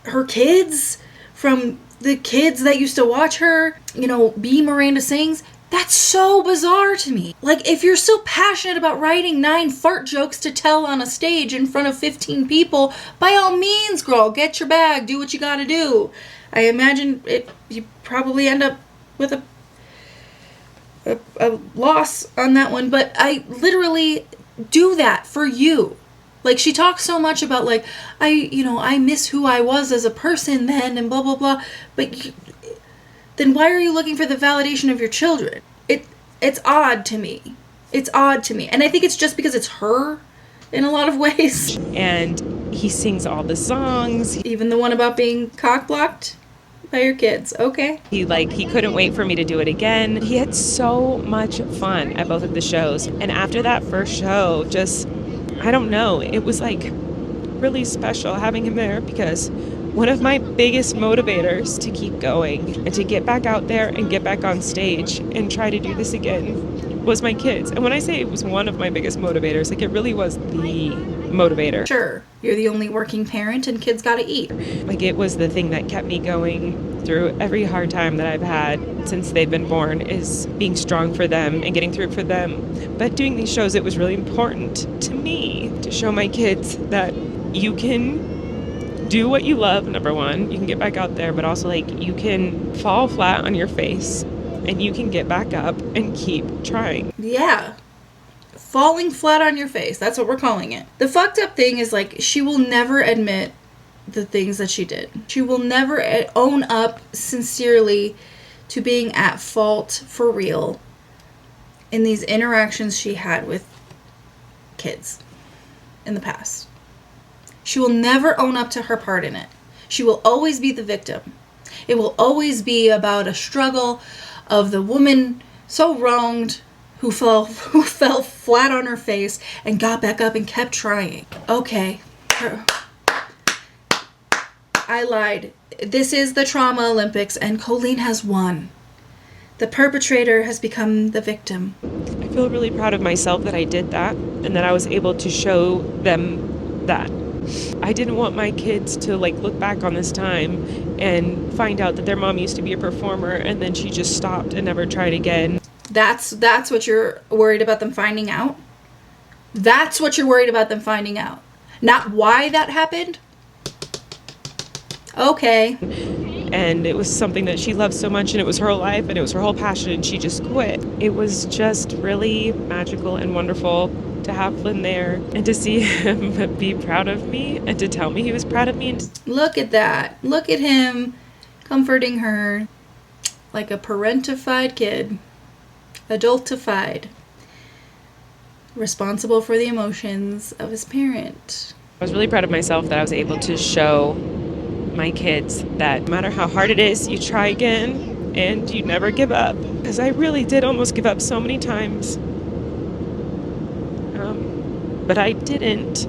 her kids, from the kids that used to watch her, you know, be Miranda Sings. That's so bizarre to me. Like, if you're so passionate about writing 9 fart jokes to tell on a stage in front of 15 people, by all means, girl, get your bag, do what you gotta do. I imagine you probably end up with a loss on that one, but I literally do that for you. Like, she talks so much about, like, I miss who I was as a person then and blah, blah, blah, but then why are you looking for the validation of your children? It's odd to me. It's odd to me. And I think it's just because it's her in a lot of ways. And he sings all the songs. Even the one about being cock-blocked by your kids. Okay. He couldn't wait for me to do it again. He had so much fun at both of the shows. And after that first show, just, I don't know, it was like really special having him there, because one of my biggest motivators to keep going and to get back out there and get back on stage and try to do this again was my kids. And when I say it was one of my biggest motivators, like, it really was the motivator. Sure, you're the only working parent and kids gotta eat. Like, it was the thing that kept me going through every hard time that I've had since they've been born, is being strong for them and getting through for them. But doing these shows, it was really important to me to show my kids that you can do what you love, number one. You can get back out there, but also, like, you can fall flat on your face and you can get back up and keep trying. Yeah. Falling flat on your face. That's what we're calling it. The fucked up thing is, like, she will never admit the things that she did. She will never own up sincerely to being at fault for real in these interactions she had with kids in the past. She will never own up to her part in it. She will always be the victim. It will always be about a struggle of the woman so wronged who fell flat on her face and got back up and kept trying. Okay. I lied. This is the Trauma Olympics, and Colleen has won. The perpetrator has become the victim. I feel really proud of myself that I did that and that I was able to show them that. I didn't want my kids to, like, look back on this time and find out that their mom used to be a performer and then she just stopped and never tried again. That's what you're worried about them finding out? That's what you're worried about them finding out. Not why that happened? Okay. And it was something that she loved so much, and it was her whole life, and it was her whole passion, and she just quit. It was just really magical and wonderful to have Flynn there and to see him be proud of me and to tell me he was proud of me. Look at that. Look at him comforting her like a parentified kid. Adultified. Responsible for the emotions of his parent. I was really proud of myself that I was able to show my kids that no matter how hard it is, you try again and you never give up. Because I really did almost give up so many times. But I didn't.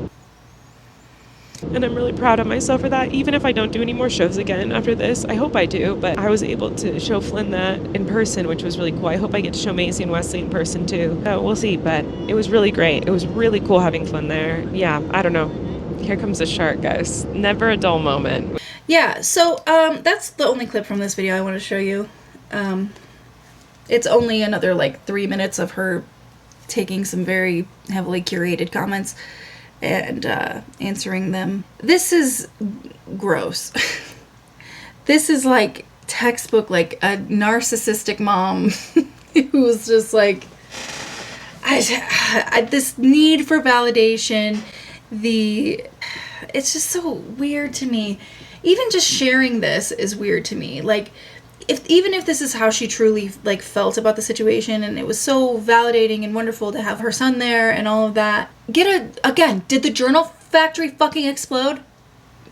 And I'm really proud of myself for that. Even if I don't do any more shows again after this, I hope I do, but I was able to show Flynn that in person, which was really cool. I hope I get to show Maisie and Wesley in person too. We'll see, but it was really great. It was really cool having Flynn there. Yeah, I don't know. Here comes the shark, guys. Never a dull moment. Yeah, so that's the only clip from this video I want to show you. It's only another like 3 minutes of her taking some very heavily curated comments and answering them. This is gross. This is like textbook, like a narcissistic mom who's just like, this need for validation. It's just so weird to me. Even just sharing this is weird to me. Like, even if this is how she truly like felt about the situation, and it was so validating and wonderful to have her son there and all of that. Again, did the journal factory fucking explode?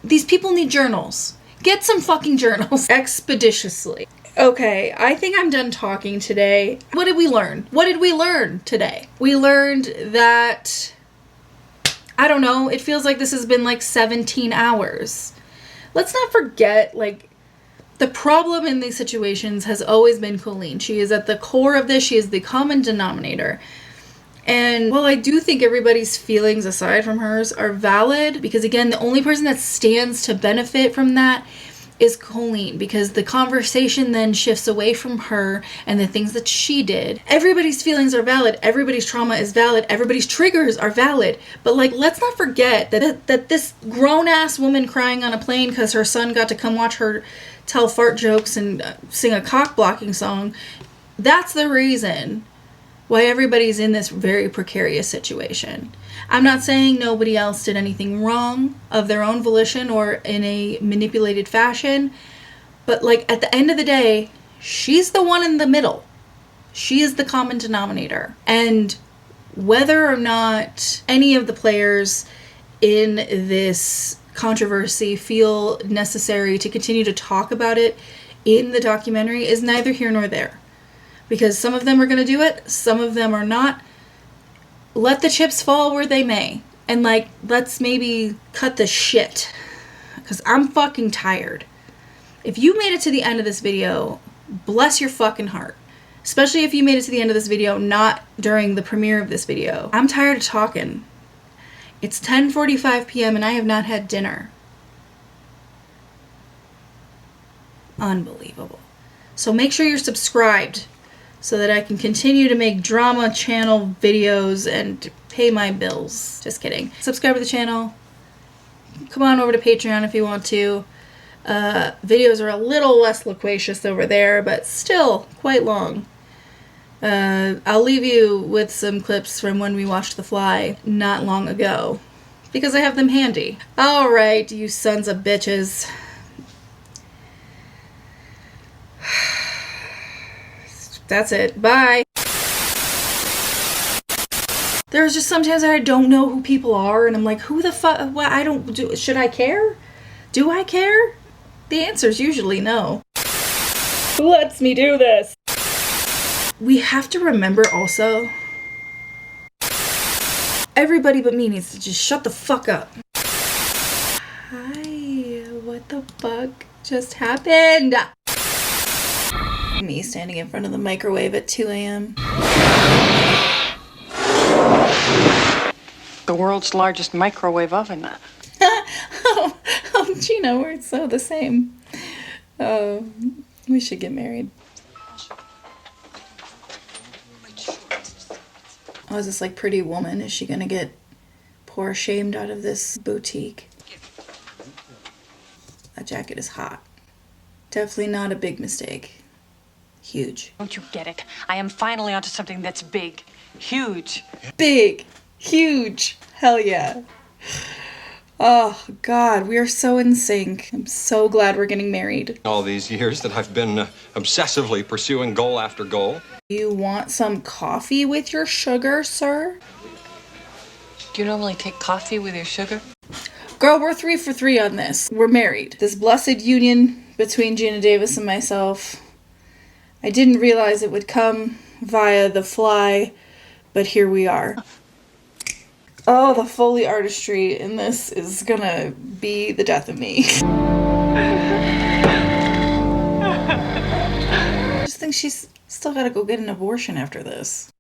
These people need journals. Get some fucking journals expeditiously. Okay, I think I'm done talking today. What did we learn? What did we learn today? We learned that, I don't know, it feels like this has been like 17 hours. Let's not forget, like, The problem in these situations has always been Colleen. She is at the core of this. She is the common denominator. And while I do think everybody's feelings, aside from hers, are valid, because again, the only person that stands to benefit from that is Colleen, because the conversation then shifts away from her and the things that she did. Everybody's feelings are valid. Everybody's trauma is valid. Everybody's triggers are valid. But like, let's not forget that this grown-ass woman crying on a plane because her son got to come watch her tell fart jokes and sing a cock-blocking song, that's the reason why everybody's in this very precarious situation. I'm not saying nobody else did anything wrong of their own volition or in a manipulated fashion, but like at the end of the day, she's the one in the middle. She is the common denominator. And whether or not any of the players in this controversy feel necessary to continue to talk about it in the documentary is neither here nor there. Because some of them are going to do it, some of them are not. Let the chips fall where they may. And like, let's maybe cut the shit. Because I'm fucking tired. If you made it to the end of this video, bless your fucking heart. Especially if you made it to the end of this video, not during the premiere of this video. I'm tired of talking. It's 10:45 p.m. and I have not had dinner. Unbelievable. So make sure you're subscribed so that I can continue to make drama channel videos and pay my bills. Just kidding. Subscribe to the channel. Come on over to Patreon if you want to. Videos are a little less loquacious over there, but still quite long. I'll leave you with some clips from when we watched The Fly not long ago, because I have them handy. Alright, you sons of bitches. That's it. Bye. There's just sometimes I don't know who people are, and I'm like, who the fuck? What? I don't do. Should I care? Do I care? The answer is usually no. Who lets me do this? We have to remember also, everybody but me needs to just shut the fuck up. Hi, what the fuck just happened? Me standing in front of the microwave at 2 a.m. The world's largest microwave oven. oh, Gina, we're so the same. We should get married. Oh, is this like Pretty Woman? Is she gonna get poor shamed out of this boutique? That jacket is hot. Definitely not a big mistake. Huge. Don't you get it? I am finally onto something that's big. Huge. Big. Huge. Hell yeah. Oh, God, we are so in sync. I'm so glad we're getting married. All these years that I've been obsessively pursuing goal after goal. You want some coffee with your sugar, sir? Do you normally take coffee with your sugar? Girl, we're 3 for 3 on this. We're married. This blessed union between Gina Davis and myself. I didn't realize it would come via The Fly, but here we are. Oh, the Foley artistry in this is gonna be the death of me. I just think she's still gotta go get an abortion after this.